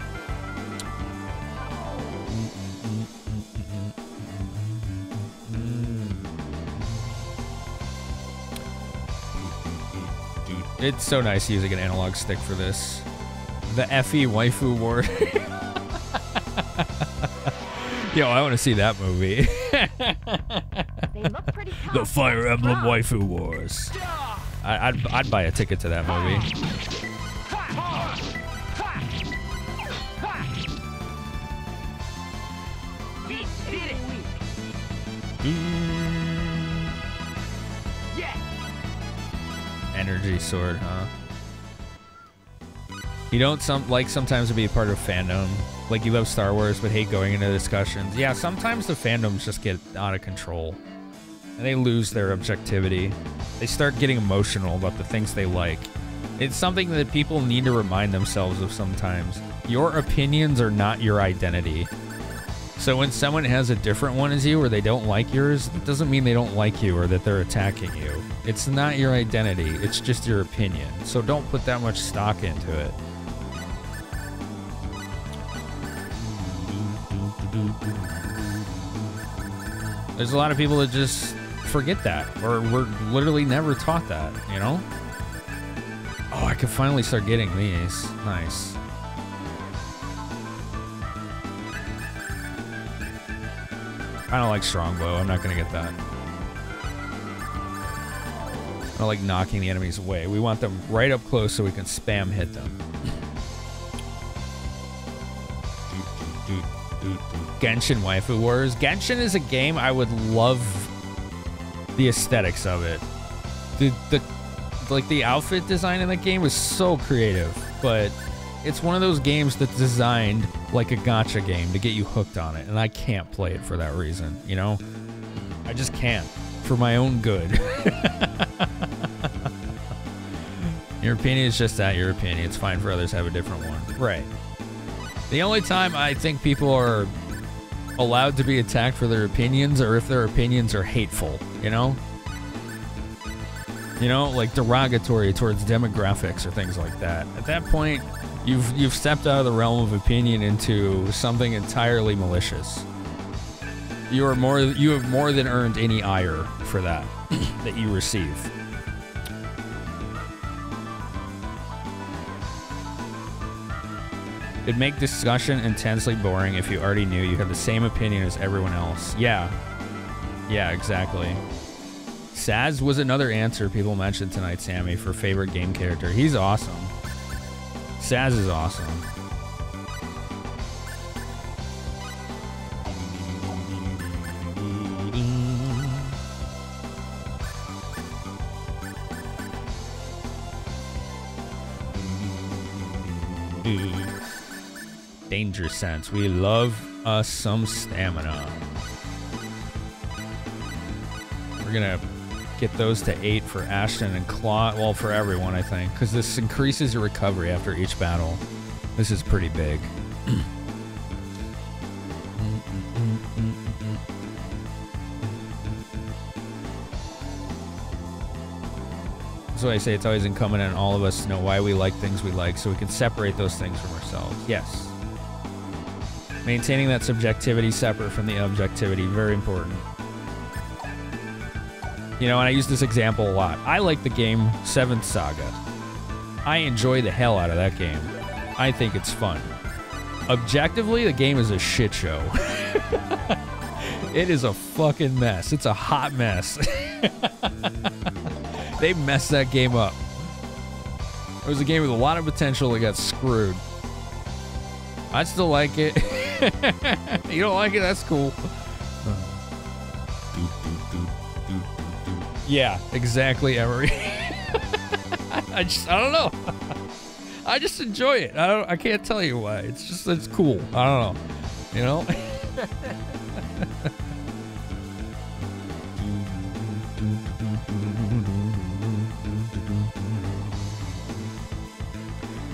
It's so nice using an analog stick for this. The FE Waifu War. Yo, I want to see that movie. They look pretty tough. The Fire Emblem Waifu Wars. I'd buy a ticket to that movie. We did it. Yeah. Energy sword, huh? You don't sometimes to be a part of fandom. Like you love Star Wars but hate going into discussions. Yeah, sometimes the fandoms just get out of control. And they lose their objectivity. They start getting emotional about the things they like. It's something that people need to remind themselves of sometimes. Your opinions are not your identity. So when someone has a different one as you or they don't like yours, it doesn't mean they don't like you or that they're attacking you. It's not your identity. It's just your opinion. So don't put that much stock into it. There's a lot of people that just forget that, or we're literally never taught that, you know? Oh, I can finally start getting these. Nice. I don't like strongbow. I'm not gonna get that. I don't like knocking the enemies away. We want them right up close so we can spam hit them. Genshin Waifu Wars. Genshin is a game I would love the aesthetics of it. The outfit design in that game was so creative, but it's one of those games that's designed like a gacha game to get you hooked on it, and I can't play it for that reason, you know? I just can't, for my own good. Your opinion is just that, your opinion. It's fine for others to have a different one. Right. The only time I think people are allowed to be attacked for their opinions or if their opinions are hateful, you know? You know, like derogatory towards demographics or things like that. At that point, you've stepped out of the realm of opinion into something entirely malicious. You have more than earned any ire for that that you receive. It'd make discussion intensely boring if you already knew you had the same opinion as everyone else. Yeah. Yeah, exactly. Saz was another answer people mentioned tonight, Sammy, for favorite game character. He's awesome. Saz is awesome. Danger sense. We love us some stamina. We're gonna get those to 8 for Ashton and Claw. Well, for everyone, I think, because this increases your recovery after each battle. This is pretty big. That's why I say it's always incumbent on all of us to know why we like things we like so we can separate those things from ourselves. Yes. Maintaining that subjectivity separate from the objectivity, very important. You know, and I use this example a lot. I like the game 7th Saga. I enjoy the hell out of that game. I think it's fun. Objectively, the game is a shit show. It is a fucking mess. It's a hot mess. They messed that game up. It was a game with a lot of potential that got screwed. I still like it. You don't like it? That's cool. Yeah, exactly, Emery. I don't know. I just enjoy it. I can't tell you why. It's cool. I don't know. You know?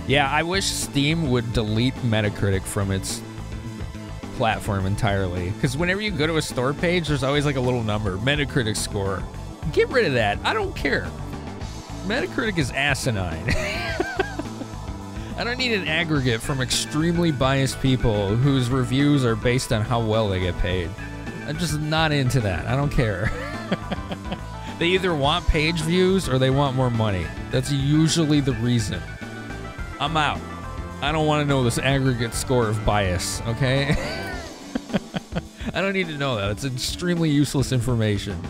Yeah, I wish Steam would delete Metacritic from its platform entirely. Because whenever you go to a store page, there's always like a little number. Metacritic score. Get rid of that. I don't care. Metacritic is asinine. I don't need an aggregate from extremely biased people whose reviews are based on how well they get paid. I'm just not into that. I don't care. They either want page views or they want more money. That's usually the reason. I'm out. I don't want to know this aggregate score of bias, okay? I don't need to know that. It's extremely useless information.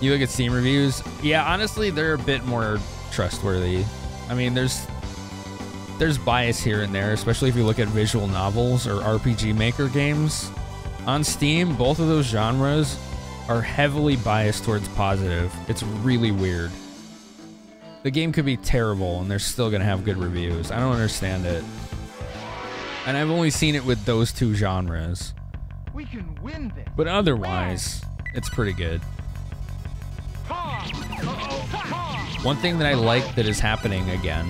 You look at Steam reviews. Yeah, honestly, they're a bit more trustworthy. I mean, there's bias here and there, especially if you look at visual novels or RPG Maker games. On Steam, both of those genres are heavily biased towards positive. It's really weird. The game could be terrible and they're still gonna have good reviews. I don't understand it. And I've only seen it with those two genres. We can win this. But otherwise, it's pretty good. One thing that I like that is happening again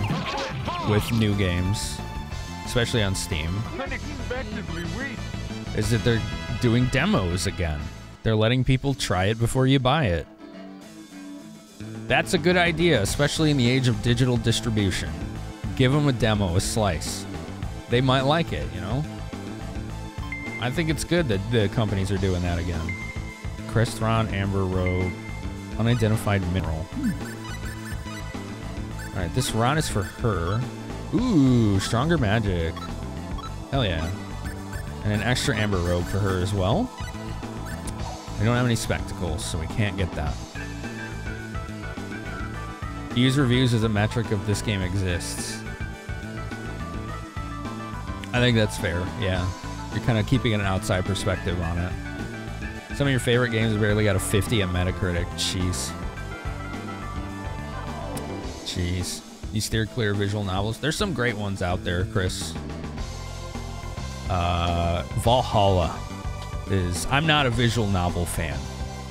with new games, especially on Steam, Unexpectedly weak. is that they're doing demos again. They're letting people try it before you buy it. That's a good idea, especially in the age of digital distribution. Give them a demo, a slice. They might like it, you know? I think it's good that the companies are doing that again. Crestron, Amber Rogue, unidentified mineral. Alright, this rod is for her. Ooh, stronger magic. Hell yeah. And an extra Amber Rogue for her as well. We don't have any spectacles, so we can't get that. Use reviews as a metric of this game exists. I think that's fair, yeah. You're kind of keeping an outside perspective on it. Some of your favorite games have barely got a 50 on Metacritic. Jeez. Jeez. You steer clear of visual novels. There's some great ones out there, Chris. Valhalla is... I'm not a visual novel fan.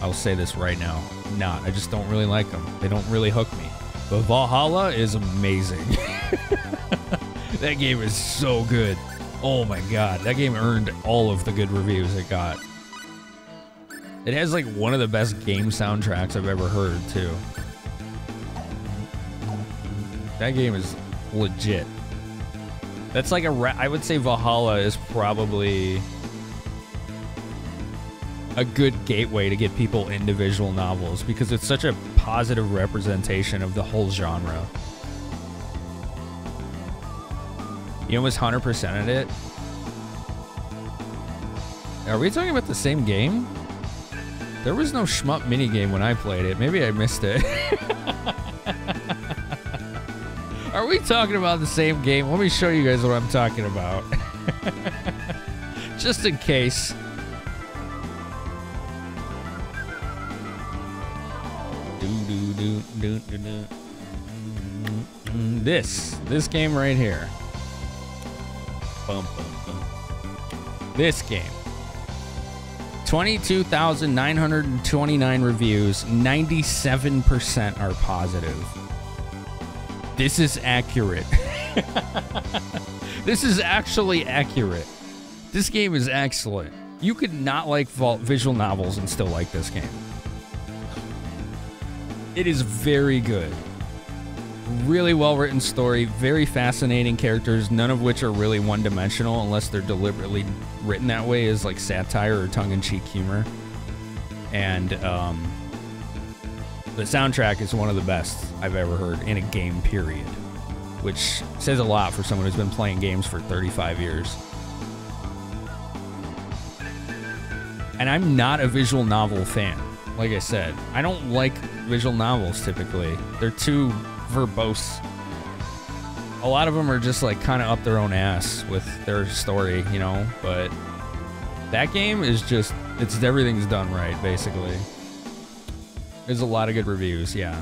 I'll say this right now. I'm not. I just don't really like them. They don't really hook me. But Valhalla is amazing. That game is so good. Oh my god. That game earned all of the good reviews it got. It has like one of the best game soundtracks I've ever heard, too. That game is legit. That's like I would say Valhalla is probably a good gateway to get people into visual novels because it's such a positive representation of the whole genre. You almost 100%ed it. Are we talking about the same game? There was no shmup minigame when I played it. Maybe I missed it. Are we talking about the same game? Let me show you guys what I'm talking about. Just in case. This game right here. This game. 22,929 reviews, 97% are positive. This is accurate. This is actually accurate. This game is excellent. You could not like visual novels and still like this game. It is very good. Really well-written story, very fascinating characters, none of which are really one-dimensional unless they're deliberately written that way as like satire or tongue-in-cheek humor. And the soundtrack is one of the best I've ever heard in a game, period. Which says a lot for someone who's been playing games for 35 years. And I'm not a visual novel fan. Like I said, I don't like visual novels typically. They're too verbose. A lot of them are just like kind of up their own ass with their story, you know, but that game is just, everything's done right, basically. There's a lot of good reviews, yeah.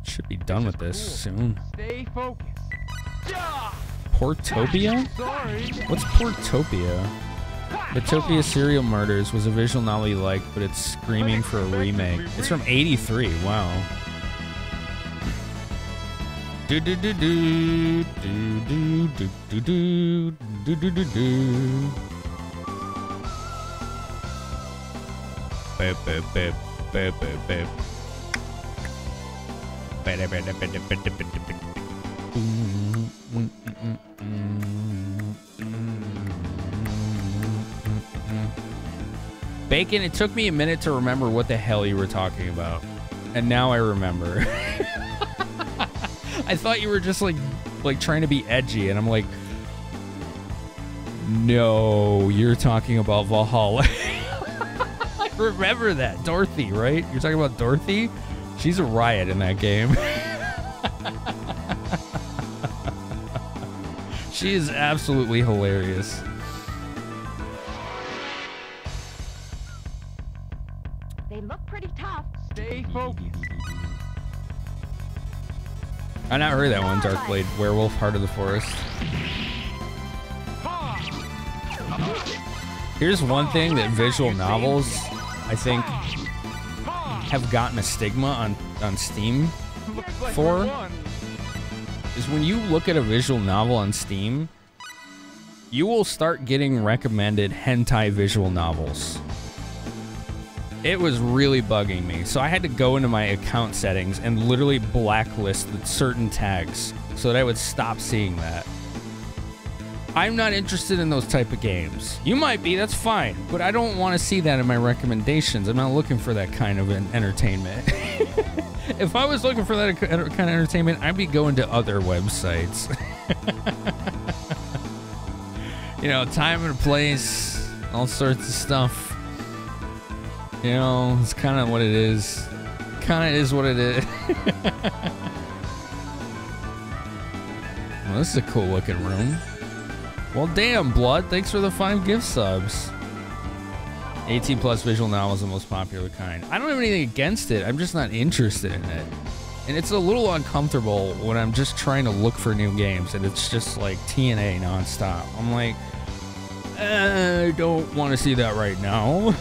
Should be done with this soon. Stay focused. Portopia? What's Portopia? Portopia Serial Murders was a visual novel you liked, but it's screaming for a remake. It's from '83. Wow. Do do do do do do do do do do do do do. Beep beep beep beep beep beep. Bacon, it took me a minute to remember what the hell you were talking about. And now I remember. I thought you were just like like trying to be edgy, and I'm like, no, you're talking about Valhalla. I remember that. Dorothy, right? You're talking about Dorothy? She's a riot in that game. She is absolutely hilarious. They look pretty tough. Stay focused. I not heard that one, Darkblade. Werewolf, Heart of the Forest. Here's one thing that visual novels, I think, have gotten a stigma on Steam for, is when you look at a visual novel on Steam, you will start getting recommended hentai visual novels. It was really bugging me, so I had to go into my account settings and literally blacklist certain tags so that I would stop seeing that. I'm not interested in those type of games. You might be, that's fine, but I don't want to see that in my recommendations. I'm not looking for that kind of entertainment. If I was looking for that kind of entertainment, I'd be going to other websites. You know, time and place, all sorts of stuff. You know, it's kind of what it is. Kind of is what it is. Well, this is a cool looking room. Well, damn, Blood. Thanks for the 5 gift subs. 18 plus visual novel is the most popular kind. I don't have anything against it. I'm just not interested in it. And it's a little uncomfortable when I'm just trying to look for new games and it's just like TNA nonstop. I'm like, I don't want to see that right now.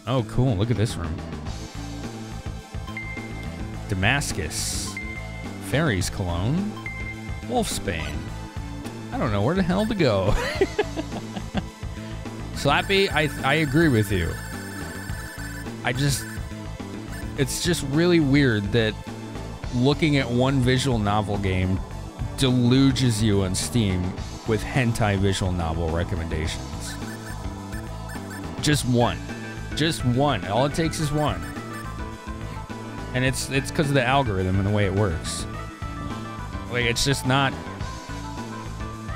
Oh, cool. Look at this room. Damascus. Fairies Cologne. Wolfsbane. I don't know where the hell to go. Slappy, I agree with you. It's just really weird that looking at one visual novel game deluges you on Steam with hentai visual novel recommendations. Just one. Just one. All it takes is one. And it's because of the algorithm and the way it works. Like, it's just not...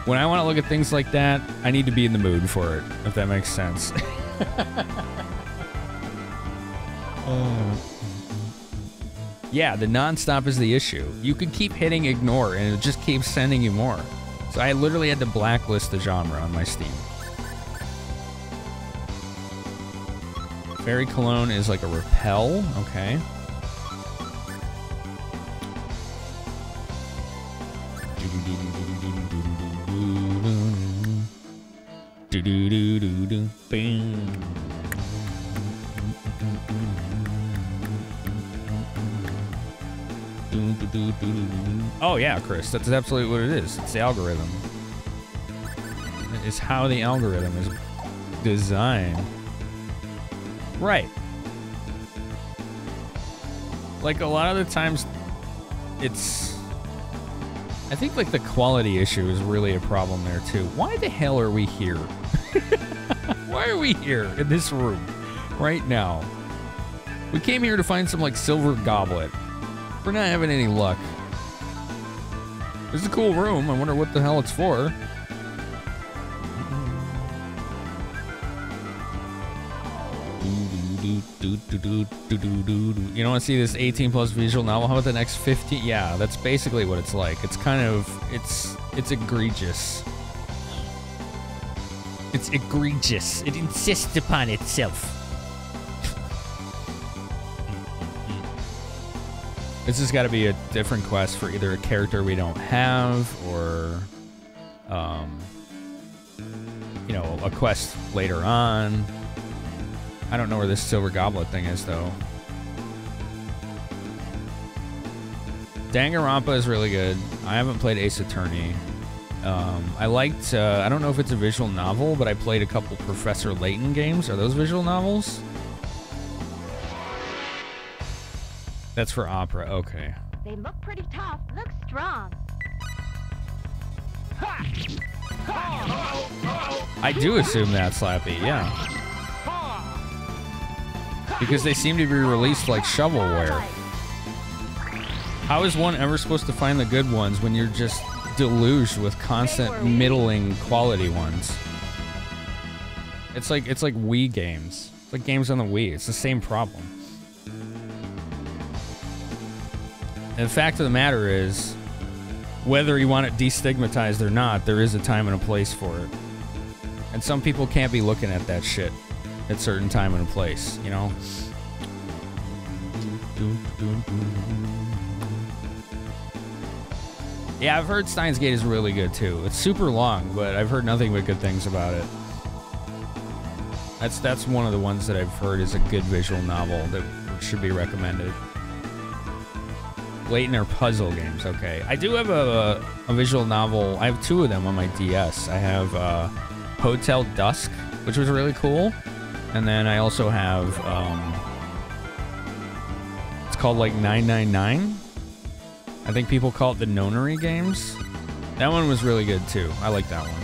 When I want to look at things like that, I need to be in the mood for it, if that makes sense. Yeah, the non-stop is the issue. You could keep hitting ignore, and it just keeps sending you more. So I literally had to blacklist the genre on my Steam. Fairy Cologne is like a repel. Okay. Oh yeah, Chris, that's absolutely what it is. It's the algorithm. It's how the algorithm is designed. Right. Like, a lot of the times, it's... I think, like, the quality issue is really a problem there, too. Why the hell are we here? Why are we here in this room right now? We came here to find some, like, silver goblet. We're not having any luck. This is a cool room. I wonder what the hell it's for. You don't want to see this 18 plus visual novel? How about the next 15? Yeah, that's basically what it's like. It's kind of, it's egregious. It's egregious. It insists upon itself. This has got to be a different quest for either a character we don't have or, you know, a quest later on. I don't know where this silver goblet thing is, though. Danganronpa is really good. I haven't played Ace Attorney. I liked, I don't know if it's a visual novel, but I played a couple Professor Layton games. Are those visual novels? That's for opera, okay. They look pretty tough. Look strong. I do assume that, Slappy, yeah. Because they seem to be released like shovelware. How is one ever supposed to find the good ones when you're just deluged with constant middling quality ones? It's like Wii games. It's like games on the Wii. It's the same problem. And the fact of the matter is, whether you want it destigmatized or not, there is a time and a place for it. And some people can't be looking at that shit at certain time and a place, you know? Yeah, I've heard Steins Gate is really good too. It's super long, but I've heard nothing but good things about it. That's one of the ones that I've heard is a good visual novel that should be recommended. Layton are puzzle games, okay. I do have a visual novel. I have two of them on my DS. I have Hotel Dusk, which was really cool. And then I also have, it's called like 999. I think people call it the Nonary games. That one was really good too. I like that one.